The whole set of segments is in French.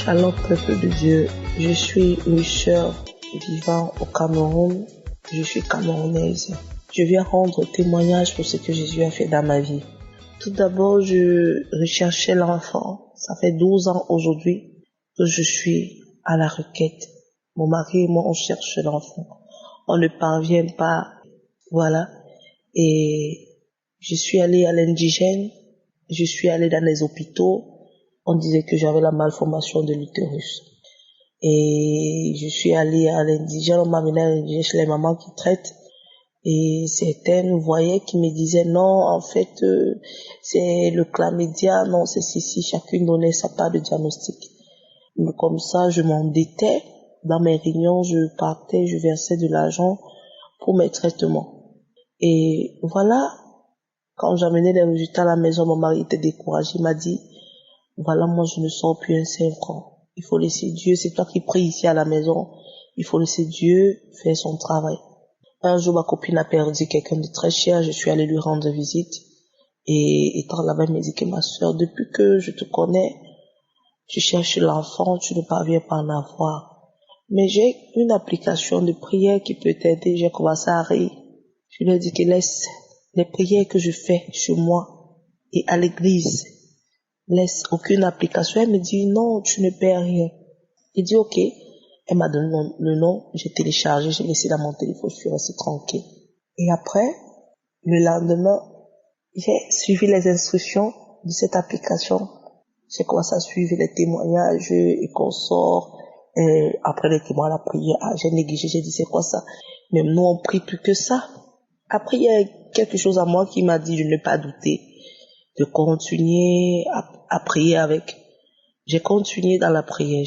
Shalom peuple de Dieu, je suis une sœur vivant au Cameroun, je suis camerounaise. Je viens rendre témoignage pour ce que Jésus a fait dans ma vie. Tout d'abord, je recherchais l'enfant. Ça fait 12 ans aujourd'hui que je suis à la requête. Mon mari et moi, on cherche l'enfant. On ne parvient pas, voilà. Et je suis allée à l'indigène, je suis allée dans les hôpitaux. On disait que j'avais la malformation de l'utérus. Et je suis allée à l'indigène, on m'a amené à l'indigène chez les mamans qui traitent. Et certaines voyaient qui me disaient non, en fait, c'est le chlamydia, non, c'est ceci, chacune donnait sa part de diagnostic. Mais comme ça, je m'endettais. Dans mes réunions, je partais, je versais de l'argent pour mes traitements. Et voilà, quand j'amenais les résultats à la maison, mon mari était découragé, il m'a dit, voilà, moi je ne sors plus un 5 ans. Il faut laisser Dieu, c'est toi qui pries ici à la maison. Il faut laisser Dieu faire son travail. Un jour, ma copine a perdu quelqu'un de très cher, je suis allée lui rendre visite. Et étant là-bas, elle m'a dit que ma soeur, depuis que je te connais, tu cherches l'enfant, tu ne parviens pas à en avoir. Mais j'ai une application de prière qui peut t'aider. J'ai commencé à rire. Je lui ai dit que laisse les prières que je fais chez moi et à l'église. Laisse aucune application. Elle me dit non, tu ne perds rien. J'ai dit ok. Elle m'a donné le nom, j'ai téléchargé, j'ai laissé dans mon téléphone, je suis restée tranquille. Et après, le lendemain, j'ai suivi les instructions de cette application. J'ai commencé à suivre les témoignages et consorts. Et après les témoignages, la prière, j'ai négligé, j'ai dit c'est quoi ça? Même nous on prie plus que ça. Après il y a quelque chose à moi qui m'a dit de ne pas douter, de continuer à prier avec. J'ai continué dans la prière.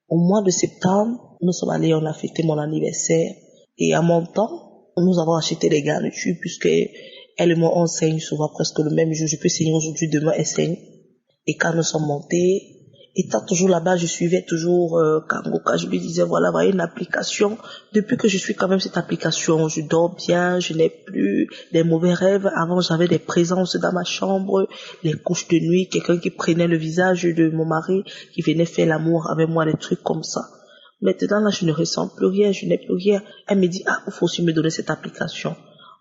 Au mois de septembre, nous sommes allés, on a fêté mon anniversaire. Et à mon temps, nous avons acheté des garnitures puisque elle et moi, on saigne souvent presque le même jour. Je peux saigner aujourd'hui, demain, elle saigne. Et quand nous sommes montés, étant toujours là-bas, je suivais toujours Kangoka. Je lui disais, voilà une application. Depuis que je suis quand même cette application, je dors bien, je n'ai plus des mauvais rêves. Avant, j'avais des présences dans ma chambre, les couches de nuit, quelqu'un qui prenait le visage de mon mari, qui venait faire l'amour avec moi, des trucs comme ça. Maintenant, là, je ne ressens plus rien, je n'ai plus rien. Elle me dit, il faut aussi me donner cette application.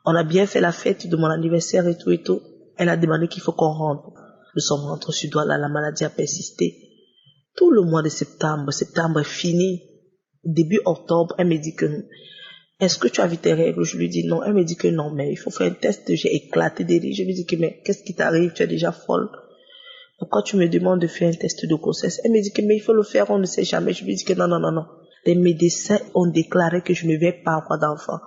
On a bien fait la fête de mon anniversaire et tout et tout. Elle a demandé qu'il faut qu'on rentre. Nous sommes rentrés sur Douala, la maladie a persisté. Tout le mois de septembre est fini. Début octobre, elle me dit que, est-ce que tu as vu tes règles? Je lui dis non. Elle me dit que non, mais il faut faire un test. J'ai éclaté de rire. Je lui dis que, mais qu'est-ce qui t'arrive? Tu es déjà folle. Pourquoi tu me demandes de faire un test de grossesse? Elle me dit que, mais il faut le faire, on ne sait jamais. Je lui dis que non. Les médecins ont déclaré que je ne vais pas avoir d'enfant.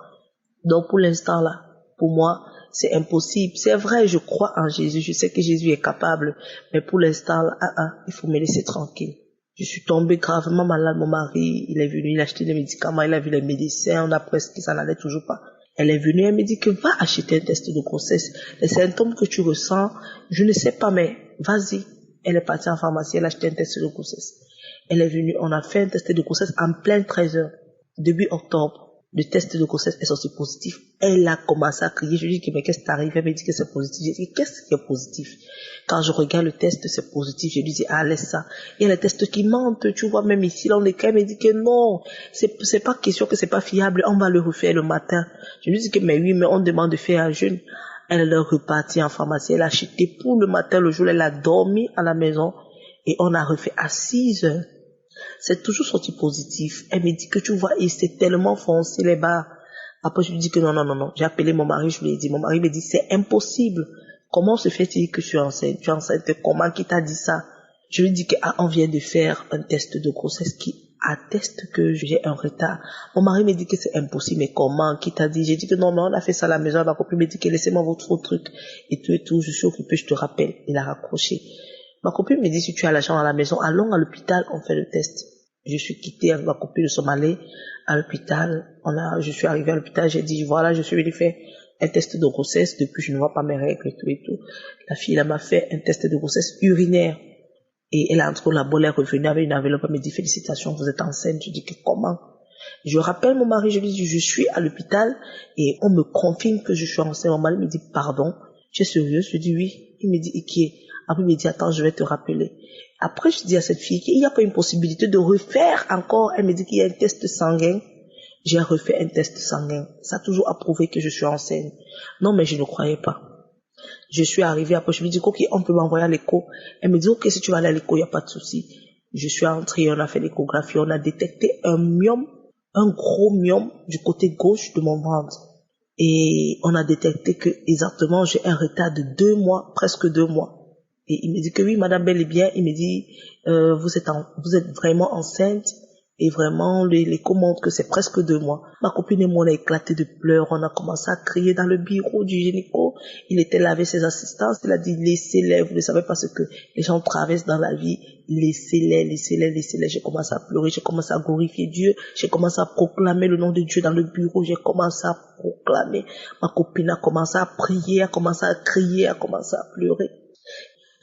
Donc, pour l'instant, là, pour moi, c'est impossible. C'est vrai, je crois en Jésus. Je sais que Jésus est capable. Mais pour l'instant, là, il faut me laisser tranquille. Je suis tombée gravement malade. Mon mari, il est venu, il a acheté des médicaments, il a vu les médecins, on a presque, ça n'allait toujours pas. Elle est venue, elle me dit que va acheter un test de grossesse. Les symptômes que tu ressens, je ne sais pas, mais vas-y. Elle est partie en pharmacie, elle a acheté un test de grossesse. Elle est venue, on a fait un test de grossesse en plein 13 heures, début octobre. Le test de grossesse est sorti positif. Elle a commencé à crier. Je lui dis, mais qu'est-ce qui t'arrive? Elle me dit que c'est positif. J'ai dit, qu'est-ce qui est positif? Quand je regarde le test, c'est positif. Je lui dis, laisse ça. Il y a les tests qui mentent. Tu vois, même ici, là, on est quand même, elle me dit que non. C'est pas question que c'est pas fiable. On va le refaire le matin. Je lui dis que, mais oui, mais on demande de faire un jeûne. Elle est repartie en pharmacie. Elle a acheté pour le matin, le jour, elle a dormi à la maison. Et on a refait à 6 heures. C'est toujours sorti positif. Elle me dit que tu vois, et c'est tellement foncé les barres. Après, je lui dis que non. J'ai appelé mon mari, je lui ai dit. Mon mari me dit, c'est impossible. Comment se fait-il que tu es enceinte? Tu es enceinte comment? Qui t'a dit ça? Je lui dis que, on vient de faire un test de grossesse qui atteste que j'ai un retard. Mon mari me dit que c'est impossible, mais comment? Qui t'a dit? J'ai dit que non, mais on a fait ça à la maison. Ma copine me dit que laissez-moi votre truc. Et tout, je suis occupée, je te rappelle. Il a raccroché. Ma copine me dit, si tu as l'argent à la maison, allons à l'hôpital, on fait le test. Je suis quittée avec ma copine, nous sommes allés à l'hôpital. Je suis arrivée à l'hôpital, j'ai dit, voilà, je suis venue faire un test de grossesse, depuis je ne vois pas mes règles et tout. La fille, elle m'a fait un test de grossesse urinaire. Et elle a entre la bolle, elle est revenue avec une enveloppe, elle me dit, félicitations, vous êtes enceinte. Je dis que comment? Je rappelle mon mari, je lui dis, je suis à l'hôpital et on me confirme que je suis enceinte. Mon mari me dit, pardon, tu es sérieuse? Je dis oui. Il me dit, qui est? Après, il me dit, attends, je vais te rappeler. Après, je dis à cette fille qu'il n'y a pas une possibilité de refaire encore. Elle me dit qu'il y a un test sanguin. J'ai refait un test sanguin. Ça a toujours approuvé que je suis enceinte. Non, mais je ne croyais pas. Je suis arrivée après, je lui dis, ok, on peut m'envoyer à l'écho. Elle me dit, ok, si tu vas aller à l'écho, il n'y a pas de souci. Je suis entrée, on a fait l'échographie, on a détecté un myome, un gros myome du côté gauche de mon ventre. Et on a détecté que exactement j'ai un retard de 2 mois, presque 2 mois. Et il me dit que oui, madame, bel et bien, il me dit, vous êtes vraiment enceinte. Et vraiment, l'écho montre que c'est presque 2 mois. Ma copine et moi, on a éclaté de pleurs. On a commencé à crier dans le bureau du gynéco. Il était là avec ses assistantes. Il a dit, laissez-les. Vous ne savez pas ce que les gens traversent dans la vie. Laissez-les, laissez-les, laissez-les. J'ai commencé à pleurer. J'ai commencé à glorifier Dieu. J'ai commencé à proclamer le nom de Dieu dans le bureau. J'ai commencé à proclamer. Ma copine a commencé à prier, a commencé à crier, a commencé à pleurer.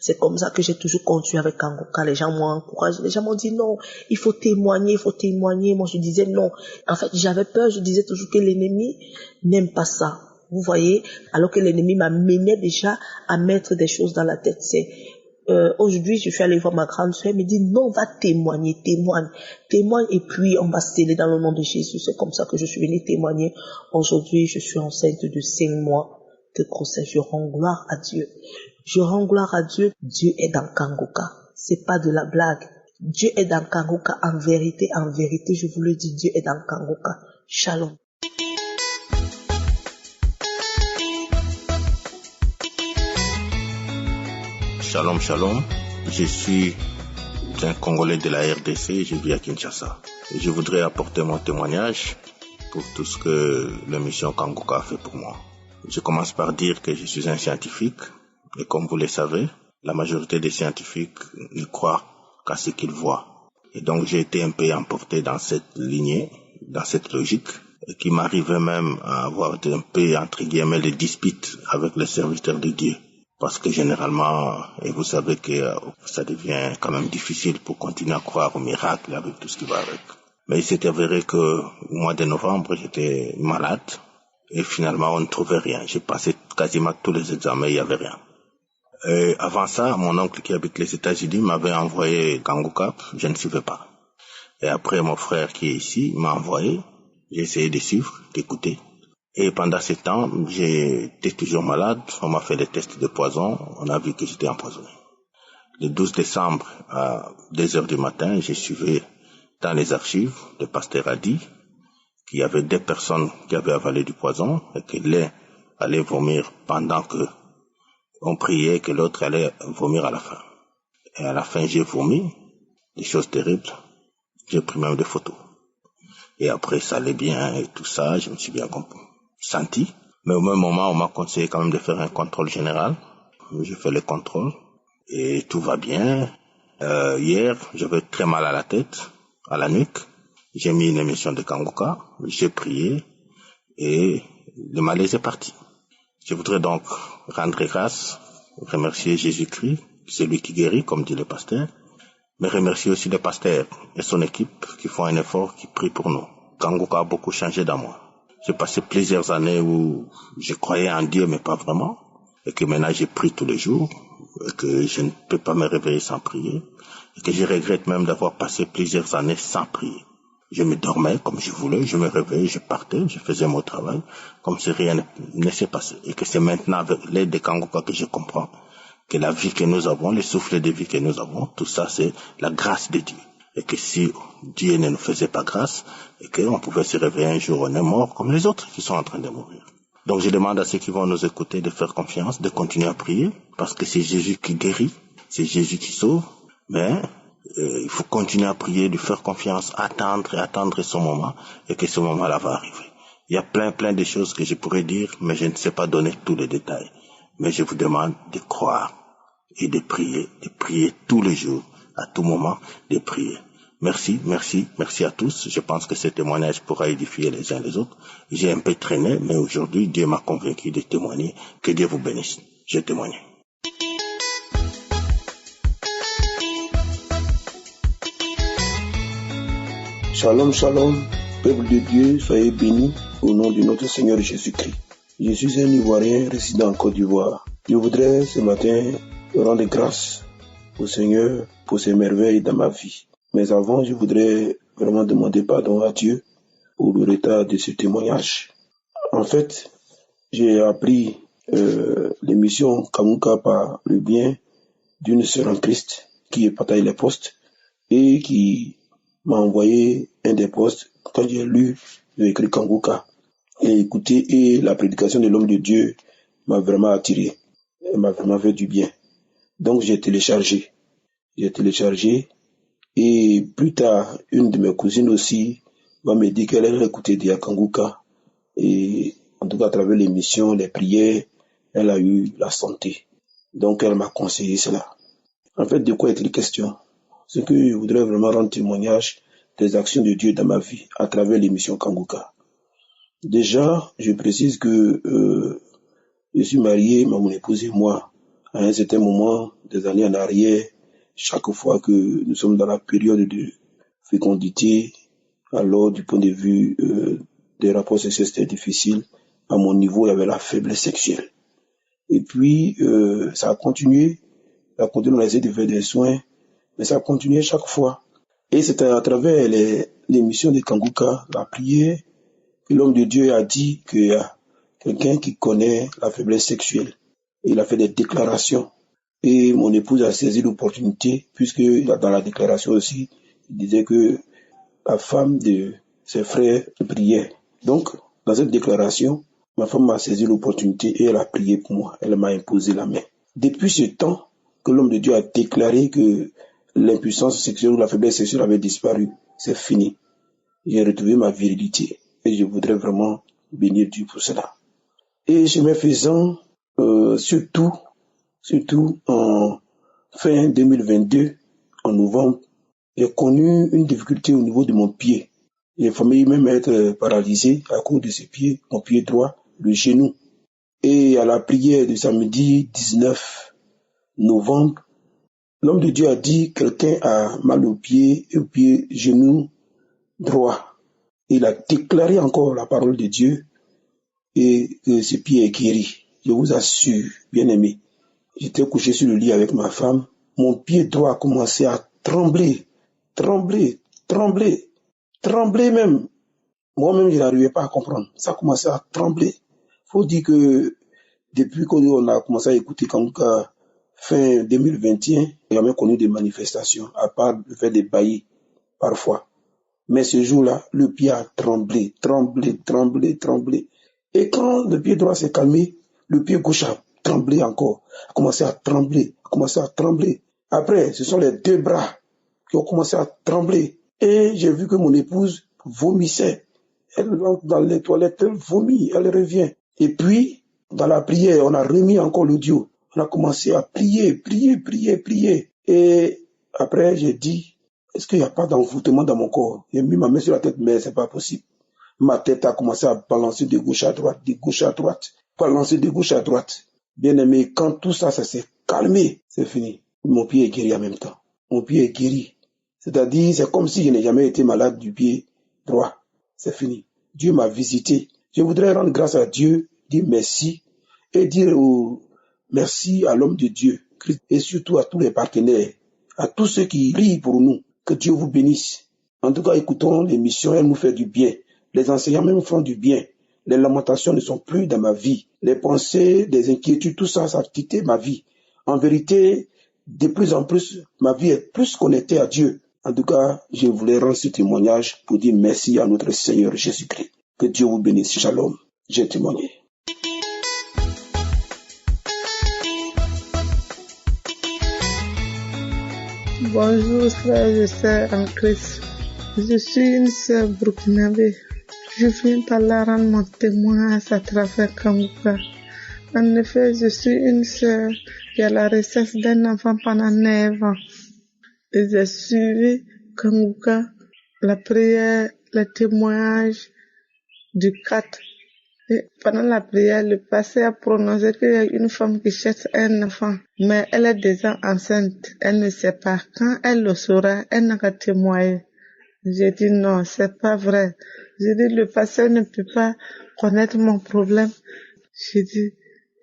C'est comme ça que j'ai toujours continué avec Kangoka. Les gens m'ont encouragé. Les gens m'ont dit non, il faut témoigner, il faut témoigner. Moi, je disais non. En fait, j'avais peur. Je disais toujours que l'ennemi n'aime pas ça. Vous voyez? Alors que l'ennemi m'amenait déjà à mettre des choses dans la tête. Aujourd'hui, je suis allée voir ma grande sœur. Elle me dit non, va témoigner, témoigne et puis on va sceller dans le nom de Jésus. C'est comme ça que je suis venue témoigner. Aujourd'hui, je suis enceinte de 5 mois de grossesse. Je rends gloire à Dieu. Je rends gloire à Dieu. Dieu est dans Kangoka. C'est pas de la blague. Dieu est dans Kangoka. En vérité, je vous le dis, Dieu est dans Kangoka. Shalom. Shalom, shalom. Je suis un Congolais de la RDC. Je vis à Kinshasa. Et je voudrais apporter mon témoignage pour tout ce que l'émission Kangoka a fait pour moi. Je commence par dire que je suis un scientifique. Et comme vous le savez, la majorité des scientifiques ne croient qu'à ce qu'ils voient. Et donc j'ai été un peu emporté dans cette lignée, dans cette logique, et qui m'arrivait même à avoir un peu, entre guillemets, des disputes avec les serviteurs de Dieu. Parce que généralement, et vous savez que ça devient quand même difficile pour continuer à croire au miracle avec tout ce qui va avec. Mais il s'est avéré que au mois de novembre, j'étais malade, et finalement on ne trouvait rien. J'ai passé quasiment tous les examens, il n'y avait rien. Et avant ça, mon oncle qui habite les États-Unis m'avait envoyé Kangoka, je ne suivais pas. Et après, mon frère qui est ici m'a envoyé, j'ai essayé de suivre, d'écouter. Et pendant ce temps, j'étais toujours malade, on m'a fait des tests de poison, on a vu que j'étais empoisonné. Le 12 décembre, à 2h du matin, j'ai suivi dans les archives, le pasteur a dit qu'il y avait 2 personnes qui avaient avalé du poison et que l'un allait vomir pendant que on priait, que l'autre allait vomir à la fin. Et à la fin, j'ai vomi, des choses terribles. J'ai pris même des photos. Et après, ça allait bien et tout ça, je me suis bien senti. Mais au même moment, on m'a conseillé quand même de faire un contrôle général. J'ai fait le contrôle et tout va bien. Hier, j'avais très mal à la tête, à la nuque. J'ai mis une émission de Kangoka, j'ai prié et le malaise est parti. Je voudrais donc rendre grâce, remercier Jésus-Christ, c'est lui qui guérit, comme dit le pasteur, mais remercier aussi le pasteur et son équipe qui font un effort, qui prient pour nous. Kangoka a beaucoup changé dans moi. J'ai passé plusieurs années où je croyais en Dieu, mais pas vraiment, et que maintenant j'ai prie tous les jours, et que je ne peux pas me réveiller sans prier, et que je regrette même d'avoir passé plusieurs années sans prier. Je me dormais comme je voulais, je me réveillais, je partais, je faisais mon travail, comme si rien ne s'est passé. Et que c'est maintenant avec l'aide de Kangoka que je comprends que la vie que nous avons, le souffle de vie que nous avons, tout ça c'est la grâce de Dieu. Et que si Dieu ne nous faisait pas grâce, et qu'on pouvait se réveiller un jour, on est mort comme les autres qui sont en train de mourir. Donc je demande à ceux qui vont nous écouter de faire confiance, de continuer à prier, parce que c'est Jésus qui guérit, c'est Jésus qui sauve, mais il faut continuer à prier, lui faire confiance, attendre son moment, et que ce moment-là va arriver. Il y a plein de choses que je pourrais dire, mais je ne sais pas donner tous les détails. Mais je vous demande de croire et de prier tous les jours, à tout moment, de prier. Merci à tous. Je pense que ce témoignage pourra édifier les uns les autres. J'ai un peu traîné, mais aujourd'hui, Dieu m'a convaincu de témoigner. Que Dieu vous bénisse. Je témoigne. Shalom, shalom, peuple de Dieu, soyez bénis au nom de notre Seigneur Jésus-Christ. Je suis un Ivoirien résident en Côte d'Ivoire. Je voudrais ce matin rendre grâce au Seigneur pour ses merveilles dans ma vie. Mais avant, je voudrais vraiment demander pardon à Dieu pour le retard de ce témoignage. En fait, j'ai appris l'émission Kanguka par le bien d'une sœur en Christ qui est partageait les postes et qui m'a envoyé un des postes quand j'ai lu écrit Kanguka et écouté, et la prédication de l'homme de Dieu m'a vraiment attiré. Elle m'a vraiment fait du bien. Donc j'ai téléchargé. Et plus tard, une de mes cousines aussi m'a dit qu'elle allait écouter Dia Kanguka. Et en tout cas, à travers l'émission, les prières, elle a eu la santé. Donc elle m'a conseillé cela. En fait, de quoi est-il question? C'est que je voudrais vraiment rendre témoignage des actions de Dieu dans ma vie à travers l'émission Kanguka. Déjà, je précise que je suis marié, mon épouse et moi, à un certain moment, des années en arrière, chaque fois que nous sommes dans la période de fécondité, alors du point de vue des rapports sexuels, c'était difficile. À mon niveau, il y avait la faiblesse sexuelle. Et puis, ça a continué. On a essayé de faire des soins, mais ça a continué chaque fois. Et c'était à travers l'émission de Kanguka, la prière, que l'homme de Dieu a dit qu'il y a quelqu'un qui connaît la faiblesse sexuelle. Et il a fait des déclarations. Et mon épouse a saisi l'opportunité, puisque dans la déclaration aussi, il disait que la femme de ses frères priait. Donc, dans cette déclaration, ma femme m'a saisi l'opportunité et elle a prié pour moi. Elle m'a imposé la main. Depuis ce temps que l'homme de Dieu a déclaré que l'impuissance sexuelle ou la faiblesse sexuelle avait disparu, c'est fini. J'ai retrouvé ma virilité et je voudrais vraiment bénir Dieu pour cela. Et chemin faisant, surtout en fin 2022, en novembre, j'ai connu une difficulté au niveau de mon pied. J'ai failli même être paralysé à cause de ce pied, mon pied droit, le genou. Et à la prière de samedi 19 novembre, l'homme de Dieu a dit que quelqu'un a mal au pied genou droit. Il a déclaré encore la parole de Dieu et que ce pied est guéri. Je vous assure, bien-aimé, j'étais couché sur le lit avec ma femme. Mon pied droit a commencé à trembler même. Moi-même, je n'arrivais pas à comprendre. Ça a commencé à trembler. Faut dire que depuis qu'on a commencé à écouter Kanguka fin 2021, il y a même connu des manifestations, à part le fait des baillis, parfois. Mais ce jour-là, le pied a tremblé. Et quand le pied droit s'est calmé, le pied gauche a tremblé encore, a commencé à trembler. Après, ce sont les deux bras qui ont commencé à trembler. Et j'ai vu que mon épouse vomissait. Elle rentre dans les toilettes, elle vomit, elle revient. Et puis, dans la prière, on a remis encore l'audio. On a commencé à prier. Et après, j'ai dit, est-ce qu'il n'y a pas d'envoûtement dans mon corps? J'ai mis ma main sur la tête, mais c'est pas possible. Ma tête a commencé à balancer de gauche à droite. Bien aimé, quand tout ça s'est calmé, c'est fini. Mon pied est guéri en même temps. C'est-à-dire, c'est comme si je n'ai jamais été malade du pied droit. C'est fini. Dieu m'a visité. Je voudrais rendre grâce à Dieu, dire merci et dire merci à l'homme de Dieu, Christ, et surtout à tous les partenaires, à tous ceux qui prient pour nous. Que Dieu vous bénisse. En tout cas, écoutons l'émission, elle nous fait du bien. Les enseignants même font du bien. Les lamentations ne sont plus dans ma vie. Les pensées, les inquiétudes, tout ça, ça a quitté ma vie. En vérité, de plus en plus, ma vie est plus connectée à Dieu. En tout cas, je voulais rendre ce témoignage pour dire merci à notre Seigneur Jésus-Christ. Que Dieu vous bénisse. Shalom. J'ai témoigné. Bonjour frères et sœurs en Christ. Je suis une sœur burkinabé. Je viens par là rendre mon témoignage à travers Kanguka. En effet, je suis une sœur qui a la recherche d'un enfant pendant 9 ans. Et j'ai suivi Kanguka, la prière, le témoignage du 4. Et pendant la prière, le pasteur a prononcé qu'il y a une femme qui cherche un enfant, mais elle est déjà enceinte. Elle ne sait pas. Quand elle le saura, elle n'a qu'à témoigner. J'ai dit non, c'est pas vrai. J'ai dit le pasteur ne peut pas connaître mon problème. J'ai dit,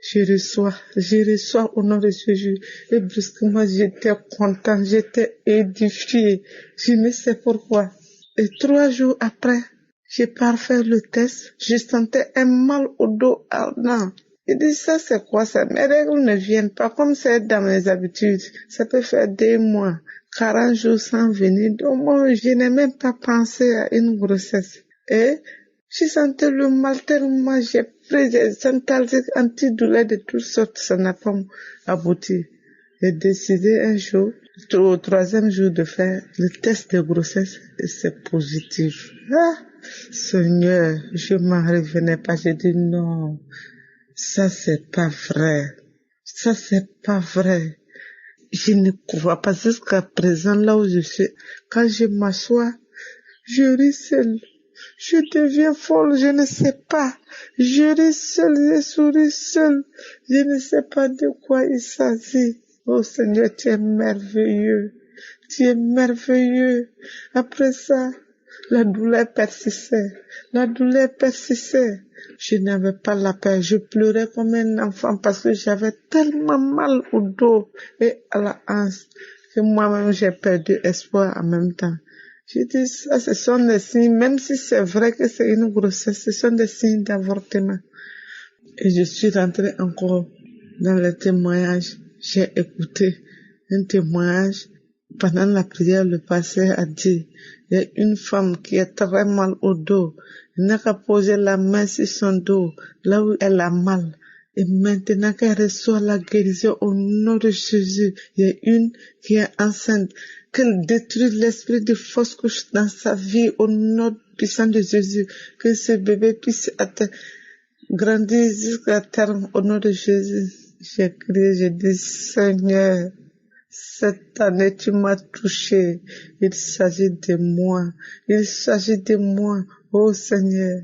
Je reçois au nom de Jésus. Et brusquement, j'étais content, j'étais édifié. Je ne sais pourquoi. Et 3 jours après, j'ai parfait le test. Je sentais un mal au dos ardent. Je dis, ça c'est quoi ça? Mes règles ne viennent pas comme c'est dans mes habitudes. Ça peut faire 2 mois, 40 jours sans venir. Donc moi, je n'ai même pas pensé à une grossesse. Et je sentais le mal tellement, j'ai pris des antalgiques antidouleurs de toutes sortes, ça n'a pas abouti. J'ai décidé un jour, au 3e jour, de faire le test de grossesse et c'est positif. Ah, Seigneur, je m'en revenais pas, j'ai dit non, ça c'est pas vrai, ça c'est pas vrai. Je ne crois pas jusqu'à présent là où je suis. Quand je m'assois, je ris seul. Je deviens folle, je ne sais pas. Je ris seul, je souris seul. Je ne sais pas de quoi il s'agit. Oh Seigneur, tu es merveilleux. Tu es merveilleux. Après ça, la douleur persistait. Je n'avais pas la paix. Je pleurais comme un enfant parce que j'avais tellement mal au dos et à la hanche que moi-même j'ai perdu espoir en même temps. Je dis ça, ce sont des signes, même si c'est vrai que c'est une grossesse, ce sont des signes d'avortement. Et je suis rentrée encore dans le témoignage. J'ai écouté un témoignage. Pendant la prière, le pasteur a dit, il y a une femme qui est très mal au dos. Elle n'a qu'à poser la main sur son dos, là où elle a mal. Et maintenant qu'elle reçoit la guérison au nom de Jésus, il y a une qui est enceinte, qu'elle détruit l'esprit de fausse couche dans sa vie au nom puissant de Jésus, que ce bébé puisse grandir jusqu'à terme au nom de Jésus. J'ai crié, j'ai dit, Seigneur, cette année tu m'as touché, il s'agit de moi, oh Seigneur.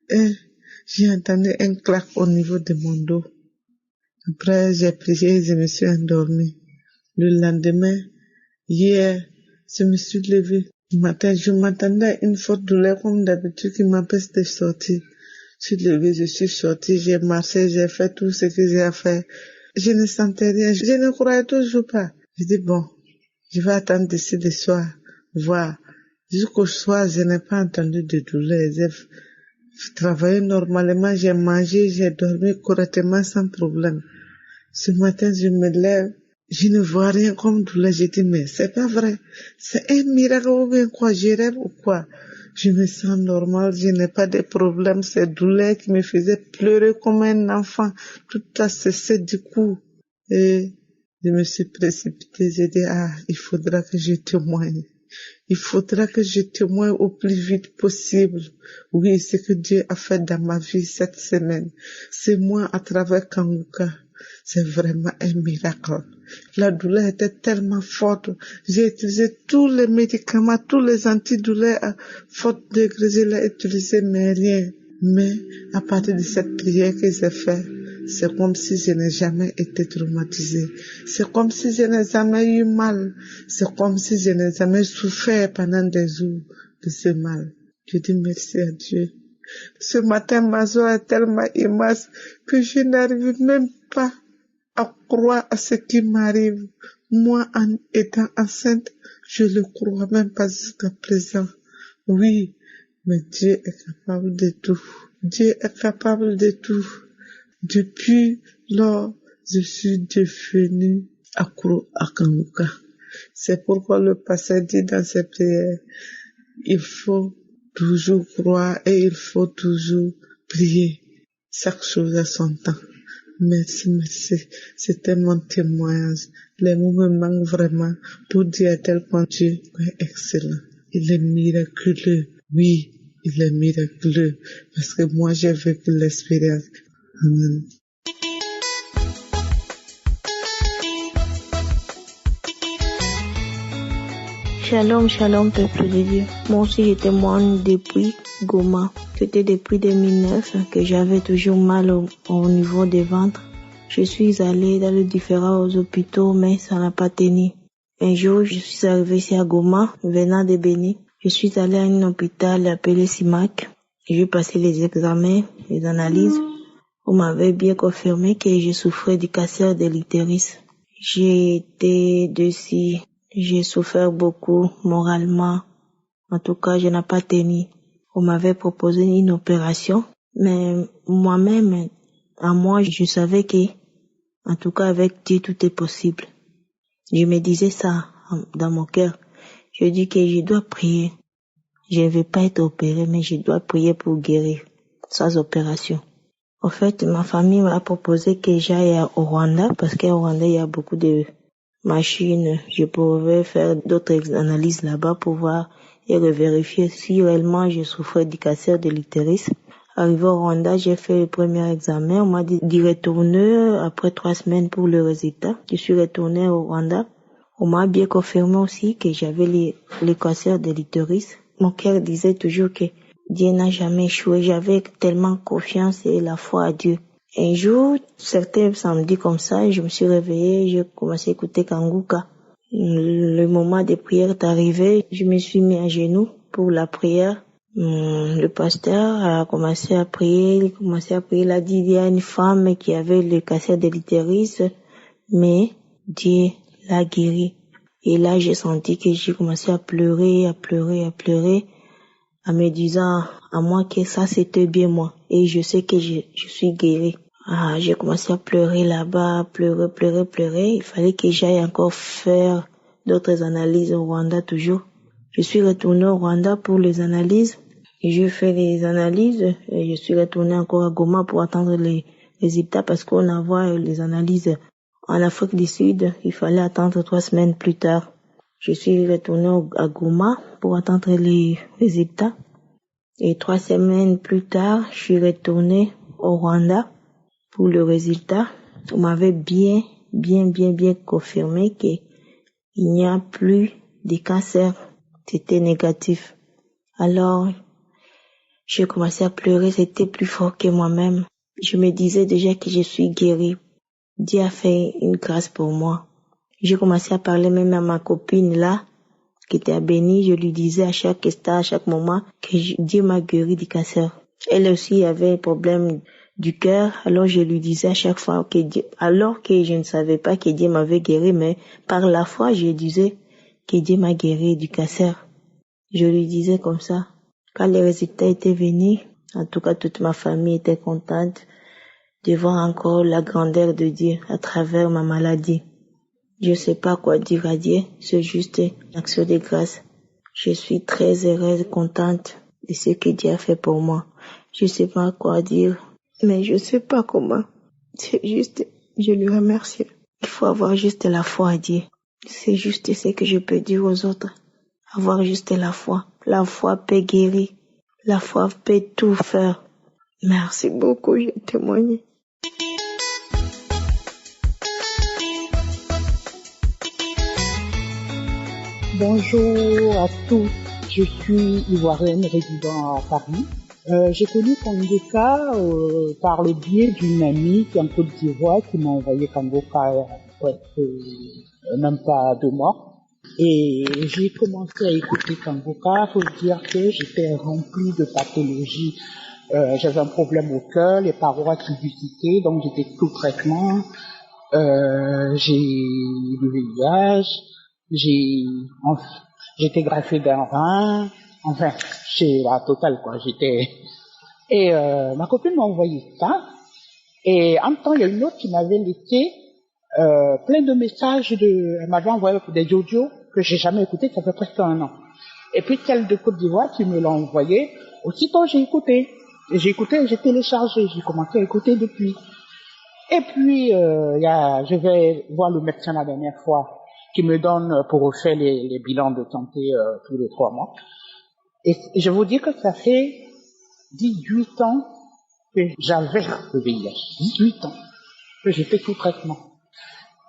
Et j'ai entendu un claque au niveau de mon dos. Après, j'ai prié et je me suis endormie. Le lendemain, hier, je me suis levée. Je m'attendais à une forte douleur comme d'habitude qui m'empêche de sortir. Je suis levée, je suis sortie, j'ai marché, j'ai fait tout ce que j'ai à faire. Je ne sentais rien, je ne croyais toujours pas. Je dis bon, je vais attendre d'ici le soir, voir. Jusqu'au soir, je n'ai pas entendu de douleur. J'ai travaillé normalement, j'ai mangé, j'ai dormi correctement sans problème. Ce matin, je me lève, je ne vois rien comme douleur. Je dis mais c'est pas vrai, c'est un miracle ou bien quoi, je rêve ou quoi? Je me sens normal, je n'ai pas de problème. Ces douleurs qui me faisaient pleurer comme un enfant, tout a cessé du coup. Et je me suis précipitée, j'ai dit, il faudra que je témoigne. Il faudra que je témoigne au plus vite possible. Oui, ce que Dieu a fait dans ma vie cette semaine. C'est moi à travers Kanguka. C'est vraiment un miracle. La douleur était tellement forte. J'ai utilisé tous les médicaments, tous les antidouleurs à forte degré. Je l'ai utilisé, mais rien. Mais à partir de cette prière que j'ai faite, c'est comme si je n'ai jamais été traumatisée. C'est comme si je n'ai jamais eu mal. C'est comme si je n'ai jamais souffert pendant des jours de ce mal. Je dis merci à Dieu. Ce matin, ma joie est tellement immense que je n'arrive même pas à croire à ce qui m'arrive. Moi, en étant enceinte, je le crois même pas jusqu'à présent. Oui, mais Dieu est capable de tout. Dieu est capable de tout. Depuis lors, je suis devenue accro à Kanguka. C'est pourquoi le pasteur dit dans ses prières, il faut toujours croire et il faut toujours prier. Chaque chose à son temps. Merci. C'était mon témoignage. Les mots me manquent vraiment pour dire à tel point Dieu est excellent. Il est miraculeux. Oui, il est miraculeux. Parce que moi, j'ai vécu l'expérience. Amen. Shalom, peuple de Dieu. Moi aussi, je témoigne depuis Goma. C'était depuis 2009 que j'avais toujours mal au niveau des ventres. Je suis allée dans les différents hôpitaux, mais ça n'a pas tenu. Un jour, je suis arrivée ici à Goma, venant de Béni. Je suis allée à un hôpital appelé Simac. J'ai passé les examens, les analyses. On m'avait bien confirmé que je souffrais du cancer de l'utérus. J'ai été dessus, j'ai souffert beaucoup moralement. En tout cas, je n'ai pas tenu. On m'avait proposé une opération, mais moi-même, je savais que, en tout cas, avec Dieu, tout est possible. Je me disais ça dans mon cœur. Je dis que je dois prier. Je ne vais pas être opérée, mais je dois prier pour guérir, sans opération. En fait, ma famille m'a proposé que j'aille au Rwanda, parce qu'au Rwanda, il y a beaucoup de machines. Je pouvais faire d'autres analyses là-bas pour voir et revérifier si réellement je souffrais du cancer de l'utérus. Arrivé au Rwanda, j'ai fait le premier examen. On m'a dit d'y retourner après 3 semaines pour le résultat. Je suis retournée au Rwanda. On m'a bien confirmé aussi que j'avais le cancer de l'utérus. Mon cœur disait toujours que Dieu n'a jamais échoué. J'avais tellement confiance et la foi à Dieu. Un jour, certains samedis comme ça, je me suis réveillée, j'ai commencé à écouter Kanguka. Le moment de prière est arrivé, je me suis mis à genoux pour la prière. Le pasteur a commencé à prier, il a dit il y a une femme qui avait le cancer de l'utérus, mais Dieu l'a guéri. Et là, j'ai senti que j'ai commencé à pleurer, en me disant à moi que ça c'était bien moi. Et je sais que je suis guérie. J'ai commencé à pleurer là-bas, pleurer. Il fallait que j'aille encore faire d'autres analyses au Rwanda toujours. Je suis retournée au Rwanda pour les analyses. Et j'ai fait les analyses et je suis retournée encore à Goma pour attendre les résultats parce qu'on envoie les analyses en Afrique du Sud. Il fallait attendre 3 semaines plus tard. Je suis retournée à Goma pour attendre les résultats. Et 3 semaines plus tard, je suis retournée au Rwanda pour le résultat. On m'avait bien confirmé qu'il n'y a plus de cancer. C'était négatif. Alors, j'ai commencé à pleurer. C'était plus fort que moi-même. Je me disais déjà que je suis guérie. Dieu a fait une grâce pour moi. J'ai commencé à parler même à ma copine là, qui était à Béni. Je lui disais à chaque instant, à chaque moment, que Dieu m'a guéri du cancer. Elle aussi avait un problème du cœur, alors je lui disais à chaque fois que Dieu, alors que je ne savais pas que Dieu m'avait guéri, mais par la foi, je disais que Dieu m'a guéri du cancer. Je lui disais comme ça. Quand les résultats étaient venus, en tout cas toute ma famille était contente de voir encore la grandeur de Dieu à travers ma maladie. Je ne sais pas quoi dire à Dieu, c'est juste une action de grâce. Je suis très heureuse, contente de ce que Dieu a fait pour moi. Je ne sais pas quoi dire, mais je ne sais pas comment. C'est juste, je lui remercie. Il faut avoir juste la foi à Dieu. C'est juste ce que je peux dire aux autres. Avoir juste la foi. La foi peut guérir. La foi peut tout faire. Merci beaucoup, j'ai témoigné. Bonjour à tous, je suis ivoirienne résidant à Paris. J'ai connu Kanguka par le biais d'une amie qui est en Côte d'Ivoire qui m'a envoyé Kanguka même pas 2 mois. Et j'ai commencé à écouter Kanguka pour dire que j'étais remplie de pathologies. J'avais un problème au cœur, les parois tubicitaires, donc j'étais sous traitement. J'ai le VIH. J'étais greffé d'un rein, enfin, c'est la totale, quoi, et ma copine m'a envoyé ça, et en même temps, il y a une autre qui m'avait laissé, plein de messages elle m'avait envoyé des audios que j'ai jamais écoutés, ça fait presque 1 an. Et puis, celle de Côte d'Ivoire qui me l'a envoyé, aussitôt j'ai écouté, j'ai téléchargé, j'ai commencé à écouter depuis. Et puis, je vais voir le médecin la dernière fois, qui me donne pour refaire les bilans de santé tous les 3 mois. Et je vous dis que ça fait 18 ans que j'avais le VIH. 18 ans que j'ai fait tout traitement.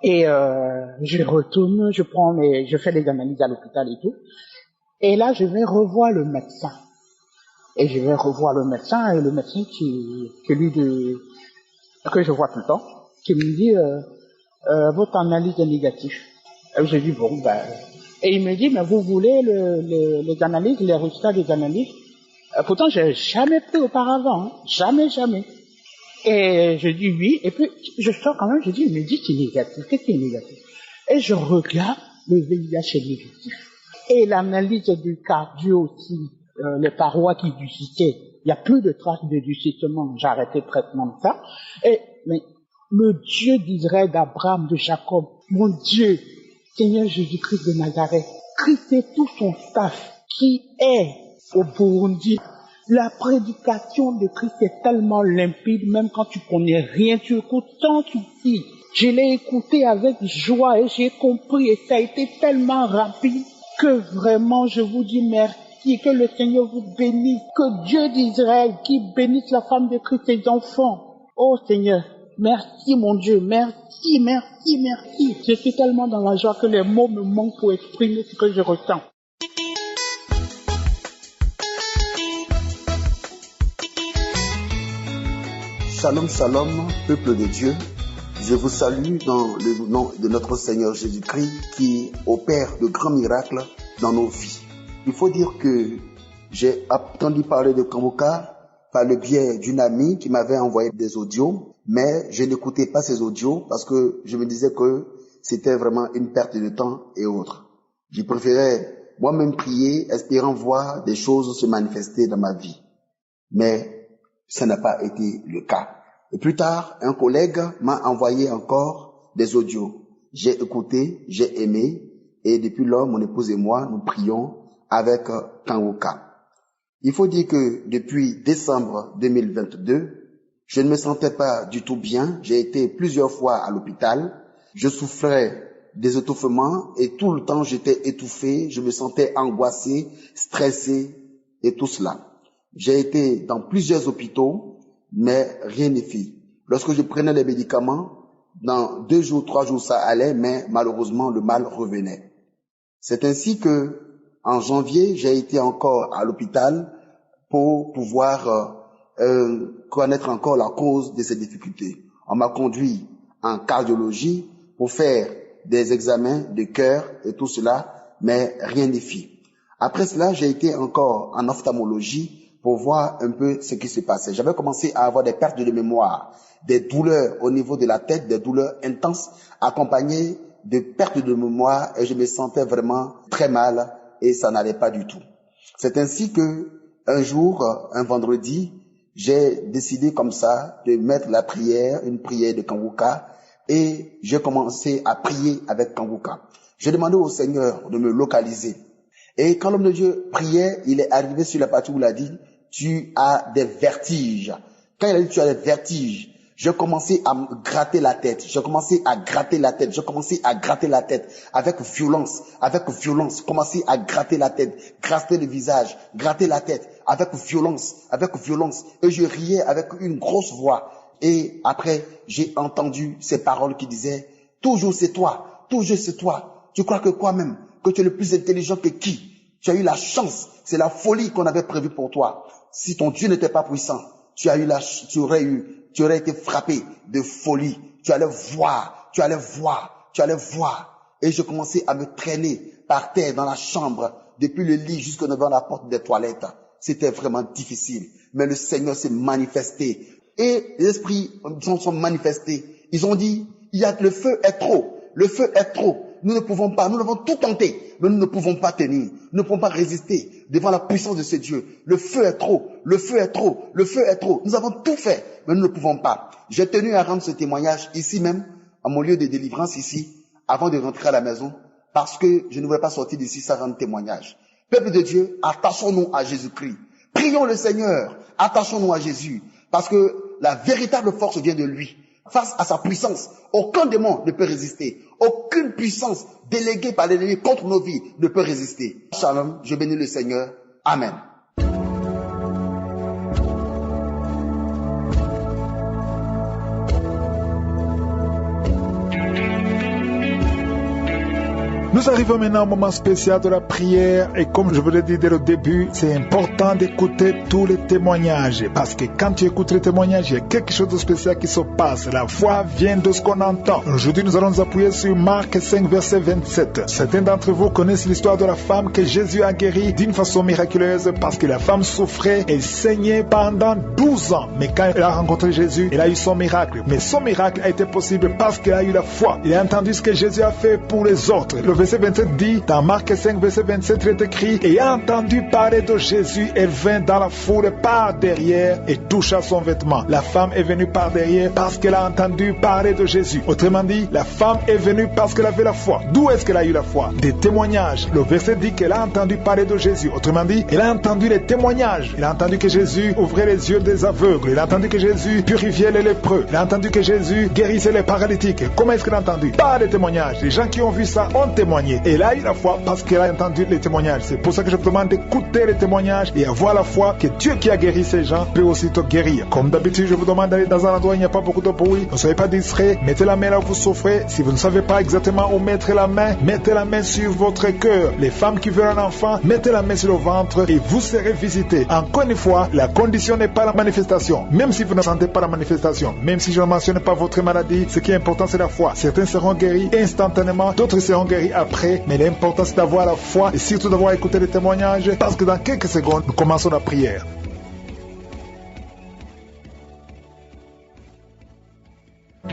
Et je retourne, je fais les analyses à l'hôpital et tout. Et là, je vais revoir le médecin. Et le médecin que je vois tout le temps, qui me dit votre analyse est négative. Et j'ai dit bon et il me dit mais vous voulez les analyses, les résultats des analyses. Pourtant j'ai jamais pris auparavant, hein. Jamais. Et je dis oui, et puis je sors quand même, je dis, mais dis c'est négatif, qu'est-ce qui est négatif? Et je regarde, le VIH est négatif. Et l'analyse du cardio aussi, les parois qui ducitaient, il n'y a plus de traces de ducitement, j'ai arrêté le traitement de ça. Mais le Dieu d'Israël, d'Abraham, de Jacob, mon Dieu, Seigneur Jésus-Christ de Nazareth, Christ et tout son staff qui est au Burundi. La prédication de Christ est tellement limpide, même quand tu connais rien, tu écoutes sans souci. Je l'ai écouté avec joie et j'ai compris et ça a été tellement rapide que vraiment je vous dis merci, que le Seigneur vous bénisse, que Dieu d'Israël qui bénisse la femme de Christ et ses enfants. Oh Seigneur, merci mon Dieu, merci, merci, merci. Je suis tellement dans la joie que les mots me manquent pour exprimer ce que je ressens. Shalom, shalom, peuple de Dieu. Je vous salue dans le nom de notre Seigneur Jésus-Christ qui opère de grands miracles dans nos vies. Il faut dire que j'ai entendu parler de Kanguka par le biais d'une amie qui m'avait envoyé des audios, mais je n'écoutais pas ces audios parce que je me disais que c'était vraiment une perte de temps et autres. Je préférais moi-même prier, espérant voir des choses se manifester dans ma vie. Mais ça n'a pas été le cas. Et plus tard, un collègue m'a envoyé encore des audios. J'ai écouté, j'ai aimé, et depuis lors, mon épouse et moi, nous prions avec Kanguka. Il faut dire que depuis décembre 2022, je ne me sentais pas du tout bien. J'ai été plusieurs fois à l'hôpital. Je souffrais des étouffements et tout le temps j'étais étouffé. Je me sentais angoissé, stressé et tout cela. J'ai été dans plusieurs hôpitaux, mais rien n'est fait. Lorsque je prenais les médicaments, dans 2 jours, 3 jours, ça allait, mais malheureusement, le mal revenait. C'est ainsi que, en janvier, j'ai été encore à l'hôpital pour pouvoir connaître encore la cause de ces difficultés. On m'a conduit en cardiologie pour faire des examens de cœur et tout cela, mais rien n'est fait. Après cela, j'ai été encore en ophtalmologie pour voir un peu ce qui se passait. J'avais commencé à avoir des pertes de mémoire, des douleurs au niveau de la tête, des douleurs intenses, accompagnées de pertes de mémoire, et je me sentais vraiment très mal et ça n'allait pas du tout. C'est ainsi que un jour, un vendredi, j'ai décidé comme ça de mettre la prière, une prière de Kanguka, et j'ai commencé à prier avec Kanguka. J'ai demandé au Seigneur de me localiser. Et quand l'homme de Dieu priait, il est arrivé sur la partie où il a dit, tu as des vertiges. Quand il a dit, tu as des vertiges, j'ai commencé à me gratter la tête. J'ai commencé à gratter la tête. J'ai commencé à gratter la tête avec violence, commencer à gratter la tête, gratter le visage, gratter la tête avec violence. Et je riais avec une grosse voix. Et après, j'ai entendu ces paroles qui disaient, toujours c'est toi, toujours c'est toi. Tu crois que quoi même? Que tu es le plus intelligent que qui? Tu as eu la chance, c'est la folie qu'on avait prévue pour toi. Si ton Dieu n'était pas puissant, tu aurais été frappé de folie. Tu allais voir. Et je commençais à me traîner par terre dans la chambre, depuis le lit jusqu'au devant la porte des toilettes. C'était vraiment difficile. Mais le Seigneur s'est manifesté. Et les esprits sont manifestés. Ils ont dit, le feu est trop. Le feu est trop. Nous ne pouvons pas, nous avons tout tenté, mais nous ne pouvons pas tenir, nous ne pouvons pas résister devant la puissance de ce Dieu. Le feu est trop, nous avons tout fait, mais nous ne pouvons pas. J'ai tenu à rendre ce témoignage ici même, à mon lieu de délivrance ici, avant de rentrer à la maison, parce que je ne voulais pas sortir d'ici sans rendre témoignage. Peuple de Dieu, attachons-nous à Jésus-Christ. Prions le Seigneur, attachons-nous à Jésus, parce que la véritable force vient de lui. Face à sa puissance, aucun démon ne peut résister. Aucune puissance déléguée par l'ennemi contre nos vies ne peut résister. Shalom, je bénis le Seigneur. Amen. Nous arrivons maintenant au moment spécial de la prière et comme je vous l'ai dit dès le début, c'est important d'écouter tous les témoignages parce que quand tu écoutes les témoignages, il y a quelque chose de spécial qui se passe. La foi vient de ce qu'on entend. Aujourd'hui, nous allons nous appuyer sur Marc 5, verset 27. Certains d'entre vous connaissent l'histoire de la femme que Jésus a guérie d'une façon miraculeuse parce que la femme souffrait et saignait pendant 12 ans. Mais quand elle a rencontré Jésus, elle a eu son miracle. Mais son miracle a été possible parce qu'elle a eu la foi. Il a entendu ce que Jésus a fait pour les autres. Le verset 27 dit, dans Marc 5, verset 27, il est écrit, et a entendu parler de Jésus, elle vint dans la foule par derrière et toucha son vêtement. La femme est venue par derrière parce qu'elle a entendu parler de Jésus. Autrement dit, la femme est venue parce qu'elle avait la foi. D'où est-ce qu'elle a eu la foi? Des témoignages. Le verset dit qu'elle a entendu parler de Jésus. Autrement dit, elle a entendu les témoignages. Elle a entendu que Jésus ouvrait les yeux des aveugles. Elle a entendu que Jésus purifiait les lépreux. Elle a entendu que Jésus guérissait les paralytiques. Comment est-ce qu'elle a entendu? Par les témoignages. Les gens qui ont vu ça ont témoigné. Et elle a eu la foi parce qu'elle a entendu les témoignages. C'est pour ça que je vous demande d'écouter les témoignages et avoir la foi que Dieu qui a guéri ces gens peut aussi te guérir. Comme d'habitude, je vous demande d'aller dans un endroit où il n'y a pas beaucoup de bruit. Ne soyez pas distrait. Mettez la main là où vous souffrez. Si vous ne savez pas exactement où mettre la main, mettez la main sur votre cœur. Les femmes qui veulent un enfant, mettez la main sur le ventre et vous serez visité. Encore une fois, la condition n'est pas la manifestation. Même si vous ne sentez pas la manifestation, même si je ne mentionne pas votre maladie, ce qui est important c'est la foi. Certains seront guéris instantanément, d'autres seront guéris après, mais l'important c'est d'avoir la foi et surtout d'avoir écouté les témoignages parce que dans quelques secondes, nous commençons la prière.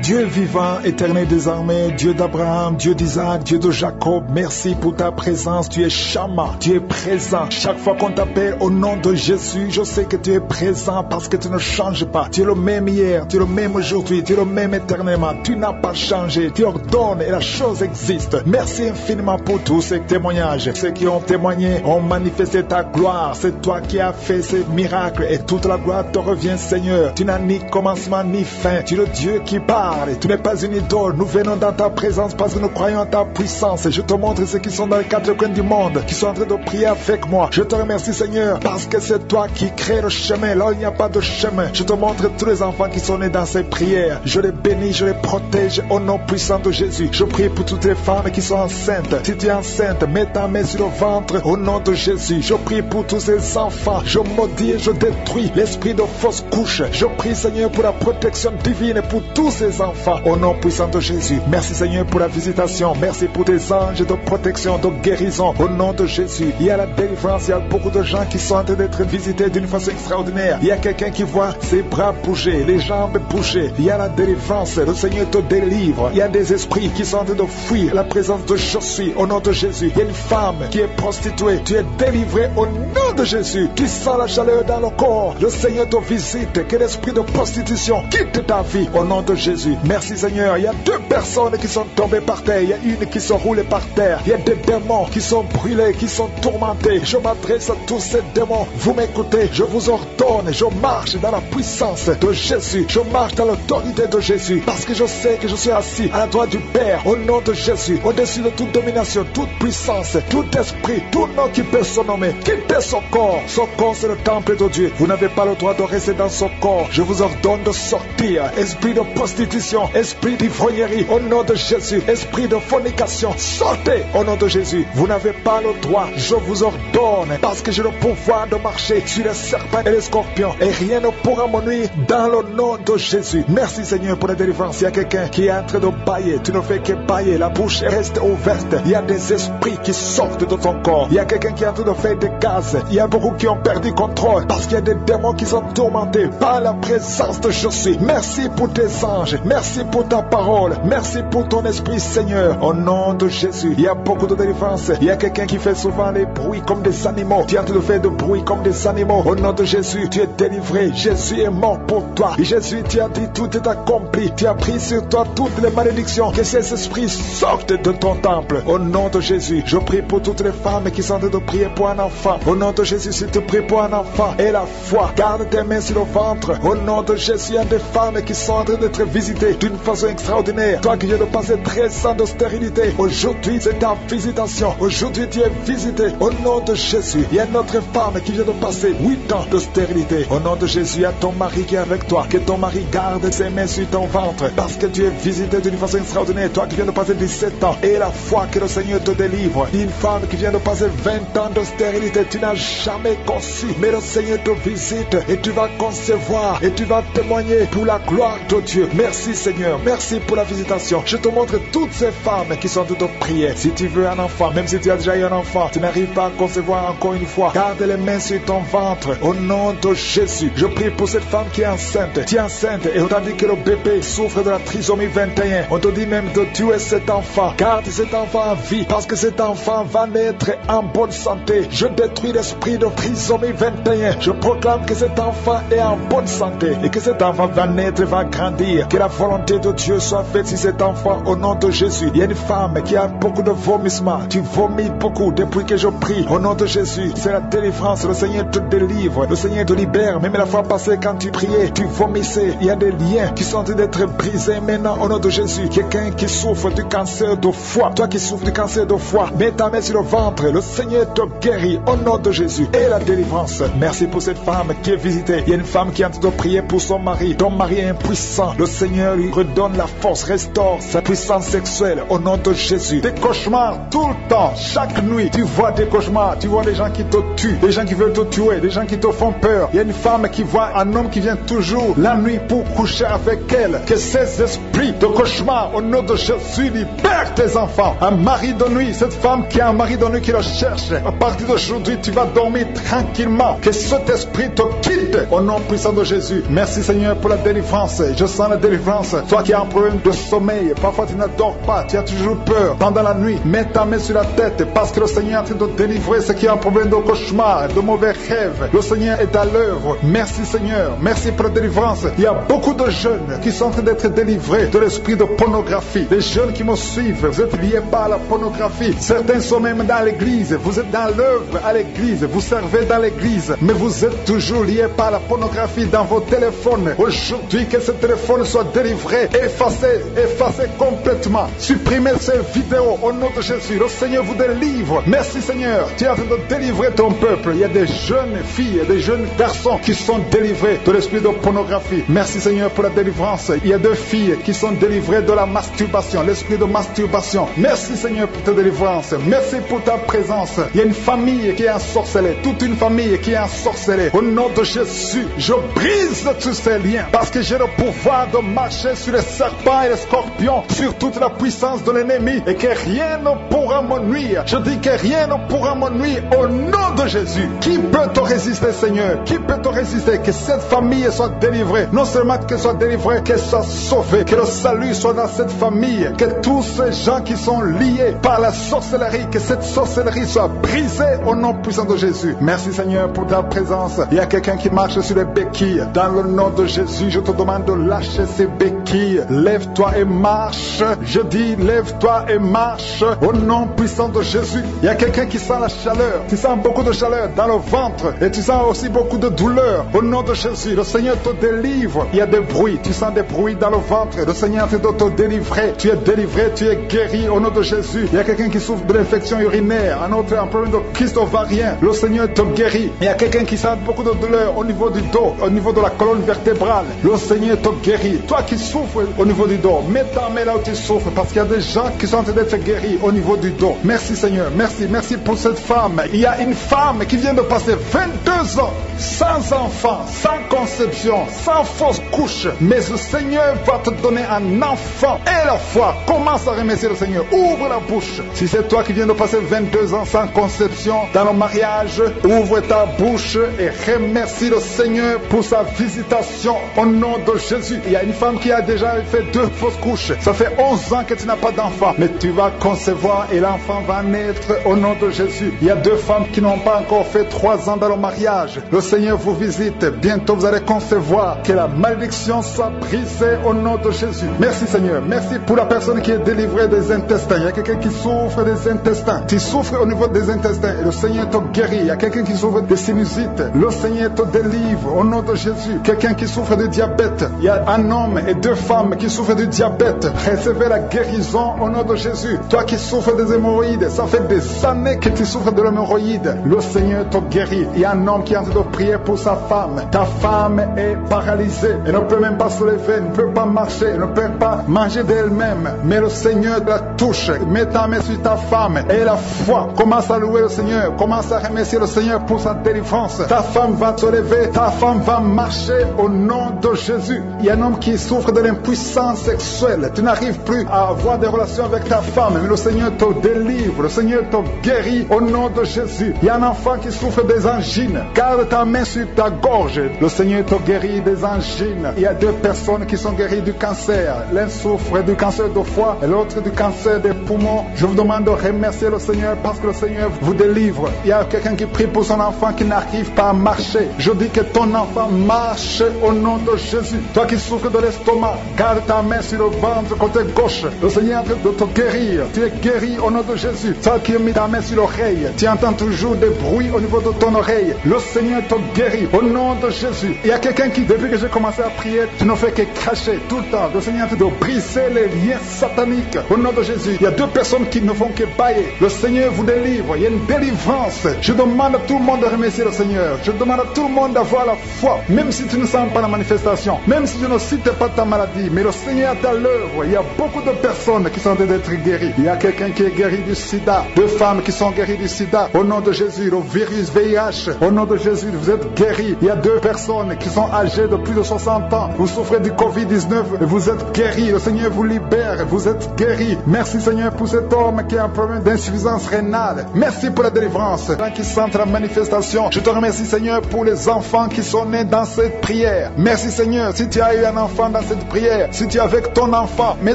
Dieu vivant, éternel des armées, Dieu d'Abraham, Dieu d'Isaac, Dieu de Jacob, merci pour ta présence, tu es Shama, tu es présent. Chaque fois qu'on t'appelle au nom de Jésus, je sais que tu es présent parce que tu ne changes pas. Tu es le même hier, tu es le même aujourd'hui, tu es le même éternellement. Tu n'as pas changé, tu ordonnes et la chose existe. Merci infiniment pour tous ces témoignages. Ceux qui ont témoigné ont manifesté ta gloire. C'est toi qui as fait ces miracles et toute la gloire te revient, Seigneur. Tu n'as ni commencement ni fin. Tu es le Dieu qui parle. Tu n'es pas une idole, nous venons dans ta présence parce que nous croyons en ta puissance. Je te montre ceux qui sont dans les quatre coins du monde, qui sont en train de prier avec moi. Je te remercie Seigneur, parce que c'est toi qui crée le chemin, là où il n'y a pas de chemin. Je te montre tous les enfants qui sont nés dans ces prières. Je les bénis, je les protège au nom puissant de Jésus. Je prie pour toutes les femmes qui sont enceintes. Si tu es enceinte, mets ta main sur le ventre au nom de Jésus. Je prie pour tous ces enfants. Je maudis et je détruis l'esprit de fausse couche. Je prie Seigneur pour la protection divine pour tous ces enfants au nom puissant de Jésus. Merci Seigneur pour la visitation. Merci pour tes anges de protection, de guérison au nom de Jésus. Il y a la délivrance. Il y a beaucoup de gens qui sont en train d'être visités d'une façon extraordinaire. Il y a quelqu'un qui voit ses bras bouger, les jambes bouger. Il y a la délivrance. Le Seigneur te délivre. Il y a des esprits qui sont en train de fuir la présence de je suis au nom de Jésus. Il y a une femme qui est prostituée. Tu es délivré au nom de Jésus. Tu sens la chaleur dans le corps. Le Seigneur te visite. Que l'esprit de prostitution quitte ta vie au nom de Jésus. Merci Seigneur. Il y a deux personnes qui sont tombées par terre. Il y a une qui sont roulée par terre. Il y a des démons qui sont brûlés, qui sont tourmentés. Je m'adresse à tous ces démons. Vous m'écoutez. Je vous ordonne. Je marche dans la puissance de Jésus. Je marche dans l'autorité de Jésus. Parce que je sais que je suis assis à la droite du Père. Au nom de Jésus. Au-dessus de toute domination, toute puissance, tout esprit, tout nom qui peut se nommer. Quittez son corps. Son corps c'est le temple de Dieu. Vous n'avez pas le droit de rester dans son corps. Je vous ordonne de sortir. Esprit de prostitution, esprit d'ivrognerie, au nom de Jésus, esprit de fornication, sortez au nom de Jésus. Vous n'avez pas le droit, je vous ordonne, parce que j'ai le pouvoir de marcher sur les serpents et les scorpions, et rien ne pourra me nuire dans le nom de Jésus. Merci Seigneur pour la délivrance. Il y a quelqu'un qui est en train de bailler, tu ne fais que bailler, la bouche reste ouverte. Il y a des esprits qui sortent de ton corps. Il y a quelqu'un qui est en train de faire des gaz. Il y a beaucoup qui ont perdu contrôle, parce qu'il y a des démons qui sont tourmentés par la présence de Jésus. Merci pour tes anges. Merci pour ta parole. Merci pour ton esprit, Seigneur. Au nom de Jésus, il y a beaucoup de délivrance. Il y a quelqu'un qui fait souvent les bruits comme des animaux. Tu es en train de faire des bruits comme des animaux. Au nom de Jésus, tu es délivré. Jésus est mort pour toi. Et Jésus, tu as dit tout est accompli. Tu as pris sur toi toutes les malédictions. Que ces esprits sortent de ton temple. Au nom de Jésus, je prie pour toutes les femmes qui sont en train de prier pour un enfant. Au nom de de Jésus, si tu pries pour un enfant et la foi, garde tes mains sur le ventre. Au nom de Jésus, il y a des femmes qui sont en train d'être visitées d'une façon extraordinaire. Toi qui viens de passer 13 ans de stérilité, aujourd'hui c'est ta visitation. Aujourd'hui tu es visité. Au nom de Jésus, il y a une autre femme qui vient de passer 8 ans de stérilité. Au nom de Jésus, il y a ton mari qui est avec toi. Que ton mari garde ses mains sur ton ventre, parce que tu es visité d'une façon extraordinaire. Toi qui viens de passer 17 ans et la foi que le Seigneur te délivre. Une femme qui vient de passer 20 ans de stérilité, tu n'as jamais conçu, mais le Seigneur te visite et tu vas concevoir et tu vas témoigner pour la gloire de Dieu. Merci Seigneur, merci pour la visitation. Je te montre toutes ces femmes qui sont en train de prier. Si tu veux un enfant, même si tu as déjà eu un enfant, tu n'arrives pas à concevoir encore une fois, garde les mains sur ton ventre. Au nom de Jésus, je prie pour cette femme qui est enceinte. Tu es enceinte et on t'a dit que le bébé souffre de la trisomie 21. On te dit même de tuer cet enfant. Garde cet enfant en vie, parce que cet enfant va naître en bonne santé. Je détruis l'esprit de trisomie 21. Je proclame que cet enfant est en bonne santé et que cet enfant va naître, va grandir. Que la volonté de Dieu soit faite sur cet enfant au nom de Jésus. Il y a une femme qui a beaucoup de vomissements. Tu vomis beaucoup depuis que je prie. Au nom de Jésus, c'est la délivrance. Le Seigneur te délivre. Le Seigneur te libère. Même la fois passée, quand tu priais, tu vomissais. Il y a des liens qui sont en train d'être brisés maintenant au nom de Jésus. Quelqu'un qui souffre du cancer de foie. Toi qui souffres du cancer de foie, mets ta main sur le ventre. Le Seigneur te guérit au nom de Jésus. Et la délivrance. Merci pour cette femme qui est visitée. Il y a une femme qui est en train de prier pour son mari. Ton mari est impuissant. Le Seigneur lui redonne la force, restaure sa puissance sexuelle au nom de Jésus. Des cauchemars tout le temps, chaque nuit. Tu vois des cauchemars. Tu vois des gens qui te tuent, des gens qui veulent te tuer, des gens qui te font peur. Il y a une femme qui voit un homme qui vient toujours la nuit pour coucher avec elle. Que ces esprits de cauchemar au nom de Jésus libèrent tes enfants. Un mari de nuit, cette femme qui a un mari de nuit qui le cherche, à partir d'aujourd'hui tu vas dormir tranquillement. Que cet esprit te quitte au nom puissant de Jésus. Merci Seigneur pour la délivrance. Je sens la délivrance. Toi qui as un problème de sommeil, parfois tu n'adores pas, tu as toujours peur pendant la nuit, mets ta main sur la tête, parce que le Seigneur est en train de délivrer ceux qui ont un problème de cauchemar, de mauvais rêves. Le Seigneur est à l'œuvre. Merci Seigneur, merci pour la délivrance. Il y a beaucoup de jeunes qui sont en train d'être délivrés de l'esprit de pornographie. Les jeunes qui me suivent, vous êtes liés par la pornographie. Certains sont même dans l'église, vous êtes dans l'œuvre à l'église, vous servez dans l'église, mais vous êtes toujours liés par la pornographie dans vos téléphones. Aujourd'hui, que ce téléphone soit délivré, effacé complètement. Supprimez ces vidéos au nom de Jésus. Le Seigneur vous délivre. Merci Seigneur, tu es en train de délivrer ton peuple. Il y a des jeunes filles et des jeunes garçons qui sont délivrés de l'esprit de pornographie. Merci Seigneur pour la délivrance. Il y a deux filles qui sont délivrées de la masturbation, l'esprit de masturbation. Merci Seigneur pour ta délivrance. Merci pour ta présence. Il y a une famille qui est ensorcelée, toute une famille qui est ensorcelée. Au nom de Jésus, je brise tous ces liens, parce que j'ai le pouvoir de marcher sur les serpents et les scorpions, sur toute la puissance de l'ennemi, et que rien ne pourra me nuire. Je dis que rien ne pourra me nuire au nom de Jésus. Qui peut te résister Seigneur? Qui peut te résister? Que cette famille soit délivrée. Non seulement qu'elle soit délivrée, qu'elle soit sauvée. Que le salut soit dans cette famille. Que tous ces gens qui sont liés par la sorcellerie, que cette sorcellerie soit brisée au nom puissant de Jésus. Merci Seigneur pour ta présence. Il y a quelqu'un qui marche sur les béquilles. Dans le nom de Jésus, je te demande de lâcher ces béquilles. Lève-toi et marche. Je dis lève-toi et marche au nom puissant de Jésus. Il y a quelqu'un qui sent la chaleur. Tu sens beaucoup de chaleur dans le ventre et tu sens aussi beaucoup de douleur. Au nom de Jésus, le Seigneur te délivre. Il y a des bruits. Tu sens des bruits dans le ventre. Le Seigneur est en train de te délivrer. Tu es délivré, tu es guéri au nom de Jésus. Il y a quelqu'un qui souffre de l'infection urinaire, un autre un problème de kyste ovarien. Le Seigneur te guérit. Il y a quelqu'un qui sent beaucoup de douleur au niveau du dos, au niveau de la colonne vertébrale. Le Seigneur te guérit. Toi qui souffres au niveau du dos, mets ta main là où tu souffres, parce qu'il y a des gens qui sont en train d'être guéris au niveau du dos. Merci Seigneur, merci pour cette femme. Il y a une femme qui vient de passer 22 ans sans enfant, sans conception, sans fausse couche, mais le Seigneur va te donner un enfant. Et la foi, commence à remercier le Seigneur. Ouvre la bouche. Si c'est toi qui viens de passer 22 ans sans conception dans le mariage, ouvre ta bouche et remercie le Seigneur pour pour sa visitation au nom de Jésus. Il y a une femme qui a déjà fait 2 fausses couches. Ça fait 11 ans que tu n'as pas d'enfant, mais tu vas concevoir et l'enfant va naître au nom de Jésus. Il y a 2 femmes qui n'ont pas encore fait 3 ans dans le mariage. Le Seigneur vous visite. Bientôt vous allez concevoir. Que la malédiction soit brisée au nom de Jésus. Merci Seigneur. Merci pour la personne qui est délivrée des intestins. Il y a quelqu'un qui souffre des intestins. Tu souffres au niveau des intestins et le Seigneur te guérit. Il y a quelqu'un qui souffre des sinusites. Le Seigneur te délivre au nom de Jésus. Quelqu'un qui souffre de diabète. Il y a un homme et 2 femmes qui souffrent du diabète. Recevez la guérison au nom de Jésus. Toi qui souffres des hémorroïdes, ça fait des années que tu souffres de l'hémorroïde. Le Seigneur te guérit. Il y a un homme qui est en train de prier pour sa femme. Ta femme est paralysée. Elle ne peut même pas se lever, elle ne peut pas marcher, elle ne peut pas manger d'elle-même. Mais le Seigneur la touche. Mets ta main sur ta femme et la foi. Commence à louer le Seigneur. Commence à remercier le Seigneur pour sa délivrance. Ta femme va se lever. Ta femme va marcher au nom de Jésus. Il y a un homme qui souffre de l'impuissance sexuelle. Tu n'arrives plus à avoir des relations avec ta femme, mais le Seigneur te délivre. Le Seigneur te guérit au nom de Jésus. Il y a un enfant qui souffre des angines. Garde ta main sur ta gorge. Le Seigneur te guérit des angines. Il y a 2 personnes qui sont guéries du cancer. L'un souffre du cancer de foie et l'autre du cancer des poumons. Je vous demande de remercier le Seigneur parce que le Seigneur vous délivre. Il y a quelqu'un qui prie pour son enfant qui n'arrive pas à marcher. Je dis que ton enfant marche au nom de Jésus. Toi qui souffres de l'estomac, garde ta main sur le ventre côté gauche. Le Seigneur est en train de te guérir. Tu es guéri au nom de Jésus. Toi qui as mis ta main sur l'oreille, tu entends toujours des bruits au niveau de ton oreille. Le Seigneur te guérit au nom de Jésus. Il y a quelqu'un qui, depuis que j'ai commencé à prier, tu ne fais que cracher tout le temps. Le Seigneur te dit de briser les liens sataniques au nom de Jésus. Il y a 2 personnes qui ne font que bailler. Le Seigneur vous délivre. Il y a une délivrance. Je demande à tout le monde de remercier le Seigneur. Je demande à tout le monde d'avoir la foi. Même si tu ne sens pas la manifestation. Même si tu ne cites pas ta maladie. Mais le Seigneur est à l'œuvre. Il y a beaucoup de personnes qui sont en train d'être guéries. Il y a quelqu'un qui est guéri du sida. 2 femmes qui sont guéries du sida. Au nom de Jésus. Le virus VIH. Au nom de Jésus, vous êtes guéris. Il y a 2 personnes qui sont âgées de plus de 60 ans. Vous souffrez du Covid-19 et vous êtes guéris. Le Seigneur vous libère. Vous êtes guéris. Merci Seigneur pour cet homme qui a un problème d'insuffisance rénale. Merci pour la délivrance. Qui sentent la manifestation. Je te remercie Seigneur pour les enfants qui sont nés dans cette prière. Merci Seigneur. Si tu as eu un enfant dans cette prière, si tu es avec ton enfant, mets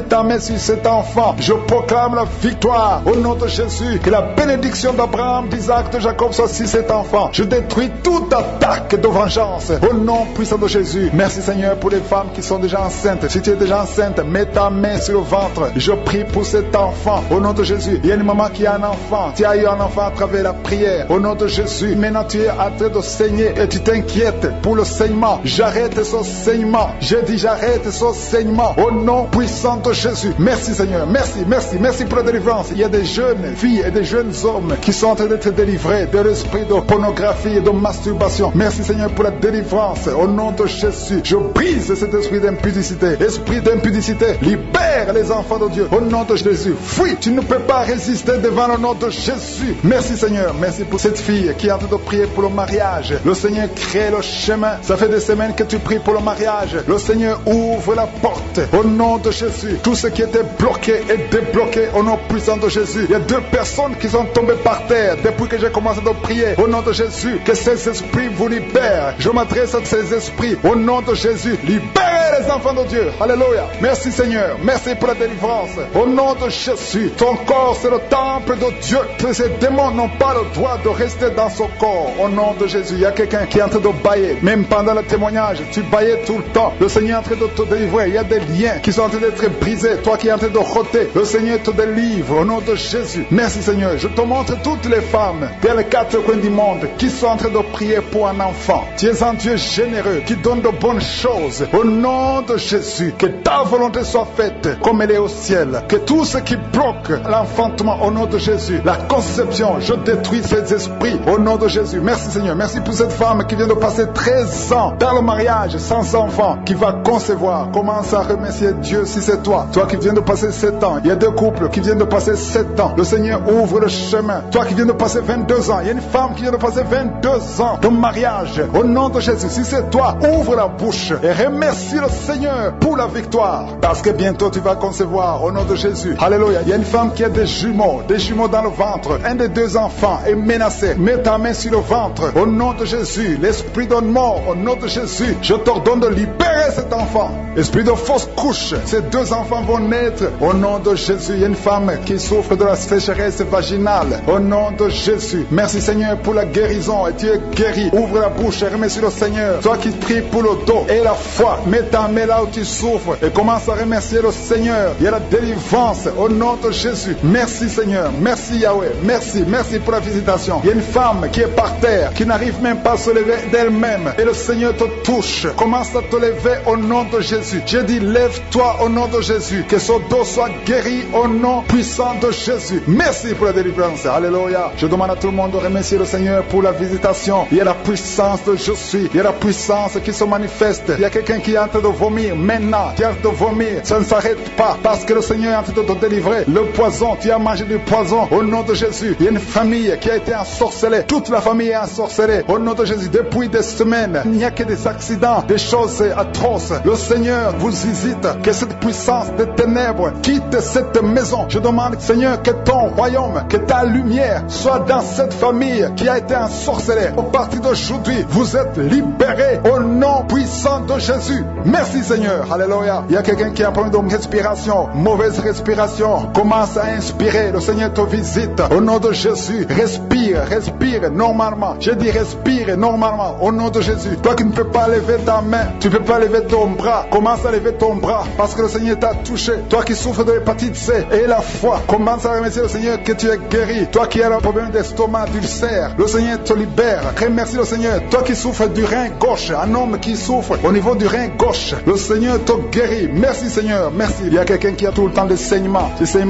ta main sur cet enfant. Je proclame la victoire au nom de Jésus. Que la bénédiction d'Abraham, d'Isaac, de Jacob soit sur cet enfant. Je détruis toute attaque de vengeance au nom puissant de Jésus. Merci Seigneur pour les femmes qui sont déjà enceintes. Si tu es déjà enceinte, mets ta main sur le ventre. Je prie pour cet enfant au nom de Jésus. Il y a une maman qui a un enfant. Tu as eu un enfant à travers la prière au nom de Jésus. Maintenant tu es en train de saigner et tu t'inquiètes pour le saignement. J'arrête ce saignement. J'ai dit j'arrête ce saignement au nom puissant de Jésus. Merci Seigneur. Merci pour la délivrance. Il y a des jeunes filles et des jeunes hommes qui sont en train d'être délivrés de l'esprit de pornographie et de masturbation. Merci Seigneur pour la délivrance au nom de Jésus. Je brise cet esprit d'impudicité. Esprit d'impudicité, libère les enfants de Dieu au nom de Jésus. Fuis, tu ne peux pas résister devant le nom de Jésus. Merci Seigneur. Merci pour cette fille qui est en train de prier pour le mariage. Le Seigneur crée le chemin. Ça fait des semaines que tu pries pour le mariage. Le Seigneur ouvre la porte au nom de Jésus. Tout ce qui était bloqué est débloqué au nom puissant de Jésus. Il y a 2 personnes qui sont tombées par terre depuis que j'ai commencé à prier au nom de Jésus. Que ces esprits vous libèrent. Je m'adresse à ces esprits au nom de Jésus. Libérez les enfants de Dieu. Alléluia. Merci Seigneur. Merci pour la délivrance. Au nom de Jésus. Ton corps c'est le temple de Dieu. Ces démons n'ont pas le droit de rester dans son corps. Au nom de Jésus. Il y a quelqu'un qui est en train de bailler. Même pendant le témoignage, tu baillais tout le temps. Le Seigneur est en train de te délivrer. Il y a des liens qui sont en train d'être brisés. Toi qui es en train de roter, le Seigneur te délivre au nom de Jésus. Merci Seigneur. Je te montre toutes les femmes dans les 4 coins du monde qui sont en train de prier pour un enfant. Tu es un Dieu généreux qui donne de bonnes choses. Au nom de Jésus, que ta volonté soit faite comme elle est au ciel. Que tout ce qui bloque l'enfantement au nom de Jésus, la conception, je détruis ces esprits au nom de Jésus. Merci Seigneur. Merci pour cette femme qui vient de passer 13 ans dans le mariage sans enfant, qui va concevoir. Commence à remercier Dieu si c'est toi. Toi qui viens de passer 7 ans. Il y a 2 couples qui viennent de passer 7 ans. Le Seigneur ouvre le chemin. Toi qui viens de passer 22 ans. Il y a une femme qui vient de passer 22 ans de mariage. Au nom de Jésus, si c'est toi, ouvre la bouche et remercie le Seigneur pour la victoire. Parce que bientôt tu vas concevoir au nom de Jésus. Alléluia. Il y a une femme qui a des jumeaux dans le ventre. Un des deux enfants est menacé. Mets ta main sur le ventre au nom de Jésus. L'esprit de mort au nom de Jésus. Je t'ordonne de libérer cet enfant. Esprit de fausse couche. Ces deux enfants vont naître au nom de Jésus. Il y a une femme qui souffre de la sécheresse vaginale au nom de Jésus. Merci Seigneur pour la guérison. Et tu es guéri. Ouvre la bouche et remercie le Seigneur. Toi qui pries pour le dos et la foi, mets ta main là où tu souffres et commence à remercier le Seigneur. Il y a la délivrance au nom de Jésus. Merci Seigneur. Merci Yahweh. Merci pour la visitation. Il y a une femme qui est par terre, qui n'arrive même pas à se lever d'elle-même. Et le Seigneur te touche. Commence à te lever au nom de Jésus. J'ai dit, lève-toi au nom de Jésus. Que son dos soit guéri au nom puissant de Jésus. Merci pour la délivrance. Alléluia. Je demande à tout le monde de remercier le Seigneur pour la visitation. Il y a la puissance de je suis. Il y a la puissance qui se manifeste. Il y a quelqu'un qui est en train de vomir maintenant. Tu es en train de vomir. Ça ne s'arrête pas parce que le Seigneur est en train de te délivrer. Le poison, tu as mangé du poison au nom de Jésus. Il y a une famille qui a été ensorcelée. Toute la famille est ensorcelée au nom de Jésus. Depuis des semaines, il n'y a que des accidents, des choses atroces. Le Seigneur vous visite. Que cette puissance des ténèbres quitte cette maison. Je demande, Seigneur, que ton royaume, que ta lumière soit dans cette famille qui a été ensorcelée. À partir d'aujourd'hui, vous êtes libérés au nom puissant de Jésus. Merci Seigneur. Alléluia. Il y a quelqu'un qui a un problème de respiration, mauvaise respiration. Commence à inspirer. Le Seigneur te visite au nom de Jésus. Respire normalement. Je dis respire normalement au nom de Jésus. Toi qui ne peux pas lever ta main, tu ne peux pas lever ton bras, commence à lever ton bras parce que le Seigneur t'a touché. Toi qui souffres de l'hépatite C et la foi, commence à remercier le Seigneur que tu es guéri. Toi qui as un problème d'estomac, d'ulcère, le Seigneur te libère. Remercie le Seigneur. Toi qui souffres du rein gauche, un homme qui souffre au niveau du rein gauche, le Seigneur te guérit. Merci Seigneur, merci. Il y a quelqu'un qui a tout le temps des saignements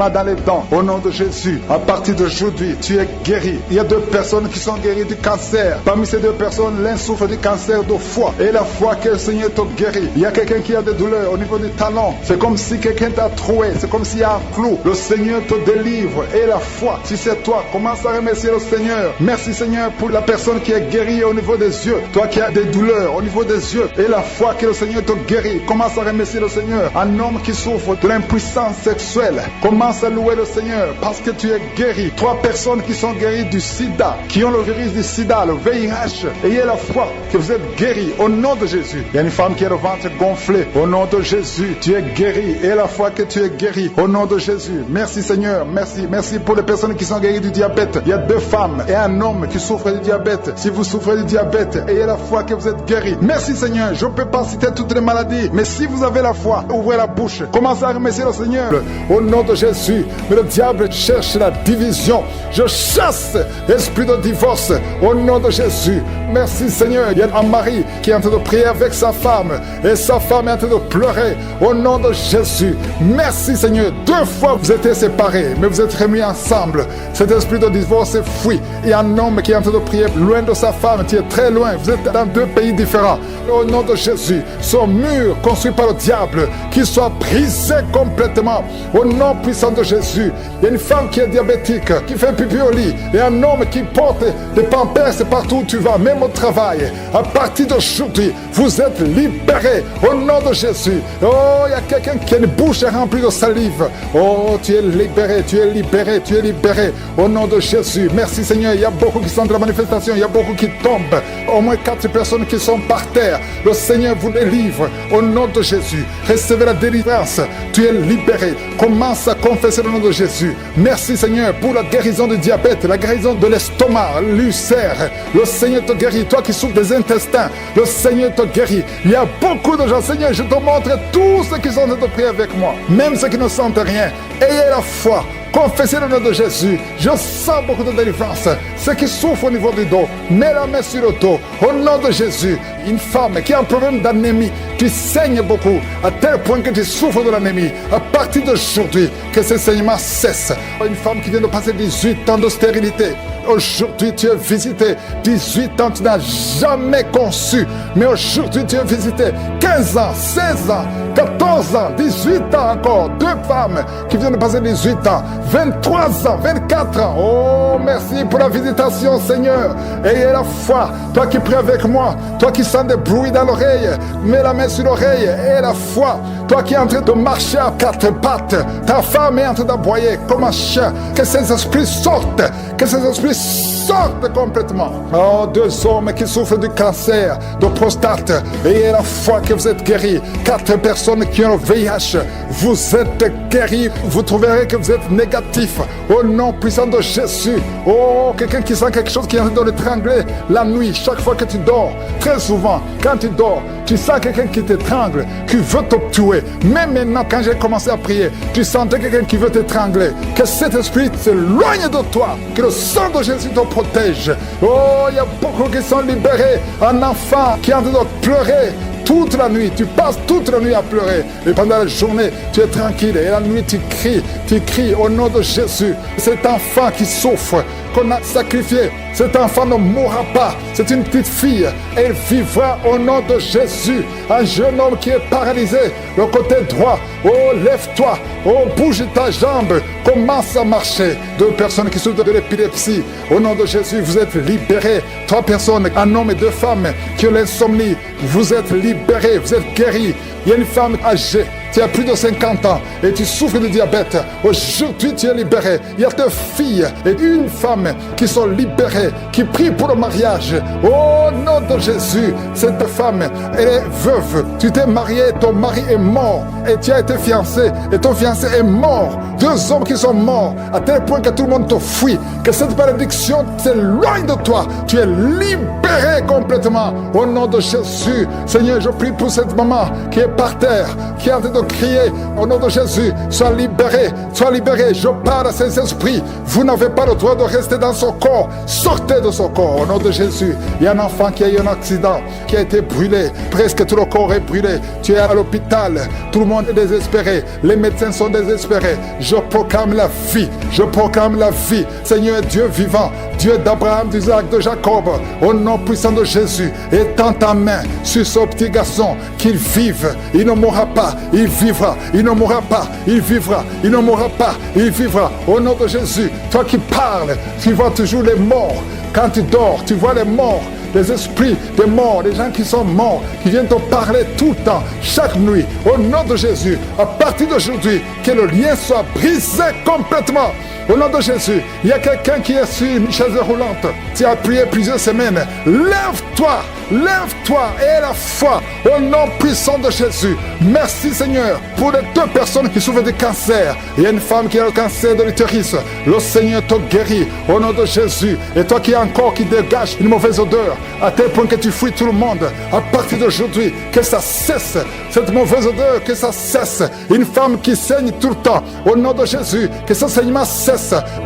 dans les dents. Au nom de Jésus, à partir d'aujourd'hui, tu es guéri. Il y a deux personnes qui sont guéries du cancer. Parmi ces deux personnes, l'un souffre du cancer de foie et la foi que le Seigneur te guérit. Il y a quelqu'un qui a des douleurs au niveau du talon. C'est comme si quelqu'un t'a troué. C'est comme s'il y a un clou. Le Seigneur te délivre et la foi. Si c'est toi, commence à remercier le Seigneur. Merci Seigneur pour la personne qui est guérie au niveau des yeux. Toi qui as des douleurs au niveau des yeux et la foi que le Seigneur te guérit. Commence à remercier le Seigneur. Un homme qui souffre de l'impuissance sexuelle. Commence à louer le Seigneur parce que tu es guéri. 3 personnes qui sont guéries du sida, qui ont le virus du sida, le VIH. Ayez la foi que vous êtes guéris au nom de Jésus. Il y a une femme qui a le ventre gonflé. Au nom de Jésus, tu es guéri. Et la foi que tu es guéri au nom de Jésus. Merci Seigneur, merci pour les personnes qui sont guéries du diabète. Il y a 2 femmes et un homme qui souffrent du diabète. Si vous souffrez du diabète, ayez la foi que vous êtes guéris. Merci Seigneur, je ne peux pas citer toutes les maladies, mais si vous avez la foi, ouvrez la bouche, commencez à remercier le Seigneur au nom de Jésus. Mais le diable cherche la division. Je chasse l'esprit de divorce au nom de Jésus. Merci Seigneur. Il y a un mari qui est en train de prier avec sa femme et sa femme est en train de pleurer au nom de Jésus. Merci Seigneur. 2 fois vous étiez séparés, mais vous êtes remis ensemble. Cet esprit de divorce est fui. Il y a un homme qui est en train de prier loin de sa femme, qui est très loin. Vous êtes dans 2 pays différents. Au nom de Jésus, son mur construit par le diable, qu'il soit brisé complètement. Au nom puissant de Jésus. Il y a une femme qui est diabétique, qui fait pipi au lit, et un homme qui porte des pampers partout où tu vas, même au travail. À partir d'aujourd'hui, vous êtes libérés au nom de Jésus. Oh, il y a quelqu'un qui a une bouche remplie de salive. Oh, tu es libéré, tu es libéré, tu es libéré au nom de Jésus. Merci Seigneur. Il y a beaucoup qui sont de la manifestation, il y a beaucoup qui tombent. Au moins 4 personnes qui sont par terre. Le Seigneur vous délivre au nom de Jésus. Recevez la délivrance. Tu es libéré. Commence à confesser le nom de Jésus. Merci Seigneur pour la guérison du diabète, la guérison de l'estomac, l'ulcère. Le Seigneur te guérit. Toi qui souffres des intestins, le Seigneur te guérit. Il y a beaucoup de gens. Seigneur, je te montre tous ceux qui sont en train de prier avec moi. Même ceux qui ne sentent rien. Ayez la foi. Confessez le nom de Jésus. Je sens beaucoup de délivrance. Ceux qui souffrent au niveau du dos, mets la main sur le dos. Au nom de Jésus, une femme qui a un problème d'anémie, qui saigne beaucoup, à tel point que tu souffres de l'anémie, à partir d'aujourd'hui, que ce saignement cesse. Une femme qui vient de passer 18 ans de stérilité. Aujourd'hui, tu es visité. 18 ans, tu n'as jamais conçu. Mais aujourd'hui, tu es visité. 15 ans, 16 ans, 14 ans, 18 ans encore. 2 femmes qui viennent de passer 18 ans. 23 ans, 24 ans. Oh, merci pour la visitation, Seigneur. Ayez la foi. Toi qui pries avec moi, toi qui sens des bruits dans l'oreille, mets la main sur l'oreille. Ayez la foi. Toi qui es en train de marcher à quatre pattes, ta femme est en train d'aboyer comme un chien. Que ces esprits sortent. Que ces esprits sortent complètement. Oh, 2 hommes qui souffrent du cancer, de prostate. Ayez la foi que vous êtes guéris. 4 personnes qui ont le VIH. Vous êtes guéris. Vous trouverez que vous êtes négatif. Au nom puissant de Jésus. Oh, quelqu'un qui sent quelque chose qui est en train de l'étrangler la nuit, chaque fois que tu dors. Très souvent, quand tu dors, tu sens quelqu'un qui t'étrangle, qui veut te tuer. Même maintenant, quand j'ai commencé à prier, tu sentais quelqu'un qui veut t'étrangler. Que cet esprit s'éloigne de toi. Que le sang de Jésus te protège. Oh, il y a beaucoup qui sont libérés. Un enfant qui est en train de pleurer toute la nuit, tu passes toute la nuit à pleurer. Et pendant la journée, tu es tranquille. Et la nuit, tu cries au nom de Jésus. Cet enfant qui souffre, qu'on a sacrifié, cet enfant ne mourra pas. C'est une petite fille. Elle vivra au nom de Jésus. Un jeune homme qui est paralysé, le côté droit. Oh, lève-toi. Oh, bouge ta jambe. Commence à marcher. 2 personnes qui souffrent de l'épilepsie. Au nom de Jésus, vous êtes libérés. 3 personnes, un homme et 2 femmes qui ont l'insomnie. Vous êtes libérés, vous êtes guéris. Il y a une femme âgée, tu as plus de 50 ans et tu souffres de diabète. Aujourd'hui, tu es libéré. Il y a 2 filles et une femme qui sont libérées, qui prient pour le mariage. Au nom de Jésus, cette femme, elle est veuve. Tu t'es marié, ton mari est mort et tu as été fiancé et ton fiancé est mort. 2 hommes qui sont morts à tel point que tout le monde te fuit. Que cette malédiction s'éloigne de toi. Tu es libéré complètement. Au nom de Jésus, Seigneur, je prie pour cette maman qui est par terre, qui est en train de crier. Au nom de Jésus, sois libéré, sois libéré. Je parle à ces esprits. Vous n'avez pas le droit de rester dans son corps. Sortez de son corps. Au nom de Jésus, il y a un enfant qui a eu un accident, qui a été brûlé. Presque tout le corps est brûlé. Tu es à l'hôpital. Tout le monde est désespéré. Les médecins sont désespérés. Je proclame la vie. Je proclame la vie. Seigneur Dieu vivant, Dieu d'Abraham, d'Isaac, de Jacob, au nom puissant de Jésus, étends ta main sur ce petit garçon, qu'il vive. Il ne mourra pas, il vivra. Il ne mourra pas, il vivra. Il ne mourra pas, il vivra. Au nom de Jésus, toi qui parles, tu vois toujours les morts. Quand tu dors, tu vois les morts. Les esprits des morts, les gens qui sont morts, qui viennent te parler tout le temps, chaque nuit, au nom de Jésus. À partir d'aujourd'hui, que le lien soit brisé complètement. Au nom de Jésus, il y a quelqu'un qui est sur une chaise roulante. Tu as prié plusieurs semaines. Lève-toi, lève-toi et la foi au nom puissant de Jésus. Merci Seigneur pour les 2 personnes qui souffrent de cancer. Il y a une femme qui a le cancer de l'utérus. Le Seigneur te guérit au nom de Jésus. Et toi qui as encore qui dégage une mauvaise odeur, à tel point que tu fuis tout le monde, à partir d'aujourd'hui, que ça cesse. Cette mauvaise odeur, que ça cesse. Une femme qui saigne tout le temps, au nom de Jésus, que ce saignement cesse.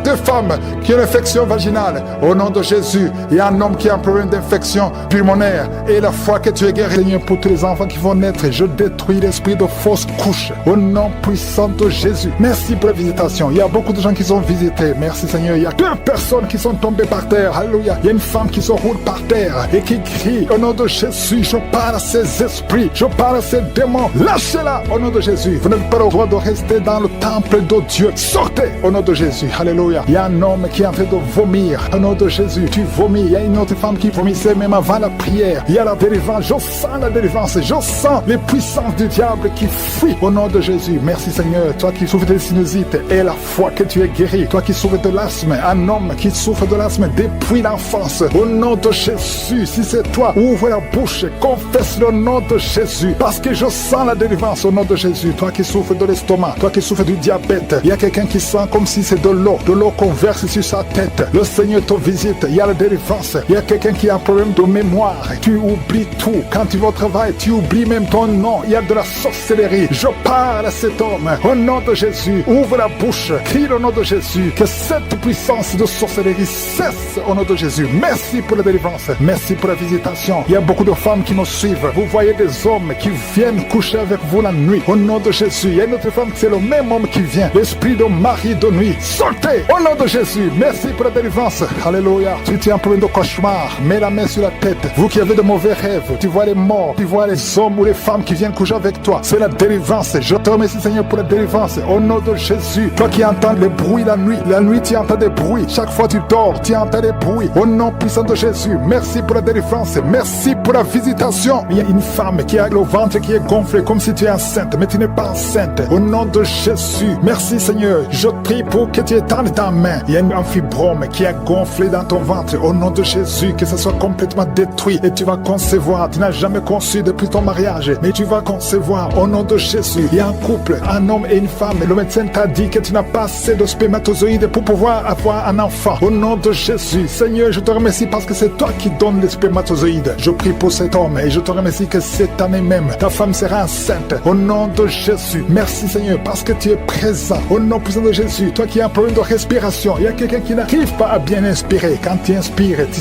2 femmes qui ont une infection vaginale, au nom de Jésus. Il y a un homme qui a un problème d'infection pulmonaire. Et la foi que tu es guéri, Seigneur, pour tous les enfants qui vont naître, je détruis l'esprit de fausse couche, au nom puissant de Jésus. Merci pour la visitation. Il y a beaucoup de gens qui sont visités. Merci Seigneur. Il y a 2 personnes qui sont tombées par terre. Alléluia. Il y a une femme qui se roule par terre et qui crie au nom de Jésus. Je parle à ces esprits, je parle à ces démons. Lâchez-la au nom de Jésus. Vous n'avez pas le droit de rester dans le temple de Dieu. Sortez au nom de Jésus. Alléluia. Il y a un homme qui est en train de vomir au nom de Jésus. Tu vomis. Il y a une autre femme qui vomissait même avant la prière. Il y a la délivrance. Je sens la délivrance. Je sens les puissances du diable qui fuient au nom de Jésus. Merci Seigneur. Toi qui souffres de sinusite et la foi que tu es guéri. Toi qui souffres de l'asthme. Un homme qui souffre de l'asthme depuis l'enfance. Au nom de Jésus. Si c'est toi, ouvre la bouche. Confesse le nom de Jésus. Parce que je sens la délivrance au nom de Jésus. Toi qui souffres de l'estomac. Toi qui souffres du diabète. Il y a quelqu'un qui sent comme si c'est de l'eau qu'on verse sur sa tête. Le Seigneur te visite. Il y a la délivrance. Il y a quelqu'un qui a un problème de mémoire. Tu oublies tout. Quand tu vas au travail, tu oublies même ton nom. Il y a de la sorcellerie. Je parle à cet homme. Au nom de Jésus, ouvre la bouche. Crie le nom de Jésus. Que cette puissance de sorcellerie cesse au nom de Jésus. Merci pour la délivrance. merci pour la visitation. Il y a beaucoup de femmes qui nous suivent. Vous voyez des hommes qui viennent coucher avec vous la nuit. Au nom de Jésus, il y a une autre femme, c'est le même homme qui vient. L'esprit de mari de nuit, sortez au nom de Jésus. Merci pour la délivrance. Alléluia. Tu tiens un problème de cauchemar, mets la main sur la tête. Vous qui avez de mauvais rêves, tu vois les morts, tu vois les hommes ou les femmes qui viennent coucher avec toi. C'est la délivrance. Je te remercie, Seigneur, pour la délivrance. Au nom de Jésus, toi qui entends les bruits la nuit tu entends des bruits. Chaque fois tu dors, tu entends des bruits. Au nom puissant de Jésus, merci pour la délivrance. Merci pour la visitation. Il y a une femme qui a le ventre qui est gonflé comme si tu es enceinte, mais tu n'es pas enceinte. Au nom de Jésus, merci Seigneur. Je prie pour que tu étendes ta main. Il y a un fibrome qui a gonflé dans ton ventre. Au nom de Jésus, que ce soit complètement détruit et tu vas concevoir. Tu n'as jamais conçu depuis ton mariage, mais tu vas concevoir. Au nom de Jésus, il y a un couple, un homme et une femme. Et le médecin t'a dit que tu n'as pas assez de spermatozoïdes pour pouvoir avoir un enfant. Au nom de Jésus, Seigneur, je te remercie parce que c'est toi qui donnes les spermatozoïdes. Je prie pour cet homme et je te remercie que cette année même, ta femme sera enceinte. Au nom de Jésus, merci Seigneur parce que tu es présent. Au nom puissant de Jésus, toi qui as un problème de respiration, il y a quelqu'un qui n'arrive pas à bien inspirer. Quand tu inspires, tu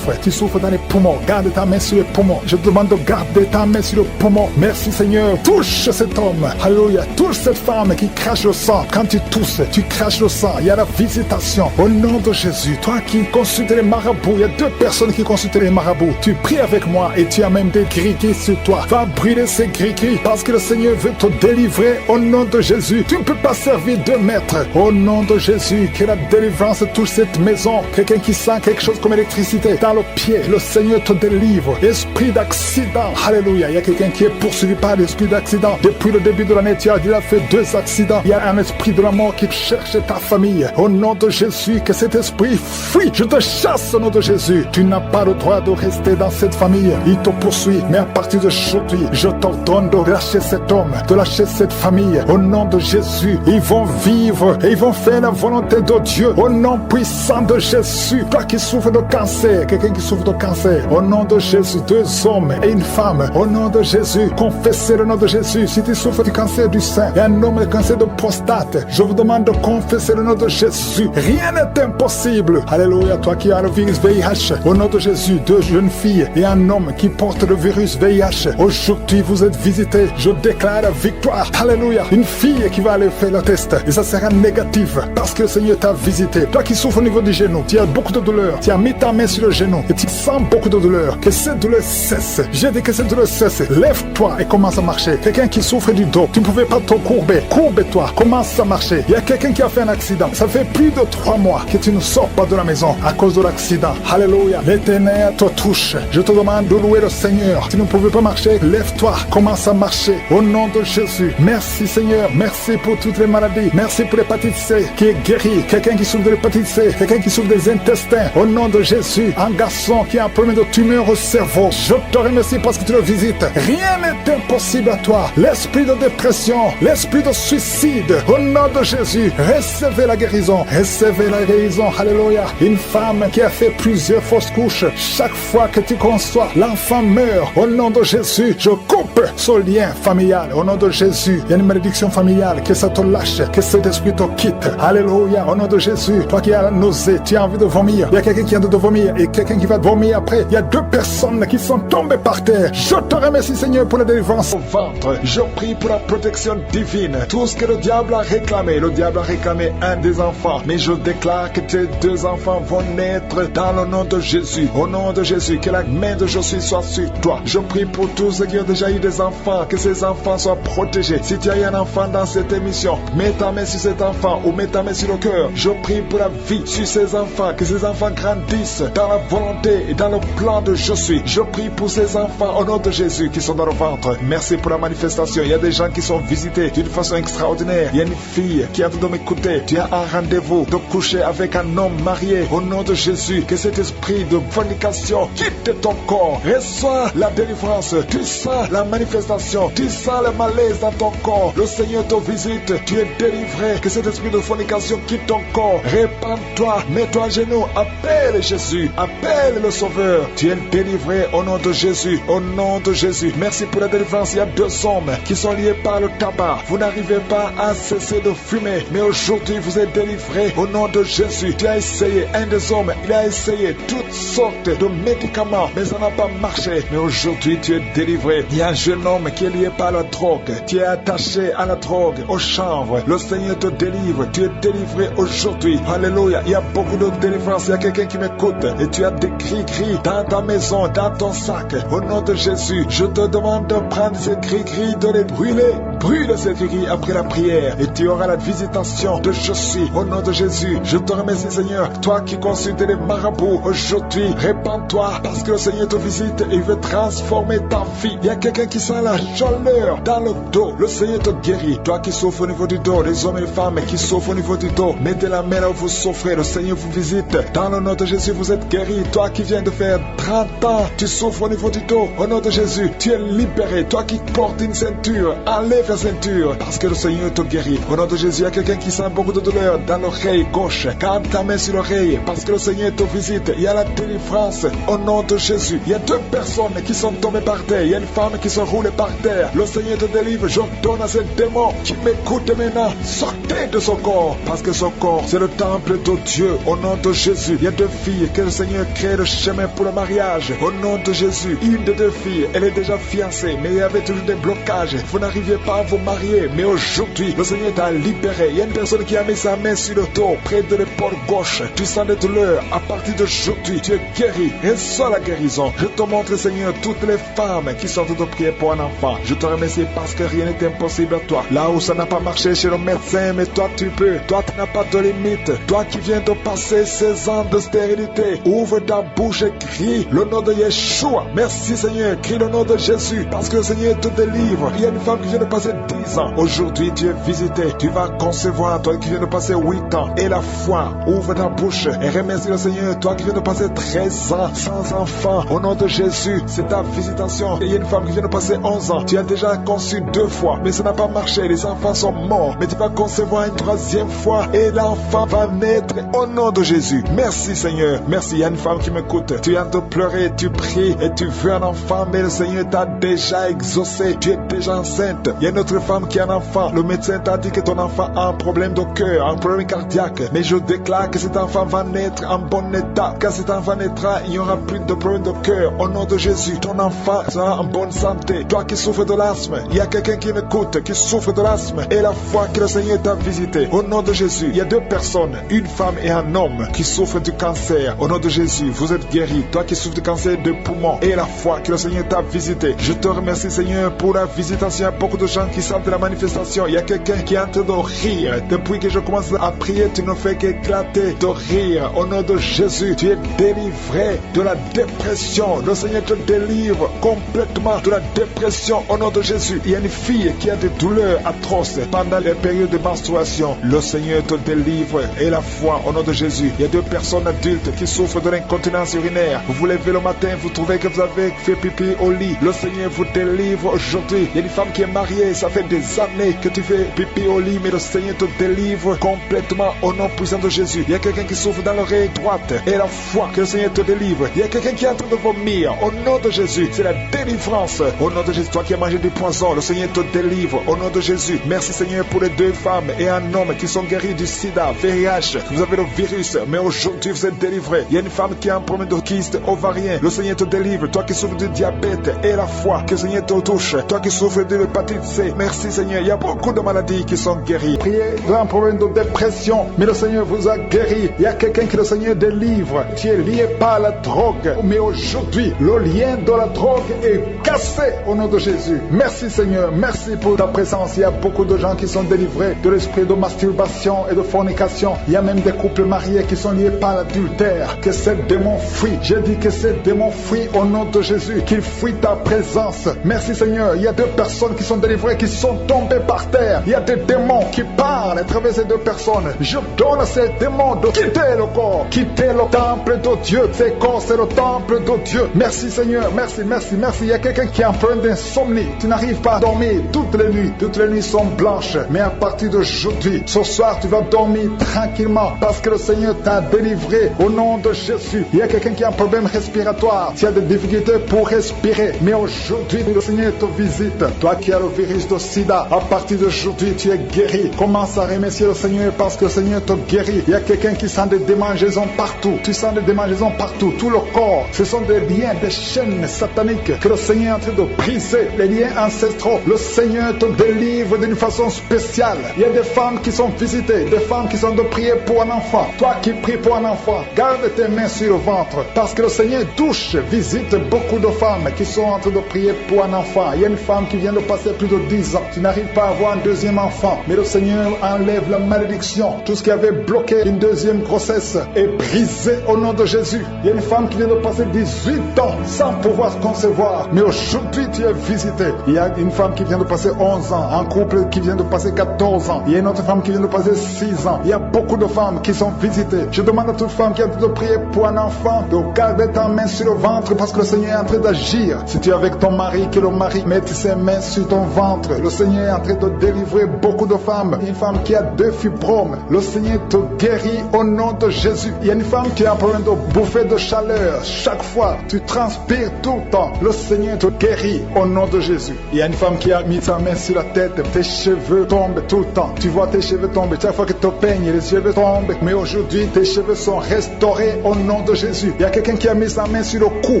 souffres dans les poumons. Garde ta main sur les poumons. Je te demande de garder ta main sur le poumon. Merci Seigneur. Touche cet homme. Alléluia. Touche cette femme qui crache le sang. Quand tu tousses, tu craches le sang. Il y a la visitation. Au nom de Jésus, toi qui consultes les marabouts, il y a 2 personnes qui consultent les marabouts. Tu pries avec moi et tu as même des gris-gris sur toi. Va brûler ces gris-gris parce que le Seigneur veut te délivrer. Au nom de Jésus, tu ne peux pas servir 2 maîtres. Au nom de Jésus, que la délivrance touche cette maison. Quelqu'un qui sent quelque chose comme électricité dans le pied, le Seigneur te délivre. Esprit d'accident, alléluia. Il y a quelqu'un qui est poursuivi par l'esprit d'accident. Depuis le début de l'année, tu as déjà fait 2 accidents. Il y a un esprit de la mort qui cherche ta famille. Au nom de Jésus, que cet esprit fuit. Je te chasse au nom de Jésus. Tu n'as pas le droit de rester dans cette famille. Il te poursuit. Mais à partir d'aujourd'hui, je t'ordonne de lâcher cet homme, de lâcher cette famille. Au nom de Jésus, ils vont vivre et ils vont faire la volonté de Dieu. Au nom puissant de Jésus, toi qui souffres de cancer, quelqu'un qui souffre de cancer, au nom de Jésus, 2 hommes et une femme, au nom de Jésus, confessez le nom de Jésus. Si tu souffres du cancer du sein et un homme du cancer de prostate, je vous demande de confesser le nom de Jésus. Rien n'est impossible. Alléluia. Toi qui as le virus VIH, au nom de Jésus, 2 jeunes filles et un homme qui porte le virus VIH, aujourd'hui vous êtes visités. Je déclare la victoire. Alléluia. Une fille qui va aller faire le test et ça sera négatif parce que le Seigneur t'a visité. Toi qui souffres au niveau du genou, tu as beaucoup de douleur, tu as mis ta main sur le genou et tu sens beaucoup de douleur. Que cette douleur cesse. J'ai dit que cette douleur cesse. Lève-toi et commence à marcher. Quelqu'un qui souffre du dos, tu ne pouvais pas te courber. Courbe-toi, commence à marcher. Il y a quelqu'un qui a fait un accident. Ça fait plus de 3 mois que tu ne sors pas de la maison à cause de l'accident. Alléluia. L'Éternel te touche. Je te demande de louer le Seigneur. Tu ne pouvais pas marcher, lève-toi, commence à marcher. Au nom de Jésus. Merci Seigneur. Merci pour toutes les maladies. Merci pour l'hépatite C qui est guérie. Quelqu'un qui souffre de l'hépatite C, quelqu'un qui souffre des intestins. Au nom de Jésus. Un garçon qui a un problème de tumeur au cerveau. Je te remercie parce que tu le visites. Rien n'est impossible à toi. L'esprit de dépression, l'esprit de suicide. Au nom de Jésus. Recevez la guérison. Recevez la guérison. Alléluia. Une femme qui a fait plusieurs fausses couches. Chaque fois que tu conçois, l'enfant meurt. Au nom de Jésus, je coupe ce lien familial. Au nom de Jésus, il y a une malédiction familiale. Que ça te lâche, que cet esprit te quitte. Alléluia. Au nom de Jésus, toi qui as la nausée, tu as envie de vomir. Il y a quelqu'un qui a envie de vomir et quelqu'un qui va vomir après. Il y a 2 personnes qui sont tombées par terre. Je te remercie Seigneur pour la délivrance au ventre. Je prie pour la protection divine. Tout ce que le diable a réclamé. Le diable a réclamé un des enfants. Mais je déclare que tes 2 enfants vont naître dans le nom de Jésus. Au nom de Jésus, que la main de Jésus soit sur toi. Je prie pour tous ceux qui ont déjà eu des enfants, que ces enfants soient protégés. Si tu as eu un enfant dans cette émission, mets ta main sur cet enfant ou mets ta main sur le cœur. Je prie pour la vie sur ces enfants, que ces enfants grandissent dans la volonté et dans le plan de Jésus. Je prie pour ces enfants au nom de Jésus qui sont dans le ventre. Merci pour la manifestation. Il y a des gens qui sont visités d'une façon extraordinaire. Il y a une fille qui a envie de m'écouter. Tu as un rendez-vous de coucher avec un homme marié. Au nom de Jésus, que cet esprit de fornication quitte ton corps. Reçois la délivrance. Tu sens la manifestation. Tu sens le malaise dans ton corps. Le Seigneur te visite. Tu es délivré. Que cet esprit de fornication quitte ton corps. Répands-toi. Mets-toi à genoux. Appelle Jésus. Appelle le Sauveur. Tu es délivré au nom de Jésus. Au nom de Jésus. Merci pour la délivrance. Il y a 2 hommes qui sont liés par le tabac. Vous n'arrivez pas à cesser de fumer. Mais aujourd'hui, vous êtes délivré au nom de Jésus. Tu as essayé. Un des hommes, il a essayé toutes sortes de médicaments, mais ça n'a pas marché. Mais aujourd'hui, tu es délivré. Il y a un jeune homme qui est lié par la drogue. Tu es attaché à la drogue, au chanvre. Le Seigneur te délivre. Tu es délivré aujourd'hui. Alléluia. Il y a beaucoup de délivrance. Il y a quelqu'un qui m'écoute. Et tu as des gris-gris dans ta maison, dans ton sac. Au nom de Jésus, je te demande de prendre ces gris-gris, de les brûler. Brûle ces gris-gris après la prière. Et tu auras la visitation de je suis. Au nom de Jésus, je te remercie, Seigneur. Toi qui consultes les marabouts, aujourd'hui, répands-toi parce que le Seigneur te visite et il veut transformer ta vie. Il y a quelqu'un qui sent la chaleur dans le dos. Le Seigneur te guérit. Toi qui souffres au niveau du dos, les hommes et les femmes qui souffrent au niveau du dos, mettez la main là où vous souffrez. Le Seigneur vous visite. Dans le nom de Jésus, vous êtes guéri. Toi qui viens de faire 30 ans, tu souffres au niveau du dos. Au nom de Jésus, tu es libéré. Toi qui portes une ceinture, enlève la ceinture parce que le Seigneur te guérit. Au nom de Jésus, il y a quelqu'un qui sent beaucoup de douleur dans l'oreille gauche. Garde ta main sur l'oreille parce que le Seigneur te visite. Il y a la délivrance au nom de Jésus. Il y a 2 personnes qui sont tombées par terre. Il y a une femme qui se roule par terre. Le Seigneur te délivre. Je donne à ce démon qui m'écoute maintenant, sortez de son corps parce que son corps c'est le temple de Dieu. Au nom de Jésus, il y a 2 filles que le Seigneur crée le chemin pour le mariage. Au nom de Jésus, une des 2 filles, elle est déjà fiancée, mais il y avait toujours des blocages. Vous n'arriviez pas à vous marier, mais aujourd'hui, le Seigneur t'a libéré. Il y a une personne qui a mis sa main sur le dos, près de l'épaule gauche. Tu sens des douleurs. À partir d'aujourd'hui, tu es guéri. Reçois la guérison. Je te montre, Seigneur, toutes les femmes qui sont de prier pour un enfant. Je te remercie parce que rien n'est impossible à toi. Là où ça n'a pas marché chez le médecin, mais toi tu peux. Toi tu n'as pas de limite. Toi qui viens de passer 16 ans de stérilité, ouvre ta bouche et crie le nom de Yeshua. Merci Seigneur, crie le nom de Jésus parce que le Seigneur te délivre. Il y a une femme qui vient de passer 10 ans. Aujourd'hui tu es visité. Tu vas concevoir. Toi qui viens de passer 8 ans. Et la foi, ouvre ta bouche et remercie le Seigneur. Toi qui viens de passer 13 ans sans enfant. Au nom de Jésus, c'est ta visitation. Et il y a une femme qui vient de passer 11 ans. Tu as déjà conçu 2 fois, mais ça n'a pas marché. Les enfants sont morts. Mais tu vas concevoir une 3e fois et l'enfant va naître au nom de Jésus. Merci Seigneur. Merci. Il y a une femme qui m'écoute. Tu es en train de pleurer, tu pries et tu veux un enfant, mais le Seigneur t'a déjà exaucé. Tu es déjà enceinte. Il y a une autre femme qui a un enfant. Le médecin t'a dit que ton enfant a un problème de cœur, un problème cardiaque. Mais je déclare que cet enfant va naître en bon état. Quand cet enfant naîtra, il n'y aura plus de problème de cœur. Au nom de Jésus, ton enfant sera en bonne santé. Toi qui souffres de l'asthme, il y a quelqu'un qui m'écoute, qui souffre de l'asthme. Et la foi que le Seigneur t'a visité. Au nom de Jésus, il y a 2 personnes, une femme et un homme, qui souffrent du cancer. Au nom de Jésus, vous êtes guéris. Toi qui souffres du cancer de poumon. Et la foi que le Seigneur t'a visité. Je te remercie Seigneur pour la visitation. Il y a beaucoup de gens qui savent de la manifestation. Il y a quelqu'un qui est en train de rire. Depuis que je commence à prier, tu ne fais qu'éclater de rire. Au nom de Jésus, tu es délivré de la dépression. Le Seigneur te délivre complètement de la dépression au nom de Jésus. Il y a une fille qui a des douleurs atroces pendant les périodes de menstruation. Le Seigneur te délivre et la foi au nom de Jésus. Il y a 2 personnes adultes qui souffrent de l'incontinence urinaire. Vous vous levez le matin, vous trouvez que vous avez fait pipi au lit. Le Seigneur vous délivre aujourd'hui. Il y a une femme qui est mariée, ça fait des années que tu fais pipi au lit, mais le Seigneur te délivre complètement au nom puissant de Jésus. Il y a quelqu'un qui souffre dans l'oreille droite et la foi que le Seigneur te délivre. Il y a quelqu'un qui est en train de vomir au nom de Jésus. C'est la délivrance au nom de Jésus. Toi qui as mangé du poison, le Seigneur te délivre au nom de Jésus. Merci Seigneur pour les 2 femmes et un homme qui sont guéris du sida, VIH. Vous avez le virus, mais aujourd'hui vous êtes délivrés. Il y a une femme qui a un problème de kyste ovarien. Le Seigneur te délivre. Toi qui souffres de diabète et la foi que le Seigneur te touche. Toi qui souffres de l'hépatite C. Merci Seigneur. Il y a beaucoup de maladies qui sont guéries. Priez d'un problème de dépression, mais le Seigneur vous a guéri. Il y a quelqu'un que le Seigneur délivre. Tu es lié par la drogue, mais aujourd'hui le lien de la drogue est cassé au nom de Jésus. Merci Seigneur. Merci pour ta présence. Il y a beaucoup de gens qui sont délivrés de l'esprit de masturbation et de fornication. Il y a même des couples mariés qui sont liés par l'adultère. Que ces démons fuient. J'ai dit que ces démons fuient au nom de Jésus. Qu'ils fuient ta présence. Merci Seigneur. Il y a 2 personnes qui sont délivrées, qui sont tombées par terre. Il y a des démons qui parlent à travers ces 2 personnes. Je donne à ces démons de quitter le corps, quitter le temple de Dieu. Ces corps, c'est le temple de Dieu. Merci Seigneur. Merci, merci, merci. Il y a quelqu'un qui a un problème d'insomnie. Tu n'arrives pas à dormir toutes les nuits. Toutes les nuits sont blanches. Mais à partir d'aujourd'hui, ce soir, tu vas dormir tranquillement parce que le Seigneur t'a délivré au nom de Jésus. Il y a quelqu'un qui a un problème respiratoire. Tu as des difficultés pour respirer. Mais aujourd'hui, le Seigneur te visite. Toi qui as le virus de sida, à partir d'aujourd'hui, tu es guéri. Commence à remercier le Seigneur parce que le Seigneur te guérit. Il y a quelqu'un qui sent des démangeaisons partout. Tu sens des démangeaisons partout. partout, tout le corps. Ce sont des liens, des chaînes sataniques que le Seigneur est en train de briser. Les liens ancestraux. Le Seigneur te délivre d'une façon spéciale. Il y a des femmes qui sont visitées, des femmes qui sont de prier pour un enfant. Toi qui pries pour un enfant, garde tes mains sur le ventre, parce que le Seigneur touche, visite beaucoup de femmes qui sont en train de prier pour un enfant. Il y a une femme qui vient de passer plus de 10 ans. Tu n'arrives pas à avoir un deuxième enfant, mais le Seigneur enlève la malédiction. Tout ce qui avait bloqué une deuxième grossesse est brisé au nom de Jésus. Il y a une femme qui vient de passer 18 ans sans pouvoir concevoir, mais aujourd'hui tu es visité. Il y a une femme qui vient de passer 11 ans, un couple qui vient de passer 14 ans. Il y a une autre femme qui vient de passer 6 ans. Il y a beaucoup de femmes qui sont visitées. Je demande à toute femme qui est en train de prier pour un enfant de garder ta main sur le ventre, parce que le Seigneur est en train d'agir. Si tu es avec ton mari, que le mari mette ses mains sur ton ventre. Le Seigneur est en train de délivrer beaucoup de femmes. Une femme qui a 2 fibromes, le Seigneur te guérit au nom de Jésus. Il y a une femme qui a un problème de bouffée de chaleur. Chaque fois, tu transpires tout le temps. Le Seigneur te guérit au nom de Jésus. Il y a une femme qui a mis sa main sur la tête. Tes cheveux tombent tout le temps. Tu vois tes cheveux tomber. Chaque fois que tu te peignes, les cheveux tombent. Mais aujourd'hui, tes cheveux sont restaurés au nom de Jésus. Il y a quelqu'un qui a mis sa main sur le cou,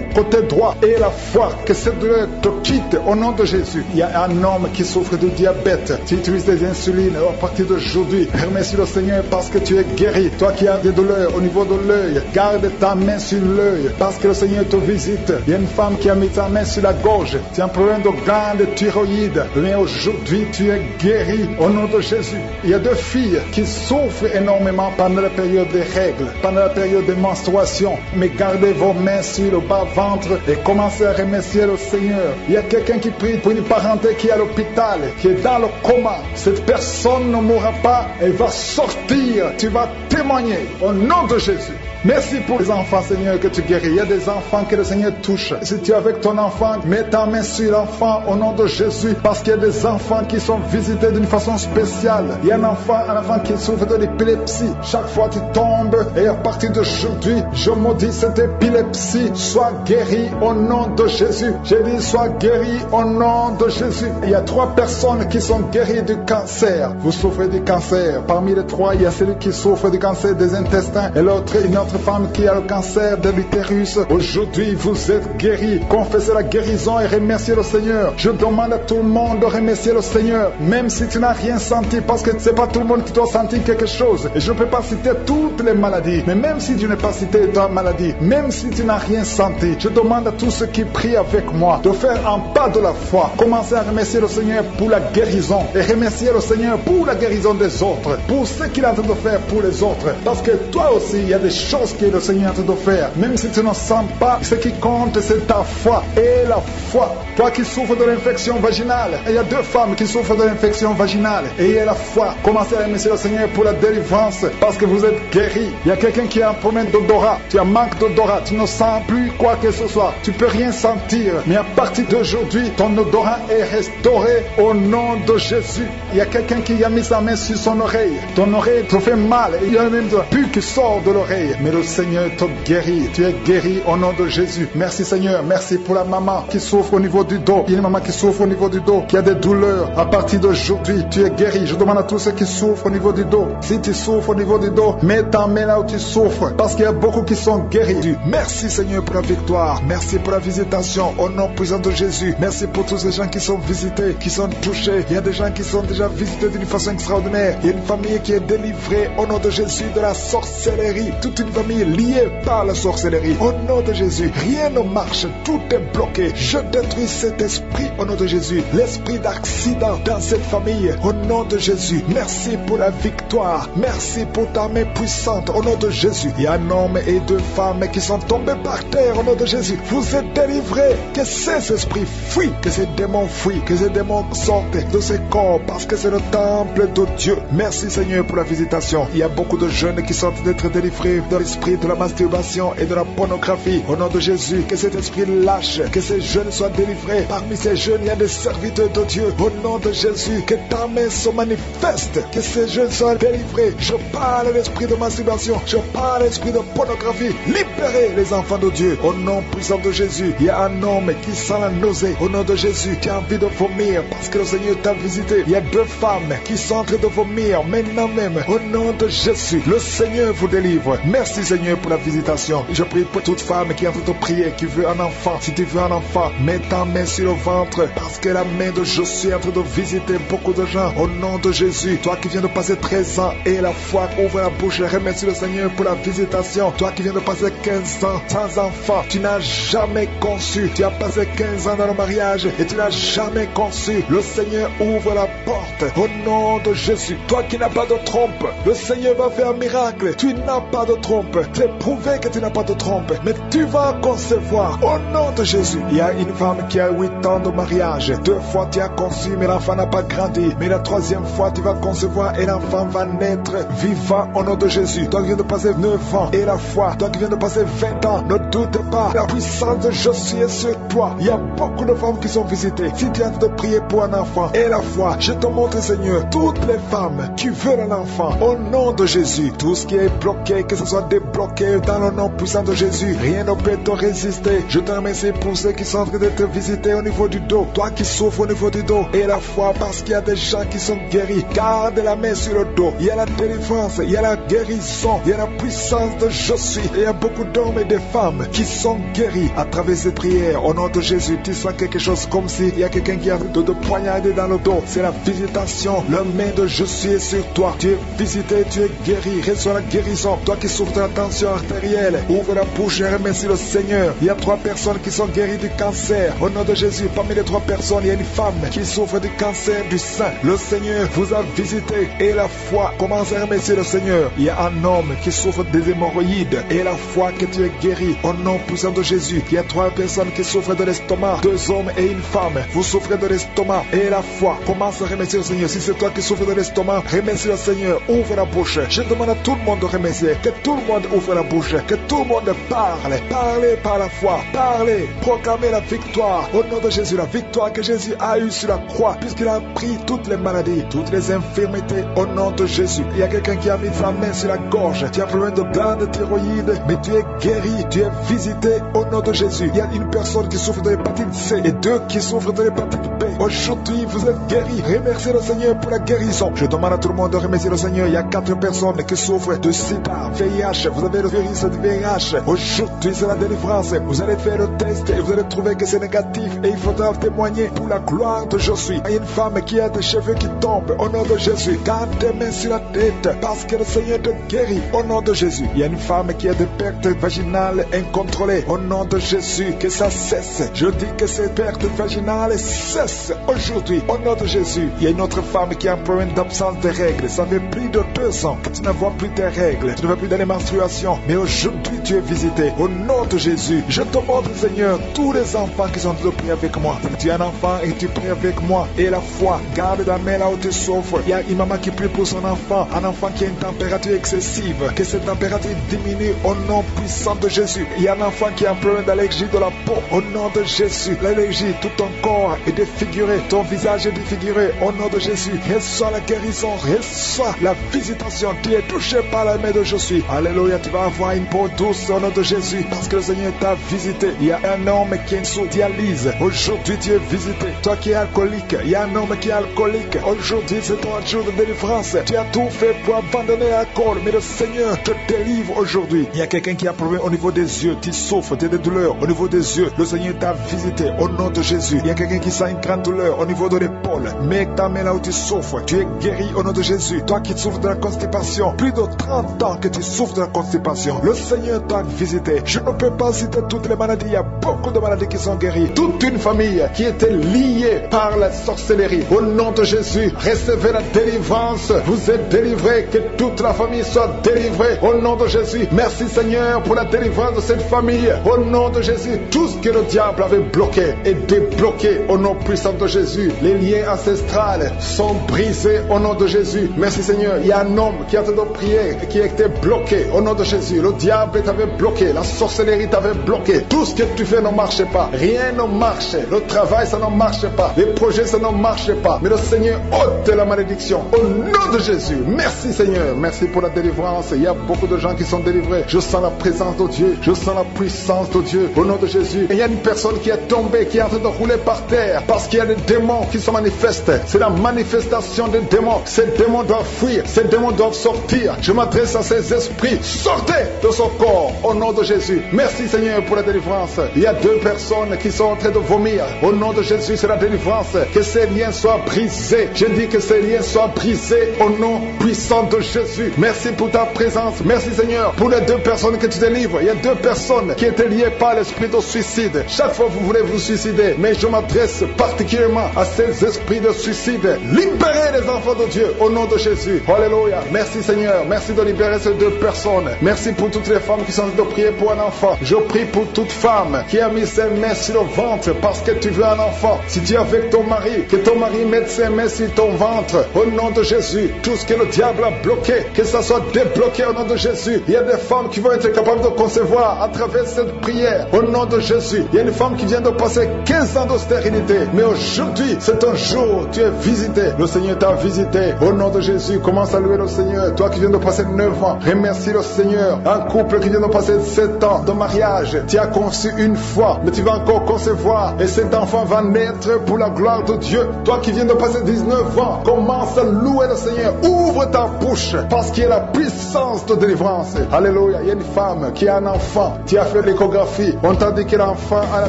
côté droit, et la foi, que cette douleur te quitte au nom de Jésus. Il y a un homme qui souffre de diabète. Tu utilises des insulines. À partir d'aujourd'hui, remercie le Seigneur parce que tu es guéri. Toi qui as des douleurs au niveau de l'œil, garde ta main sur l'œil parce que le Seigneur te visite. Il y a une femme qui a mis sa main sur la gorge. Tu as un problème de glande thyroïde. Mais aujourd'hui, tu es guéri au nom de Jésus. Il y a 2 filles qui souffrent énormément pendant la période des règles, pendant la période des menstruations. Mais gardez vos mains sur le bas-ventre et commencez à remercier le Seigneur. Il y a quelqu'un qui prie pour une parenté qui est à l'hôpital, qui est dans le coma. Cette personne ne mourra pas, elle va sortir. Tu vas témoigner au nom de Jésus. Merci pour les enfants, Seigneur, que tu guéris. Il y a des enfants que le Seigneur touche. Si tu es avec ton enfant, mets ta main sur l'enfant au nom de Jésus, parce qu'il y a des enfants qui sont visités d'une façon spéciale. Il y a un enfant qui souffre de l'épilepsie. Chaque fois tu tombes, et à partir d'aujourd'hui, je maudis cette épilepsie. Sois guéri au nom de Jésus. J'ai dit, sois guéri au nom de Jésus. Il y a 3 personnes qui sont guéries du cancer. Vous souffrez du cancer. Parmi les 3, il y a celui qui souffre du cancer des intestins, et l'autre, une autre femme qui a le cancer de l'utérus. Aujourd'hui, vous êtes guéris. Confessez la guérison et remerciez le Seigneur. Je demande à tout le monde de remercier le Seigneur, même si tu n'as rien senti, parce que c'est pas tout le monde qui doit sentir quelque chose. Et je ne peux pas citer toutes les maladies, mais même si tu n'as pas cité ta maladie, même si tu n'as rien senti, je demande à tous ceux qui prient avec moi de faire un pas de la foi. Commencez à remercier le Seigneur pour la guérison et remercier le Seigneur pour la guérison des autres, pour ce qu'il est en train de faire pour les autres. Parce que toi aussi, il y a des choses que le Seigneur est en train de faire. Même si tu ne sens pas, ce qui compte, c'est ta foi. Et la foi. Toi qui souffres de l'infection vaginale, il y a 2 femmes qui souffrent de l'infection vaginale. Et il y a la foi. Commencez à remercier le Seigneur pour la délivrance, parce que vous êtes guéris. Il y a quelqu'un qui a un problème d'odorat. Tu as un manque d'odorat. Tu ne sens plus quoi que ce soit. Tu peux rien sentir. Mais à partir d'aujourd'hui, ton odorat est restauré au nom de Jésus. Il y a quelqu'un qui a mis sa main sur son oreille. Ton oreille te fait mal. Il y a même de la pus qui sort de l'oreille. Mais le Seigneur te guérit. Tu es guéri au nom de Jésus. Merci Seigneur. Merci pour la maman qui souffre au niveau du dos. Il y a une maman qui souffre au niveau du dos, qui a des douleurs. À partir d'aujourd'hui, tu es guéri. Je demande à tous ceux qui souffrent au niveau du dos. Si tu souffres au niveau du dos, mets ta main là où tu souffres, parce qu'il y a beaucoup qui sont guéris. Merci Seigneur pour la victoire. Merci pour la visitation au nom puissant de Jésus. Merci pour tous ces gens qui sont visités, qui sont touchés. Il y a des gens qui sont déjà visités d'une façon extraordinaire. Il y a une famille qui est délivrée au nom de Jésus de la sorcellerie. Toute une famille liée par la sorcellerie. Au nom de Jésus, rien ne marche, tout est bloqué. Je détruis cet esprit au nom de Jésus. L'esprit d'accident dans cette famille au nom de Jésus. Merci pour la victoire. Merci pour ta main puissante au nom de Jésus. Il y a un homme et 2 femmes qui sont tombés par terre au nom de Jésus. Vous êtes délivrés. Que ces esprits fuient, que ces démons fuient, que ces démons sortent de ces corps, parce que c'est le temple de Dieu. Merci Seigneur pour la visitation. Il y a beaucoup de jeunes qui sont d'être délivrés de l'esprit de la masturbation et de la pornographie. Au nom de Jésus, que cet esprit lâche, que ces jeunes soient délivrés. Parmi ces jeunes, il y a des serviteurs de Dieu. Au nom de Jésus, que ta main se manifeste, que ces jeunes soient délivrés. Je parle l'esprit de masturbation, je parle l'esprit de pornographie. Libérez les enfants de Dieu. Au nom puissant de Jésus, il y a un homme qui sent la nausée. Au nom de Jésus, tu as envie de vomir parce que le Seigneur t'a visité. Il y a 2 femmes qui sont en train de vomir maintenant même. Au nom de Jésus, le Seigneur vous délivre. Merci Merci Seigneur pour la visitation. Je prie pour toute femme qui est en train de prier, qui veut un enfant. Si tu veux un enfant, mets ta main sur le ventre, parce que la main de Josué est en train de visiter beaucoup de gens. Au nom de Jésus, toi qui viens de passer 13 ans et la foi, ouvre la bouche et remercie le Seigneur pour la visitation. Toi qui viens de passer 15 ans sans enfant, tu n'as jamais conçu. Tu as passé 15 ans dans le mariage et tu n'as jamais conçu. Le Seigneur ouvre la porte au nom de Jésus. Toi qui n'as pas de trompe, le Seigneur va faire un miracle. Tu n'as pas de trompe. C'est prouvé que tu n'as pas de trompe, mais tu vas concevoir au nom de Jésus. Il y a une femme qui a 8 ans de mariage. 2 fois tu as conçu, mais l'enfant n'a pas grandi. Mais la 3e fois tu vas concevoir et l'enfant va naître vivant au nom de Jésus. Toi qui viens de passer 9 ans et la foi, toi qui viens de passer 20 ans, ne doute pas, la puissance de Jésus est sur toi. Il y a beaucoup de femmes qui sont visitées. Si tu as de prier pour un enfant et la foi, je te montre Seigneur, toutes les femmes qui veulent un enfant, au nom de Jésus, tout ce qui est bloqué, que ce soit débloqué dans le nom puissant de Jésus, rien ne peut te résister. Je te remercie pour ceux qui sont en train de te visiter au niveau du dos, toi qui souffres au niveau du dos, et la foi, parce qu'il y a des gens qui sont guéris. Garde la main sur le dos, il y a la délivrance, il y a la guérison, il y a la puissance de Jésus. Il y a beaucoup d'hommes et de femmes qui sont guéris à travers ces prières. Au nom de Jésus, tu sens quelque chose comme s'il y a quelqu'un qui a de poignarder dans le dos. C'est la visitation. La main de Jésus est sur toi. Tu es visité, tu es guéri. Reçois la guérison. Toi qui souffres de la tension artérielle, ouvre la bouche et remercie le Seigneur. Il y a 3 personnes qui sont guéries du cancer. Au nom de Jésus, parmi les 3 personnes, il y a une femme qui souffre du cancer du sein. Le Seigneur vous a visité et la foi commence à remercier le Seigneur. Il y a un homme qui souffre des hémorroïdes et la foi que tu es guéri au nom puissant de Jésus. Il y a 3 personnes qui souffrent de l'estomac, 2 hommes et une femme. Vous souffrez de l'estomac et la foi commence à remercier le Seigneur. Si c'est toi qui souffres de l'estomac, remercie le Seigneur. Ouvre la bouche. Je demande à tout le monde de remercier. Que tout le monde ouvre la bouche. Que tout le monde parle. Parlez par la foi. Parlez. Proclamez la victoire au nom de Jésus. La victoire que Jésus a eue sur la croix, puisqu'il a pris toutes les maladies, toutes les infirmités au nom de Jésus. Il y a quelqu'un qui a mis sa main sur la gorge. Tu as problème de glande thyroïde, mais tu es guéri. Tu es visité au nom de Jésus. Il y a une personne qui souffre de l'hépatite C et 2 qui souffrent de l'hépatite B. Aujourd'hui, vous êtes guéris. Remerciez le Seigneur pour la guérison. Je demande à tout le monde de remercier le Seigneur. Il y a 4 personnes qui souffrent de sida, VIH. Vous avez le virus de VIH. Aujourd'hui, c'est la délivrance. Vous allez faire le test et vous allez trouver que c'est négatif. Et il faudra témoigner pour la gloire de Jésus. Il y a une femme qui a des cheveux qui tombent au nom de Jésus. Garde tes mains sur la tête parce que le Seigneur te guérit au nom de Jésus. Il y a une femme qui a des pertes vaginales incontrôlées au nom de Jésus. Que ça cesse. Je dis que ces pertes vaginales cessent aujourd'hui au nom de Jésus. Il y a une autre femme qui a un problème d'absence de règles. Ça fait plus de 2 ans que tu ne vois plus tes règles. Tu ne vois plus dans les menstruations. Mais aujourd'hui, tu es visité au nom de Jésus. Je te montre, Seigneur, tous les enfants qui sont de prier avec moi. Tu es un enfant et tu pries avec moi. Et la foi, garde la main là où tu souffres. Il y a une maman qui prie pour son enfant. Un enfant qui a une température excessive. Que cette température diminue au nom puissant de Jésus. Il y a un enfant qui a un problème d'allergie de la peau. Au nom de Jésus. L'allergie, tout ton corps est défiguré. Ton visage est défiguré. Au nom de Jésus. Reçois la guérison. Reçois la visitation. Tu es touché par la main de Jésus. Alléluia. Tu vas avoir une peau douce au nom de Jésus. Parce que le Seigneur t'a visité. Il y a un homme qui est sous dialyse. Aujourd'hui, tu es visité. Toi qui es alcoolique. Il y a un homme qui est alcoolique. Aujourd'hui, c'est ton jour de délivrance. Tu as tout fait pour abandonner l'alcool. Mais le Seigneur te délivre aujourd'hui. Il y a quelqu'un qui a un problème au niveau des yeux. Tu souffres. Tu as des douleurs au niveau des yeux. Le Seigneur t'a visité au nom de Jésus. Il y a quelqu'un qui sent une grande douleur au niveau de l'épaule. Mets ta main là où tu souffres. Tu es guéri au nom de Jésus. Toi qui souffres de la constipation. Plus de 30 ans que tu souffres de la constipation. Le Seigneur t'a visité. Je ne peux pas citer toutes les maladies. Il y a beaucoup de maladies qui sont guéries. Toute une famille qui était liée par la sorcellerie. Au nom de Jésus, recevez la délivrance. Vous êtes délivrés. Que toute la famille soit délivrée. Au nom de Jésus. Merci Seigneur pour la délivrance de cette famille. Au nom de Jésus, tout ce que le diable avait bloqué est débloqué. Au nom puissant de Jésus, les liens ancestrales sont brisés. Au nom de Jésus. Merci Seigneur. Il y a un homme qui a en train de prier, qui était bloqué. Au nom de Jésus, le diable t'avait bloqué. La sorcellerie t'avait bloqué. Tout ce que tu fais ne marche pas. Rien ne marche. Le travail, ça ne marche pas. Les projets, ça ne marche pas. Mais le Seigneur ôte la malédiction. Au nom de Jésus. Merci Seigneur. Merci pour la délivrance. Il y a beaucoup de gens qui sont délivrés. Je sens la présence de Dieu. Je sens la puissance de Dieu. Au nom de Jésus. Et il y a une personne qui est tombée, qui est en train de rouler par terre. Parce qu'il y a des démons qui se manifestent. C'est la manifestation des démons. Ces démons doivent fuir. Ces démons doivent sortir. Je m'adresse à ces esprits sortez de son corps au nom de Jésus. Merci Seigneur pour la délivrance. Il y a 2 personnes qui sont en train de vomir. Au nom de Jésus, c'est la délivrance. Que ces liens soient brisés. Je dis que ces liens soient brisés au nom puissant de Jésus. Merci pour ta présence. Merci Seigneur pour les 2 personnes que tu délivres. Il y a 2 personnes qui étaient liées par l'esprit de suicide. Chaque fois vous voulez vous suicider, mais je m'adresse particulièrement à ces esprits de suicide. Libérez les enfants de Dieu au nom de Jésus. Alléluia. Merci Seigneur. Merci de libérer ces 2 personnes. Merci pour toutes les femmes qui sont en train de prier pour un enfant. Je prie pour toute femme qui a mis ses mains sur le ventre parce que tu veux un enfant. Si tu es avec ton mari, que ton mari mette ses mains sur ton ventre au nom de Jésus. Tout ce que le diable a bloqué, que ça soit débloqué au nom de Jésus. Il y a des femmes qui vont être capables de concevoir à travers cette prière au nom de Jésus. Il y a une femme qui vient de passer 15 ans de stérilité, mais aujourd'hui c'est un jour, tu es visité. Le Seigneur t'a visité au nom de Jésus. Commence à louer le Seigneur. Toi qui viens de passer 9 ans, remercie le Seigneur. Un couple qui vient de passer 7 ans de mariage, tu as conçu une fois, mais tu vas encore concevoir et cet enfant va naître pour la gloire de Dieu. Toi qui viens de passer 19 ans, commence à louer le Seigneur. Ouvre ta bouche parce qu'il y a la puissance de délivrance. Alléluia. Il y a une femme qui a un enfant. Tu as fait l'échographie. On t'a dit que l'enfant a la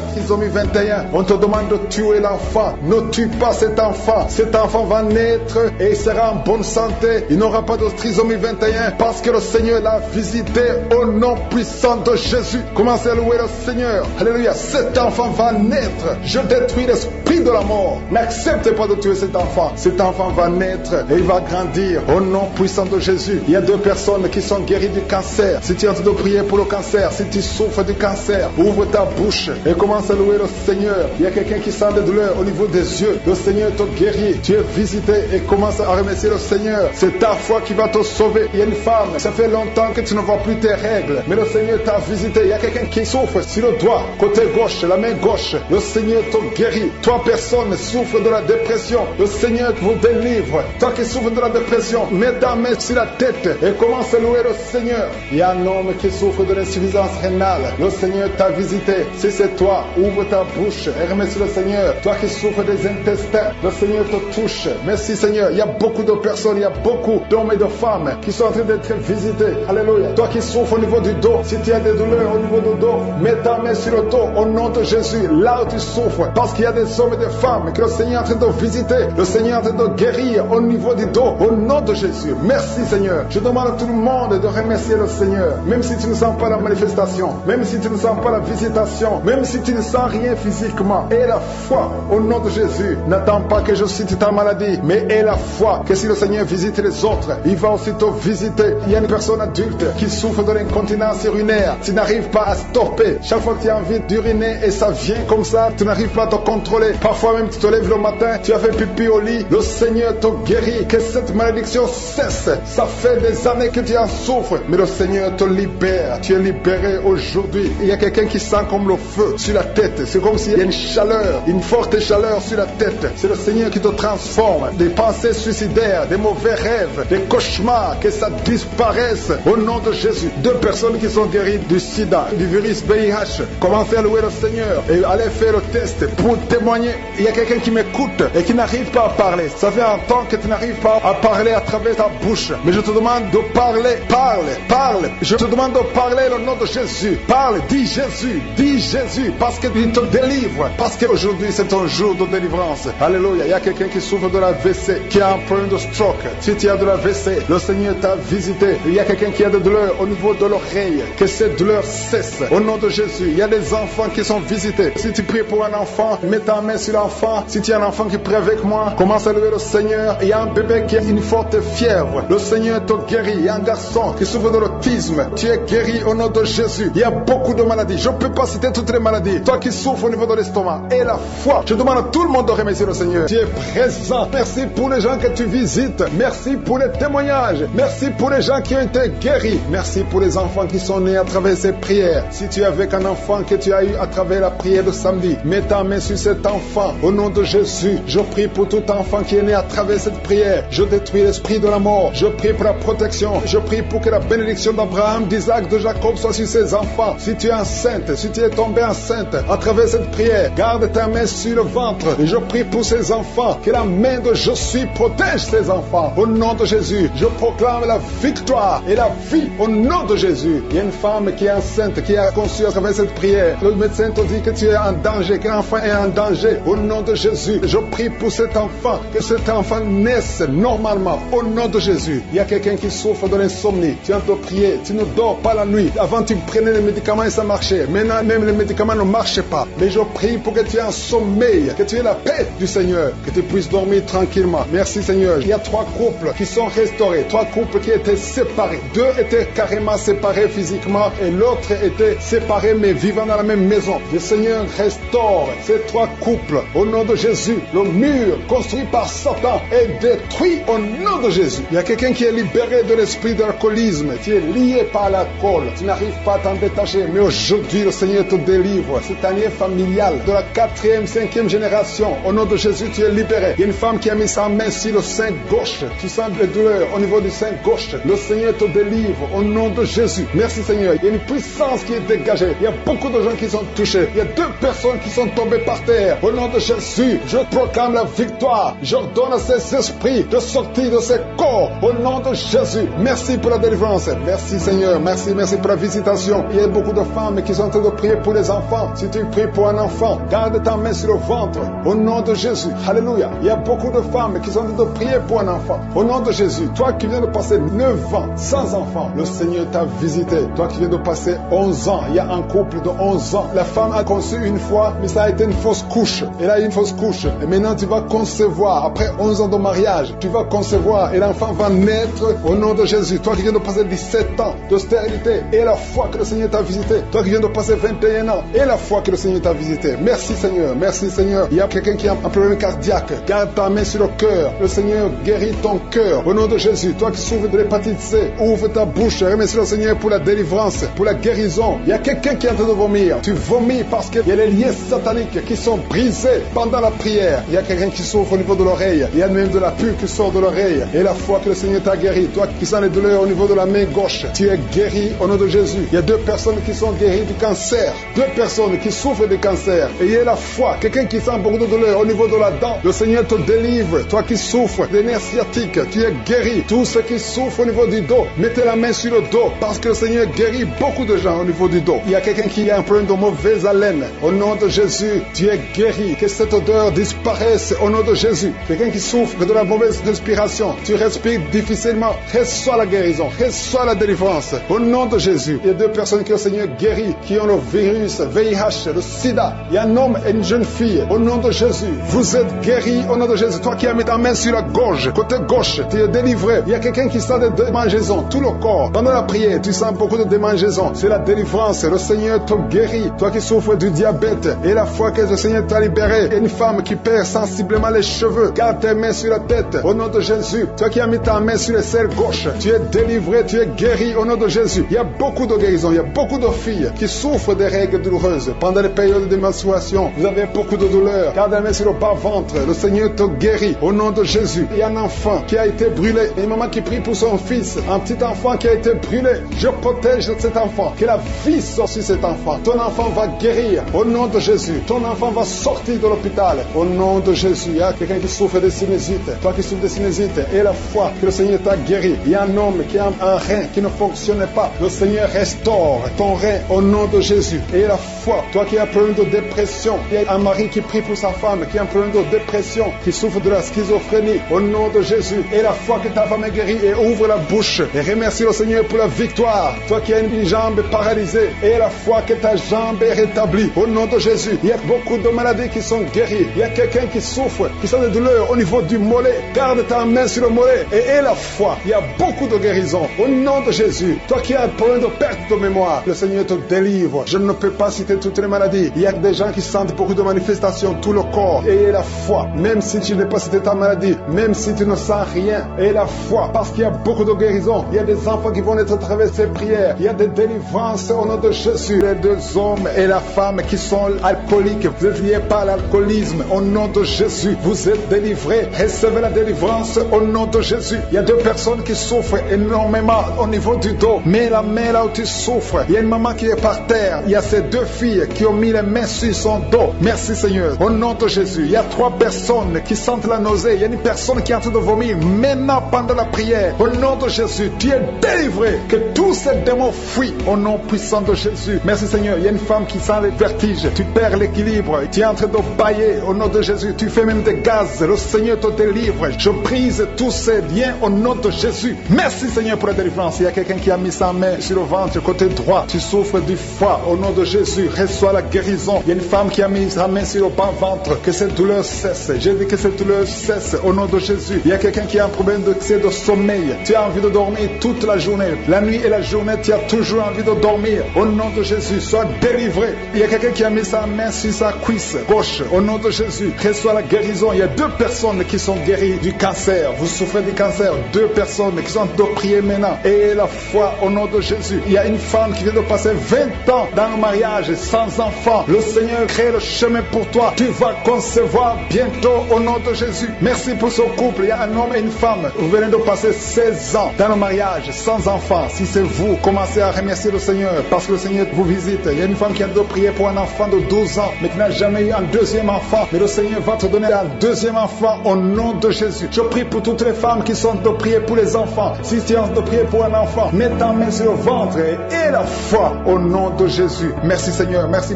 trisomie 21. On te demande de tuer l'enfant. Ne tue pas cet enfant. Cet enfant va naître et il sera en bonne santé. Il n'aura pas de trisomie 21 parce que le Seigneur l'a visité au nom puissant de Jésus. Commencez à louer le Seigneur. Alléluia. Cet enfant va naître. Je détruis l'esprit de la mort. N'acceptez pas de tuer cet enfant. Cet enfant va naître et il va grandir au nom puissant de Jésus. Il y a 2 personnes qui sont guéries du cancer. Si tu es en train de prier pour le cancer, si tu souffres du cancer, ouvre ta bouche et commence à louer le Seigneur. Il y a quelqu'un qui sent des douleurs au niveau des yeux. Le Seigneur te guérit. Tu es visité et commence à remercier le Seigneur. C'est ta foi qui va te sauver. Il y a une femme, ça fait longtemps que tu ne vois plus tes règles, mais le Seigneur t'a visité. Il y a quelqu'un qui souffre sur le doigt, côté gauche, la main gauche. Le Seigneur te guérit. Toi, personne souffre de la dépression. Le Seigneur vous délivre. Toi qui souffres de la dépression, mets ta main sur la tête et commence à louer le Seigneur. Il y a un homme qui souffre de l'insuffisance rénale. Le Seigneur t'a visité. Si c'est toi, ouvre ta bouche et remercie le Seigneur. Toi qui souffres des intestins, le Seigneur te touche. Merci Seigneur. Il y a beaucoup de personnes, il y a beaucoup d'hommes et de femmes qui sont en train d'être visités. Alléluia. Toi qui souffres au niveau du dos, si tu as des douleurs au niveau du dos, mets ta main sur le dos au nom de Jésus. Là où tu souffres, parce qu'il y a des hommes et des femmes que le Seigneur est en train de visiter. Le Seigneur est en train de guérir au niveau du dos au nom de Jésus. Merci Seigneur. Je demande à tout le monde de remercier le Seigneur. Même si tu ne sens pas la manifestation, même si tu ne sens pas la visitation, même si tu ne sens rien physiquement, aie la foi au nom de Jésus. N'attends pas que je cite ta maladie, mais aie la foi que si le Seigneur visite les autres, il va aussi te visiter. Il y a une personne adulte qui souffre de l'incontinence urinaire. Tu n'arrives pas à stopper. Chaque fois que tu as envie d'uriner et ça vient comme ça, tu n'arrives pas à te contrôler. Parfois même tu te lèves le matin, tu as fait pipi au lit, le Seigneur te guérit. Que cette malédiction cesse. Ça fait des années que tu en souffres, mais le Seigneur te libère. Tu es libéré aujourd'hui. Il y a quelqu'un qui sent comme le feu sur la tête. C'est comme s'il y a une chaleur, une forte chaleur sur la tête. C'est le Seigneur qui te transforme. Des pensées suicidaires, des mauvais rêves, des cauchemars, que ça disparaisse au nom de Jésus. 2 personnes qui sont guéries du sida, du virus VIH. Commencez à louer le Seigneur et allez faire le test pour témoigner. Il y a quelqu'un qui m'écoute et qui n'arrive pas à parler. Ça fait un temps que tu n'arrives pas à parler à travers ta bouche. Mais je te demande de parler. Parle. Je te demande de parler le nom de Jésus. Parle, dis Jésus, parce qu'il te délivre. Parce qu'aujourd'hui c'est un jour de délivrance. Alléluia. Il y a quelqu'un qui souffre de la WC, qui a un problème de stroke. Si tu as de la WC, le Seigneur t'a visité. Il y a quelqu'un qui a de douleurs au niveau de l'oreille. Que cette douleur cesse au nom de Jésus. Il y a des enfants qui sont visités. Si tu pries pour un enfant, mets ta main sur l'enfant. Si tu as un enfant qui prie avec moi, commence à louer le Seigneur. Il y a un bébé qui a une forte fièvre. Le Seigneur te guérit. Il y a un garçon qui souffre de l'autisme. Tu es guéri au nom de Jésus. Il y a beaucoup de maladies. Je ne peux pas citer toutes les maladies. Toi qui souffres au niveau de l'estomac et la foi, je demande à tout le monde de remercier le Seigneur. Tu es présent. Merci pour les gens que tu visites. Merci pour les témoignages. Merci pour les gens qui ont été guéris. Merci pour les enfants qui sont nés à travers ces prières. Si tu es avec un enfant que tu as eu à travers la prière de samedi, mets ta main sur cet enfant. Au nom de Jésus, je prie pour tout enfant qui est né à travers cette prière. Je détruis l'esprit de la mort. Je prie pour la protection. Je prie pour que la bénédiction d'Abraham, d'Isaac, de Jacob soit sur ses enfants. Si tu es enceinte, si tu es tombée enceinte à travers cette prière, garde ta main sur le ventre. Et je prie pour ces enfants. Que la main de Jésus protège ces enfants. Au nom de Jésus, je proclame la victoire et la vie au nom de Jésus. Il y a une femme qui est enceinte, qui a conçu à travers cette prière. Le médecin te dit que tu es en danger, que l'enfant est en danger. Au nom de Jésus, je prie pour cet enfant, que cet enfant naisse normalement. Au nom de Jésus, il y a quelqu'un qui souffre de l'insomnie. Tu as de prier, tu ne dors pas la nuit. Avant, tu prenais les médicaments et ça marchait. Maintenant, même les médicaments ne marchent pas. Mais je prie pour que tu aies un sommeil, que tu aies la paix du Seigneur, que tu puisses dormir tranquillement. Merci Seigneur. Il y a 3 couples qui sont restaurés, 3 couples qui étaient séparés. 2 étaient carrément séparés physiquement et l'autre était séparé mais vivant dans la même maison. Le Seigneur restaure ces 3 couples au nom de Jésus. Le mur construit par Satan est détruit au nom de Jésus. Il y a quelqu'un qui est libéré de l'esprit d'alcoolisme. Tu es lié par l'alcool. Tu n'arrives pas à t'en détacher. Mais aujourd'hui, le Seigneur te délivre. Cette année familiale de la 4e, 5e génération. Au nom de Jésus, tu es libéré. Il y a une femme qui a mis sa main sur le sein gauche. Tu sens des douleurs au niveau du sein gauche. Le Seigneur te délivre au nom de Jésus. Merci Seigneur. Il y a une puissance qui est dégagée. Il y a beaucoup de gens qui sont touchés. Il y a 2 personnes qui sont tombées par terre. Au nom de Jésus, je proclame la victoire. J'ordonne à ces esprits de sortir de ces corps. Au nom de Jésus. Merci pour la délivrance. Merci Seigneur. Merci pour la visitation. Il y a beaucoup de femmes qui sont en train de prier pour les enfants. Si tu pries pour un enfant, garde ta main sur le ventre. Au nom de Jésus. Alléluia. Il y a beaucoup de femmes qui sont en train de prier pour un enfant. Au nom de Jésus. Toi qui viens de passer 9 ans sans enfant, le Seigneur t'a visité. Toi qui viens de passer 11 ans, il y a un couple de 11 ans. La femme a conçu une fois, mais ça a été une fausse couche. Elle a eu une fausse couche. Et maintenant tu vas concevoir. Après 11 ans de mariage, tu vas concevoir et l'enfant va naître au nom de Jésus. Toi qui viens de passer 17 ans de stérilité et la foi que le Seigneur t'a visité. Toi qui viens de passer 21 ans et la foi que le Seigneur t'a visité. Merci Seigneur. Merci Seigneur. Il y a quelqu'un qui a un problème cardiaque. Garde ta main sur le cœur. Le Seigneur guérit ton cœur. Au nom de Jésus. Toi qui souffres de l'hépatite C, ouvre ta bouche. Remercie le Seigneur pour la délivrance, pour la guérison. Il y a quelqu'un qui est en train de vomir. Tu vomis parce qu'il y a les liens sataniques qui sont brisés pendant la prière. Il y a quelqu'un qui souffre au niveau de l'oreille. Il y a même de la pus qui sort de l'oreille. Et la foi que le Seigneur t'a guéri. Toi qui sens les douleurs au niveau de la main gauche, tu es guéri au nom de Jésus. Il y a 2 personnes qui sont guéries du cancer. 2 personnes qui souffrent du cancer. Et il y a la foi. Quelqu'un qui sent beaucoup de douleur au niveau de la dent. Le Seigneur te délivre. Toi qui souffres des nerfs sciatiques, tu es guéri. Tous ceux qui souffrent au niveau du dos, mettez la main sur le dos parce que le Seigneur guérit beaucoup de gens au niveau du dos. Il y a quelqu'un qui a un problème de mauvaise haleine. Au nom de Jésus, tu es guéri. Que cette odeur disparaisse au nom de Jésus. Quelqu'un qui souffre de la mauvaise respiration, tu respires difficilement, reçois la guérison, reçois la délivrance. Au nom de Jésus, il y a 2 personnes que le Seigneur guérit, qui ont le virus, VIH, le sida. Il y a un homme et une jeune fille. Au nom de Jésus, vous êtes guéris au nom de Jésus. Toi qui as mis ta main sur la gorge, côté gauche, tu es délivré. Il y a quelqu'un qui sent des démangeaisons, tout le corps. Pendant la prière, tu sens beaucoup de démangeaisons. C'est la délivrance. Le Seigneur te guérit. Toi qui souffres du diabète, et la fois que le Seigneur t'a libéré, et une femme qui perd sensiblement les cheveux, garde tes mains sur la tête. Au nom de Jésus, toi qui as mis ta main sur le selle gauche, tu es délivré, tu es guéri au nom de Jésus. Il y a beaucoup de guérisons. Il y a beaucoup de filles qui souffrent des règles douloureuses. Pendant les périodes de menstruation, vous avez beaucoup de douleurs. Garde la main sur le bas-ventre. Le Seigneur te guérit au nom de Jésus. Il y a un enfant qui a été brûlé. Et une maman qui prie pour son fils. Un petit enfant qui a été brûlé. Je protège cet enfant. Que la vie sorte sur cet enfant. Ton enfant va guérir au nom de Jésus. Ton enfant va sortir de l'hôpital au nom de Jésus. Il y a quelqu'un qui souffre de sinusite. Toi qui souffres de sinusite et la foi que le Seigneur t'a guéri. Il y a un homme qui a un rein qui ne fonctionne pas. Le Seigneur restaure ton rein au nom de Jésus. Et la foi, toi qui as un problème de dépression. Il y a un mari qui prie pour sa femme qui a un problème de dépression, qui souffre de la schizophrénie au nom de Jésus. Et la foi que ta femme est guérie et ouvre la bouche et remercie le Seigneur pour la victoire. Toi qui as une jambe paralysée et la foi que ta jambe est rétablie au nom de Jésus. Il y a beaucoup de maladies qui sont guéries. Il y a quelqu'un qui souffre, qui sent des douleurs au niveau du mollet. Garde ta main sur le mollet et aie la foi. Il y a beaucoup de guérisons au nom de Jésus. Toi qui as un problème de perte de mémoire, le Seigneur te délivre. Je ne peux pas citer toutes les maladies. Il y a des gens qui sentent beaucoup de manifestations, tout le corps. Et aie la foi. Même si tu n'es pas cité ta maladie, même si tu ne sens rien, aie la foi. Parce qu'il y a beaucoup de guérisons. Il y a des enfants qui vont être à travers ces prières. Il y a des délivrances au nom de Jésus. Les 2 hommes et la femme qui sont alcooliques, vous êtes liés par l'alcoolisme. Au nom de Jésus, vous êtes délivrés. Recevez la délivrance au nom de Jésus. Il y a 2 personnes qui souffrent énormément au niveau du dos. Mais la main là où tu souffres, il y a une maman qui est par terre. Il y a ces 2 filles qui ont mis les mains sur son dos. Merci Seigneur. Au nom de Jésus, il y a 3 personnes qui sentent la nausée. Il y a une personne qui est en train de vomir maintenant pendant la prière. Au nom de Jésus, tu es délivrés, que tous ces démons fuient au nom puissant de Jésus. Merci Seigneur. Il y a une femme qui sent les vertiges, tu perds l'équilibre, tu es en train de bailler au nom de Jésus, tu fais même des gaz, le Seigneur te délivre. Je brise tous ces liens au nom de Jésus. Merci Seigneur pour la délivrance. Il y a quelqu'un qui a mis sa main sur le ventre, côté droit, tu souffres du foie, au nom de Jésus, reçois la guérison. Il y a une femme qui a mis sa main sur le bas-ventre, que cette douleur cesse. J'ai dit que cette douleur cesse au nom de Jésus. Il y a quelqu'un qui a un problème de sommeil, tu as envie de dormir toute la journée, la nuit et la journée, tu as toujours envie de dormir. Au nom de Jésus, sois délivré. Il y a quelqu'un qui a mis sa main sur sa cuisse gauche, au nom de Jésus, reçois la guérison. Il y a 2 personnes qui sont guéries du cancer. Vous souffrez du cancer, 2 personnes qui sont de prier maintenant. Et la foi au nom de Jésus. Il y a une femme qui vient de passer 20 ans dans le mariage sans enfant. Le Seigneur crée le chemin pour toi. Tu vas concevoir bientôt au nom de Jésus. Merci pour ce couple. Il y a un homme et une femme. Vous venez de passer 16 ans dans le mariage sans enfant. Si c'est vous, commencez à remercier le Seigneur parce que le Seigneur vous visite. Il y a une femme qui a de prier pour un enfant de 12 ans mais qui n'a jamais eu un deuxième enfant. Mais le Seigneur va te donner un deuxième enfant au nom de Jésus. Je prie pour toutes les femmes qui sont de prier pour les enfants. Si tu es de prier pour un enfant, mets ta main sur le ventre et la foi au nom de Jésus. Merci Seigneur. Merci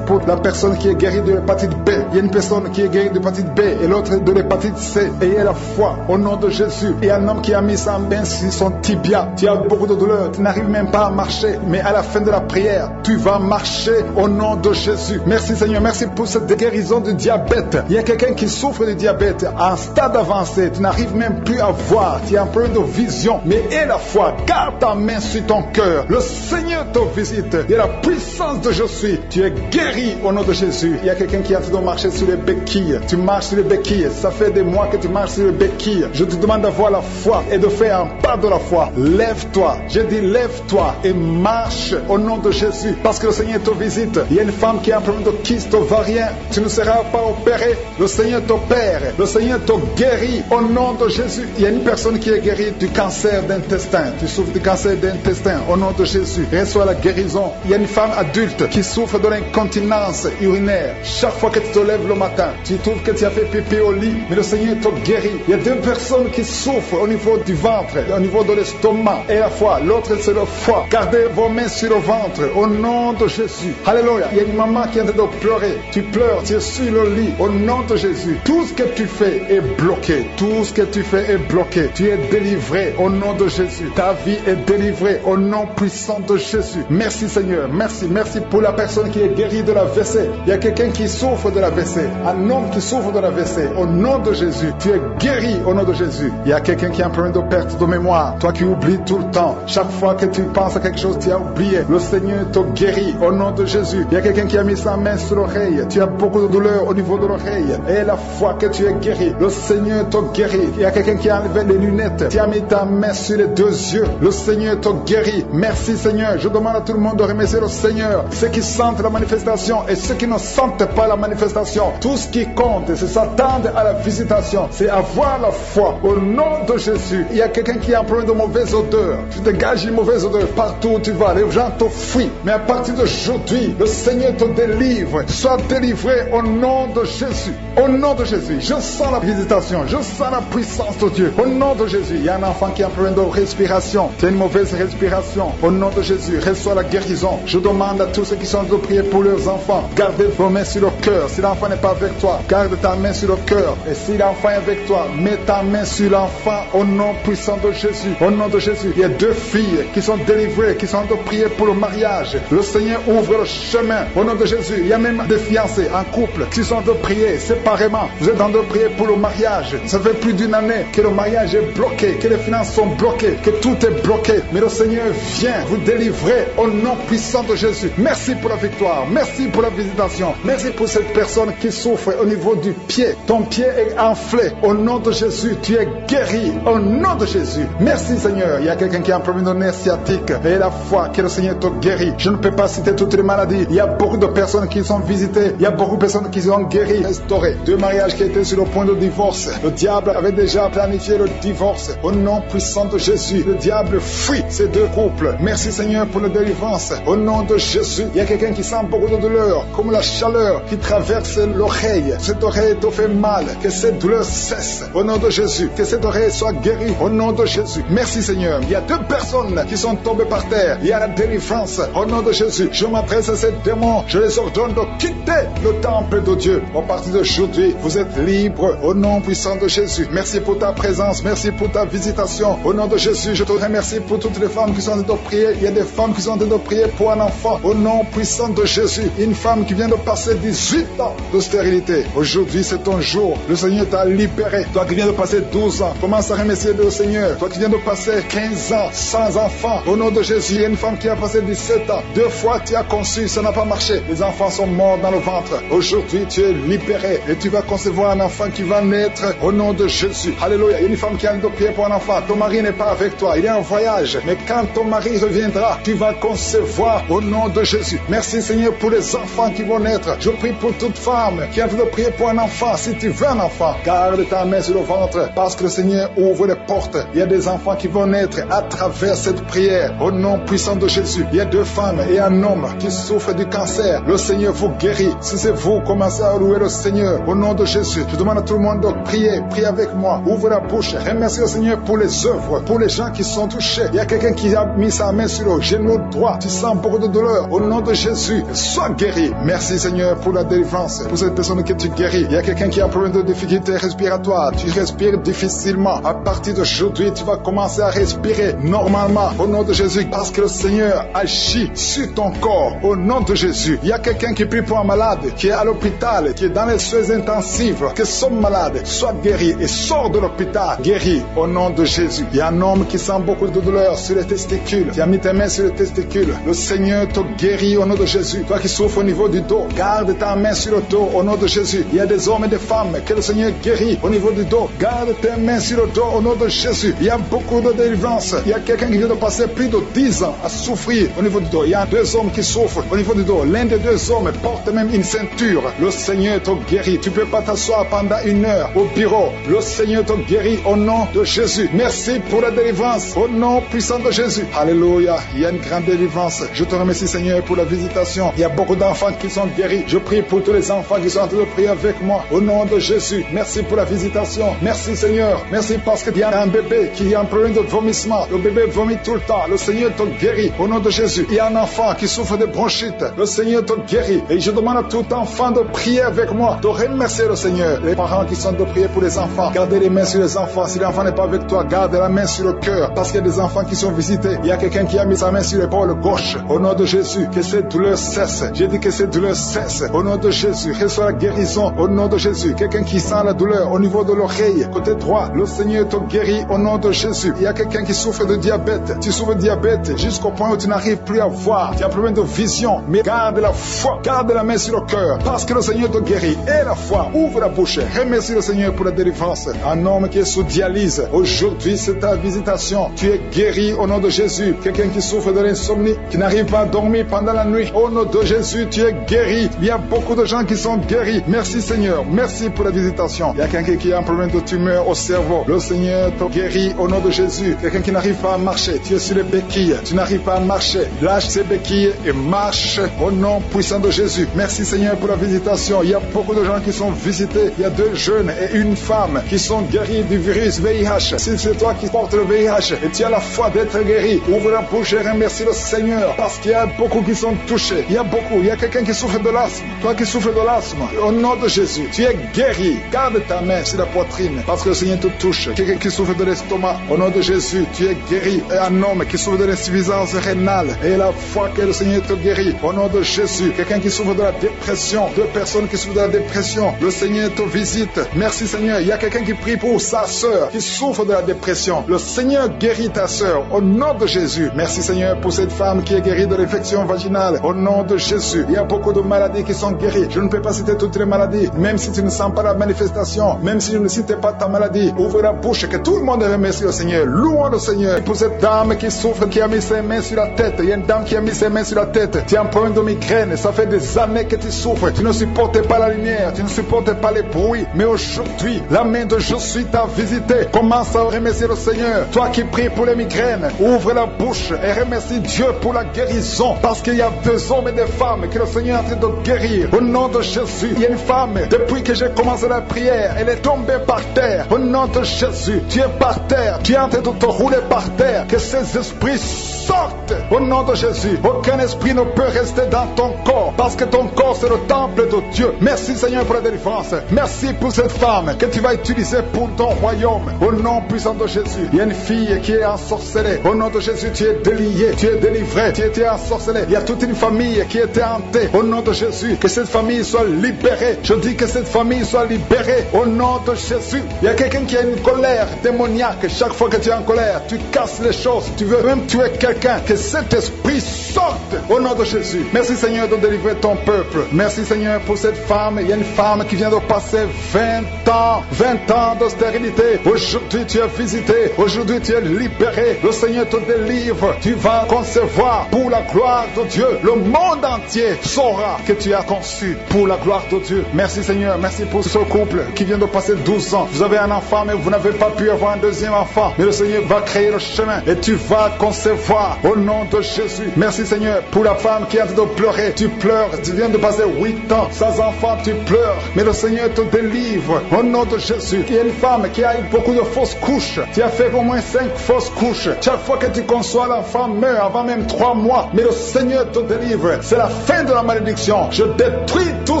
pour la personne qui est guérie de l'hépatite B. Il y a une personne qui est guérie de l'hépatite B et l'autre de l'hépatite C. Ayez la foi au nom de Jésus. Il y a un homme qui a mis sa main sur son tibia. Tu as beaucoup de douleur, tu n'arrives même pas à marcher. Mais à la fin de la prière, tu vas marcher au nom de Jésus. Merci Seigneur, merci pour cette guérison du diabète. Il y a quelqu'un qui souffre du diabète à un stade avancé. Tu n'arrives même plus à voir. Tu as un problème de vision. Mais aie la foi, garde ta main sur ton cœur. Le Seigneur te visite. Il y a la puissance de je suis. Tu es guéri au nom de Jésus. Il y a quelqu'un qui est en train de marcher sur les béquilles. Tu marches sur les béquilles. Ça fait des mois que tu marches sur les béquilles. Je te demande d'avoir la foi et de faire un pas de la foi. Lève-toi. Je dis lève-toi et marche au nom de Jésus. Parce que le Seigneur te visite. Il y a une femme qui a un problème de kyste ovarien. Tu ne seras pas opéré. Le Seigneur t'opère. Le Seigneur te guérit au nom de Jésus. Il y a une personne qui est guérie du cancer d'intestin. Tu souffres du cancer d'intestin au nom de Jésus. Reçois la guérison. Il y a une femme adulte qui souffre de l'incontinence urinaire. Chaque fois que tu te lèves le matin, tu trouves que tu as fait pipi au lit, mais le Seigneur te guérit. Il y a 2 personnes qui souffrent au niveau du ventre, au niveau de l'estomac et la foi. L'autre c'est le foie. Gardez vos mains sur le ventre au nom de Jésus. Alléluia. Il y a une maman qui est en train de pleurer. Tu pleures, tu es sur le lit au nom de Jésus. Tout ce que tu fais est bloqué. Tout ce que tu fais est bloqué. Tu es délivré au nom de Jésus. Ta vie est délivrée au nom puissant de Jésus. Merci Seigneur. Merci pour la personne qui est guérie de l'AVC. Il y a quelqu'un qui souffre de l'AVC. Un homme qui souffre de l'AVC. Au nom de Jésus. Tu es guéri au nom de Jésus. Il y a quelqu'un qui a un problème de perte de mémoire. Toi qui oublies tout le temps. Chaque fois que tu penses à quelque chose, tu as oublié. Le Seigneur te guérit au nom de Jésus. Il y a quelqu'un qui a mis sa main sur l'oreille. Tu as beaucoup de douleur au niveau de l'oreille. Et la foi que tu es guéri. Le Seigneur te guérit. Il y a quelqu'un qui a enlevé les lunettes. Tu as mis ta main sur les 2 yeux. Le Seigneur te guérit. Merci Seigneur. Je demande à tout le monde de remercier le Seigneur. Ceux qui sentent la manifestation et ceux qui ne sentent pas la manifestation. Tout ce qui compte, c'est s'attendre à la visitation. C'est avoir la foi au nom de Jésus. Il y a quelqu'un qui a un problème de mauvaise odeur. Tu dégages une mauvaise odeur partout où tu vas. Les gens te fuient. Mais à partir d'aujourd'hui, le Seigneur te délivre. Sois délivré au nom de Jésus. Au nom de Jésus. Je sens la visitation. Je sens la puissance de Dieu. Au nom de Jésus. Il y a un enfant qui a un problème de respiration. C'est une mauvaise respiration. Au nom de Jésus. Reçois la guérison. Je demande à tous ceux qui sont de prier pour leurs enfants. Gardez vos mains sur le cœur. Si l'enfant n'est pas avec toi, garde ta main sur le cœur. Et si l'enfant est avec toi, mets ta main sur l'enfant au nom puissant de Jésus. Au nom de Jésus. Il y a 2 filles qui sont délivrées, qui sont de prier pour le mariage. Le Seigneur ouvre le chemin. Au nom de Jésus. Il y a même des fiancés en couple qui sont de prier séparément. Vous êtes en train de prier pour le mariage. Ça fait plus d'1 année que le mariage est bloqué, que les finances sont bloquées, que tout est bloqué. Mais le Seigneur vient vous délivrer au nom puissant de Jésus. Merci pour la victoire. Merci pour la visitation. Merci pour cette personne qui souffre au niveau du pied. Ton pied est enflé. Au nom de Jésus, tu es guéri. Au nom de Jésus. Merci Seigneur. Il y a quelqu'un qui a un problème de nerf sciatique. Et la foi que le Seigneur te guérit. Je ne peux pas citer toutes les maladies. Il y a beaucoup de personnes qui sont visitées. Il y a beaucoup de personnes qui sont guéries, restaurées. 2 mariages qui étaient sur le point de divorce. Le diable avait déjà planifié le divorce. Au nom puissant de Jésus, le diable fuit ces 2 couples. Merci Seigneur pour la délivrance. Au nom de Jésus, il y a quelqu'un qui sent beaucoup de douleur, comme la chaleur qui traverse l'oreille. Cette oreille te fait mal. Que cette douleur cesse. Au nom de Jésus, que cette oreille soit guérie. Au nom de Jésus. Merci Seigneur. Il y a 2 personnes qui sont tombées par terre. Il y a la délivrance. Au nom de Jésus, je m'adresse à ces démons. Je les ordonne de quitter le temple de Dieu. À partir d'aujourd'hui, vous êtes libres au nom puissant de Jésus. Merci pour ta présence. Merci pour ta visitation. Au nom de Jésus, je te remercie pour toutes les femmes qui sont en train de prier. Il y a des femmes qui sont en train de prier pour un enfant. Au nom puissant de Jésus. Une femme qui vient de passer 18 ans de stérilité. Aujourd'hui, c'est ton jour. Le Seigneur t'a libéré. Toi qui viens de passer 12 ans, commence à remercier le Seigneur. Toi qui viens de passer 15 ans sans enfant. Au nom de Jésus, il y a une femme qui a passé 17 ans. 2 fois tu as conçu, ça n'a pas marché. Les enfants sont morts dans le ventre. Aujourd'hui, tu es libéré et tu vas concevoir un enfant qui va naître au nom de Jésus. Alléluia. Il y a une femme qui a de prier pour un enfant. Ton mari n'est pas avec toi. Il est en voyage. Mais quand ton mari reviendra, tu vas concevoir au nom de Jésus. Merci Seigneur pour les enfants qui vont naître. Je prie pour toute femme qui a de prier pour un enfant. Si tu veux un enfant, garde ta main sur le ventre parce que le Seigneur ouvre les portes. Il y a des enfants qui vont naître à travers cette prière au nom puissant de Jésus. Il y a 2 femmes et un homme qui souffrent du cancer. Le Seigneur vous guérit. Si c'est vous, commencez à louer le Seigneur au nom de Jésus. Je demande à tout le monde de prier. Prie avec moi. Ouvre la bouche. Remercie le Seigneur pour les œuvres, pour les gens qui sont touchés. Il y a quelqu'un qui a mis sa main sur le genou droit. Tu sens beaucoup de douleur. Au nom de Jésus, sois guéri. Merci Seigneur pour la délivrance, pour cette personne que tu guéris. Il y a quelqu'un qui a un problème de difficulté respiratoire. Tu respires difficilement. À partir d'aujourd'hui, tu vas commencer à respirer normalement au nom de Jésus parce que le Seigneur agit sur ton corps au nom de Jésus. Il y a quelqu'un qui prie pour un malade qui est à l'hôpital, qui est dans les soins intensifs, que son malade soit guéri et sort de l'hôpital guéri au nom de Jésus. Il y a un homme qui sent beaucoup de douleur sur les testicules. Tu as mis tes mains sur les testicules. Le Seigneur te guérit au nom de Jésus. Toi qui souffres au niveau du dos, garde ta main sur le dos au nom de Jésus. Il y a des hommes et des femmes que le Seigneur guérit au niveau du dos. Garde tes mains sur le dos au nom de Jésus. Il y a beaucoup de délivrance. Il y a quelqu'un qui vient de passer plus de 10 ans à souffrir au niveau du dos. Il y a 2 hommes qui souffrent au niveau du dos. L'un des 2 hommes porte même une ceinture. Le Seigneur te guérit. Tu ne peux pas t'asseoir pendant 1 heure au bureau. Le Seigneur te guérit au nom de Jésus. Merci pour la délivrance au nom puissant de Jésus. Alléluia. Il y a une grande délivrance. Je te remercie Seigneur pour la visitation. Il y a beaucoup d'enfants qui sont guéris. Je prie pour tous les enfants qui sont en train de prier avec moi au nom de Jésus. Merci pour la visitation. Merci Seigneur. Merci parce qu'il y a un bébé qui a un problème de vomissement. Le bébé vomit tout le temps. Le Seigneur te guérit au nom de Jésus. Il y a un enfant qui souffre de bronchite. Le Seigneur te guérit. Et je demande à tout enfant de prier avec moi, de remercier le Seigneur. Les parents qui sont de prier pour les enfants, gardez les mains sur les enfants. Si l'enfant n'est pas avec toi, garde la main sur le cœur. Parce qu'il y a des enfants qui sont visités. Il y a quelqu'un qui a mis sa main sur l'épaule gauche. Au nom de Jésus, que cette douleur cesse. J'ai dit que cette douleur cesse. Au nom de Jésus, reçois la guérison. Au nom de Jésus, quelqu'un qui sent la douleur au niveau de l'oreille, côté droit, le Seigneur te guérit au nom de Jésus. Il y a quelqu'un qui souffre de diabète. Tu souffres de diabète jusqu'au point où tu n'arrives plus à voir. Tu as un problème de vision. Mais garde la foi. Garde la main sur le cœur. Parce que le Seigneur te guérit. Et la foi. Ouvre la bouche. Remercie le Seigneur pour la délivrance. Un homme qui est sous dialyse. Aujourd'hui, c'est ta visitation. Tu es guéri au nom de Jésus. Quelqu'un qui souffre de l'insomnie, qui n'arrive pas à dormir pendant la nuit. Au nom de Jésus, tu es guéri. Il y a beaucoup de gens qui sont guéris. Merci Seigneur. Merci pour la visitation. Il y a quelqu'un qui a un problème de tumeur au cerveau. Le Seigneur te guérit au nom de Jésus. Quelqu'un qui n'arrive pas à marcher. Tu es sur les béquilles. Tu n'arrives pas à marcher. Lâche ces béquilles et marche au nom puissant de Jésus. Merci Seigneur pour la visitation. Il y a beaucoup de gens qui sont visités. Il y a 2 jeunes et une femme qui sont guéris du virus VIH. Si c'est toi qui portes le VIH et tu as la foi d'être guéri, ouvre la bouche et remercie le Seigneur parce qu'il y a beaucoup qui sont touchés. Il y a beaucoup. Il y a quelqu'un qui souffre de l'asthme. Toi qui souffres de l'asthme, au nom de Jésus, tu es guéri. Garde ta main sur la poitrine parce que le Seigneur te touche. Quelqu'un qui souffre de l'estomac, au nom de Jésus, tu es guéri. Et un homme qui souffre de l'insuffisance rénale et la foi que le Seigneur te guérit, au nom de Jésus. Quelqu'un qui souffre de la dépression, 2 personnes qui souffrent de la dépression, le Seigneur te visite. Merci Seigneur. Il y a quelqu'un qui prie pour sa sœur qui souffre de la dépression. Le Seigneur guérit ta sœur au nom de Jésus. Merci Seigneur pour cette femme qui est guérie de l'infection vaginale au nom de Jésus. Il y a beaucoup de maladies qui sont guéries. Je ne peux pas citer toutes les maladies, même si tu ne sens pas la manifestation, même si je ne cite pas ta maladie. Ouvre la bouche, que tout le monde remercie le Seigneur. Louons le Seigneur. Et pour cette dame qui souffre, qui a mis ses mains sur la tête, il y a une dame qui a mis ses mains sur la tête. Tu as un problème de migraine, ça fait des années que tu souffres. Tu ne supportes pas la lumière, tu ne supportes pas les bruits. Mais aujourd'hui, la main de Je suis t'a visité. Commence à remercier le Seigneur. Toi qui pries pour les migraines, ouvre la bouche et remercie Dieu pour la guérison. Parce qu'il y a 2 hommes et des femmes que le Seigneur est en train de guérir. Au nom de Jésus, il y a une femme, depuis que j'ai commencé la prière, elle est tombée par terre. Au nom de Jésus, tu es par terre. Tu es en train de sortent, rouler par terre, que ces esprits sortent au nom de Jésus. Aucun esprit ne peut rester dans ton corps, parce que ton corps c'est le temple de Dieu. Merci Seigneur pour la délivrance. Merci pour cette femme que tu vas utiliser pour ton royaume. Au nom puissant de Jésus. Il y a une fille qui est ensorcelée. Au nom de Jésus, tu es délié, tu es délivré, tu étais ensorcelé. Il y a toute une famille qui était hantée. Au nom de Jésus, que cette famille soit libérée. Je dis que cette famille soit libérée. Au nom de Jésus. Il y a quelqu'un qui a une colère démoniaque. Chaque fois que tu es en colère, tu casses les choses. Tu veux même tuer quelqu'un. Que cet esprit sorte au nom de Jésus. Merci Seigneur de délivrer ton peuple. Merci Seigneur pour cette femme. Il y a une femme qui vient de passer 20 ans de stérilité. Aujourd'hui tu es visité. Aujourd'hui tu es libéré. Le Seigneur te délivre. Tu vas concevoir pour la gloire de Dieu. Le monde entier saura que tu as conçu pour la gloire de Dieu. Merci Seigneur. Merci pour ce couple qui vient de passer 12 ans. Vous avez un enfant mais vous n'avez pas pu avoir un deuxième enfant. Mais le Seigneur va créer le chemin et tu vas concevoir au nom de Jésus. Merci Seigneur pour la femme qui est en train de pleurer. Tu pleures. Tu viens de passer 8 ans sans enfant. Tu pleures. Mais le Seigneur te délivre au nom de Jésus. Il y a une femme qui a eu beaucoup de fausses couches. Tu as fait au moins 5 fausses couches. Chaque fois que tu conçois, l'enfant meurt avant même 3 mois. Mais le Seigneur te délivre. C'est la fin de la malédiction. Je détruis tous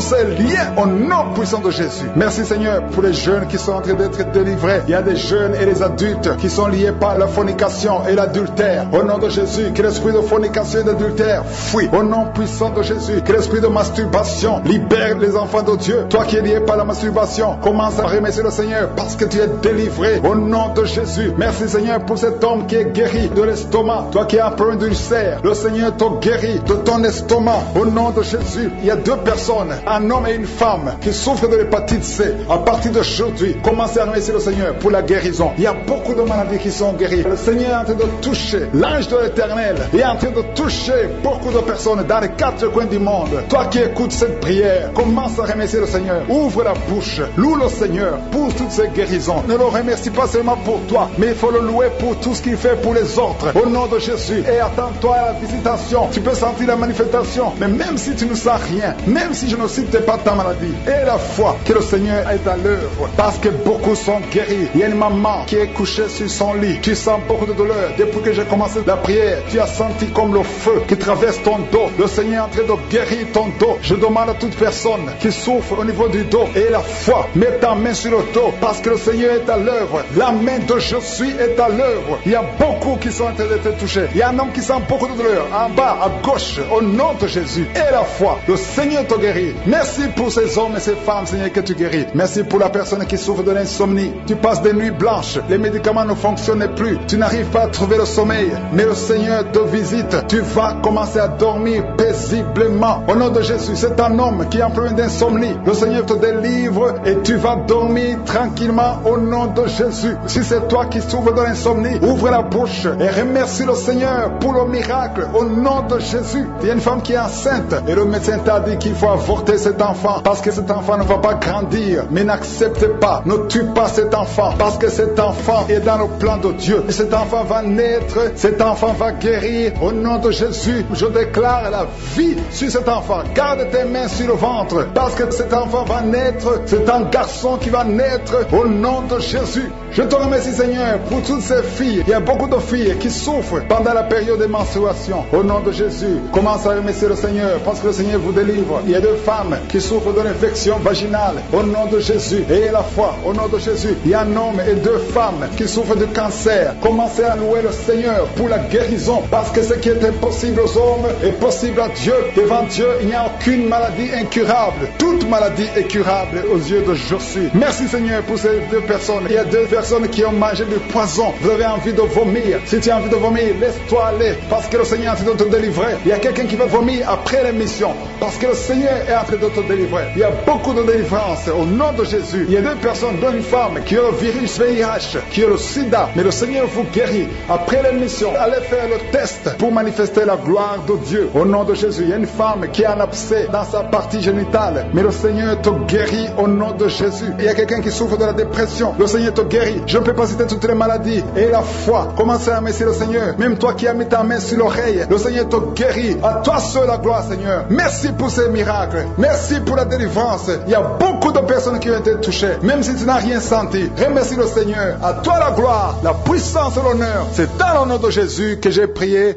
ces liens au nom puissant de Jésus. Merci Seigneur pour les jeunes qui sont en train d'être délivrés. Il y a des jeunes et des adultes qui sont liés par la fornication et l'adultère. Au nom de Jésus, que l'esprit de fornication et d'adultère fuit. Au nom puissant de Jésus, que l'esprit de masturbation libère les enfants de Dieu. Toi qui es lié par la masturbation, commence à remercier le Seigneur parce que tu es délivré au nom de Jésus. Merci Seigneur pour cet homme qui est guéri de l'estomac. Toi qui as un problème d'ulcère, le Seigneur te guérit de ton estomac au nom de Jésus. Il y a 2 personnes, un homme et une femme qui souffrent de l'hépatite C. À partir d'aujourd'hui, commencez à remercier le Seigneur pour la guérison. Il y a beaucoup de maladies qui sont guéries. Le Seigneur est en train de toucher l'ange de l'Éternel. Il est en train de toucher beaucoup de personnes dans les 4 coins du monde. Toi qui écoutes cette prière, commence à remercier le Seigneur. Ouvre la bouche, loue le Seigneur pour toutes ces guérisons. Ne le remercie pas seulement pour toi, mais il faut le louer pour tout ce qu'il fait pour les autres. Au nom de Jésus. Et attends-toi à la visitation. Tu peux sentir la manifestation, mais même si tu ne sens rien, même si je ne cite pas ta maladie, et la foi que le Seigneur est à l'œuvre, parce que beaucoup sont guéris. Il y a une maman qui est couchée sur son lit. Tu sens beaucoup de douleur. Depuis que j'ai commencé la prière, tu as senti comme le feu qui traverse ton dos. Le Seigneur est en train de guérir ton dos. Je demande à toute personne qui souffre au niveau du dos et la foi, mets ta main sur le dos parce que le Seigneur est à l'œuvre. La main de je suis est à l'œuvre. Il y a beaucoup qui sont en train d'être touchés. Il y a un homme qui sent beaucoup de douleur en bas, à gauche, au nom de Jésus. Et la foi, le Seigneur te guérit. Merci pour ces hommes et ces femmes, Seigneur, que tu guéris. Merci pour la personne qui souffre de l'insomnie. Tu passes des nuits blanches, les médicaments ne fonctionnent plus, tu n'arrives pas à trouver le sommeil, mais le Seigneur te visite. Tu vas commencer à dormir paisiblement. Au nom de Jésus, c'est un homme qui est en problème d'insomnie. Le Seigneur te délivre et tu vas dormir tranquillement au nom de Jésus. Si c'est toi qui souffres de l'insomnie, ouvre la bouche et remercie le Seigneur pour le miracle au nom de Jésus. Il y a une femme qui est enceinte et le médecin t'a dit qu'il faut avorter cet enfant parce que cet enfant ne va pas grandir. Mais n'accepte pas, ne tue pas cet enfant parce que cet enfant est dans le plan de Dieu. Et cet enfant va naître, cet enfant va guérir au nom de Jésus. Je déclare la vie sur cet enfant. Garde tes mains sur le ventre parce que cet enfant va naître. C'est un garçon qui va naître au nom de Jésus. Je te remercie Seigneur pour toutes ces filles. Il y a beaucoup de filles qui souffrent pendant la période de menstruation. Au nom de Jésus, commence à remercier le Seigneur parce que le Seigneur vous délivre. Il y a 2 femmes qui souffrent de l'infection vaginale. Au nom de Jésus, ayez la foi. Au nom de Jésus, il y a un homme et 2 femmes qui souffrent de cancer. Commencez à louer le Seigneur pour la guérison parce que ce qui est impossible aux hommes est possible à Dieu. Devant Dieu, il n'y a aucune maladie incurable. Toute maladie est curable aux yeux de Jésus. Merci Seigneur pour ces 2 personnes. Il y a 2 personnes qui ont mangé du poison. Vous avez envie de vomir. Si tu as envie de vomir, laisse-toi aller parce que le Seigneur est en train de te délivrer. Il y a quelqu'un qui va vomir après l'émission parce que le Seigneur est en train de te délivrer. Il y a beaucoup de délivrance au nom de Jésus. Il y a 2 personnes, dont une femme qui a le virus VIH, qui a le sida, mais le Seigneur vous guérit. Après l'émission, allez faire le test pour manifester la gloire de Dieu. Au nom de Jésus, il y a une femme qui a un abcès dans sa partie génitale, mais le Seigneur te guérit au nom de Jésus. Il y a quelqu'un qui souffre de la dépression, le Seigneur te guérit. Je ne peux pas citer toutes les maladies. Et la foi, commencez à remercier le Seigneur. Même toi qui as mis ta main sur l'oreille, le Seigneur te guérit. À toi seul la gloire, Seigneur. Merci pour ces miracles. Merci pour la délivrance. Il y a beaucoup de personnes qui ont été touchées, même si tu n'as rien senti. Remercie le Seigneur. À toi la gloire, la puissance et l'honneur. C'est dans le nom de Jésus que j'ai prié.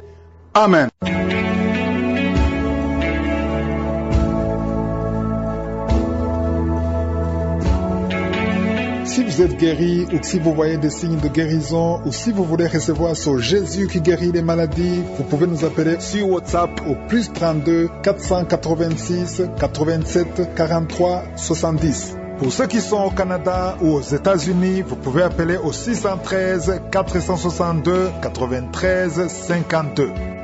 Amen. Si vous êtes guéri ou si vous voyez des signes de guérison ou si vous voulez recevoir ce Jésus qui guérit les maladies, vous pouvez nous appeler sur WhatsApp au plus 32 486 87 43 70. Pour ceux qui sont au Canada ou aux États-Unis, vous pouvez appeler au 613 462 93 52.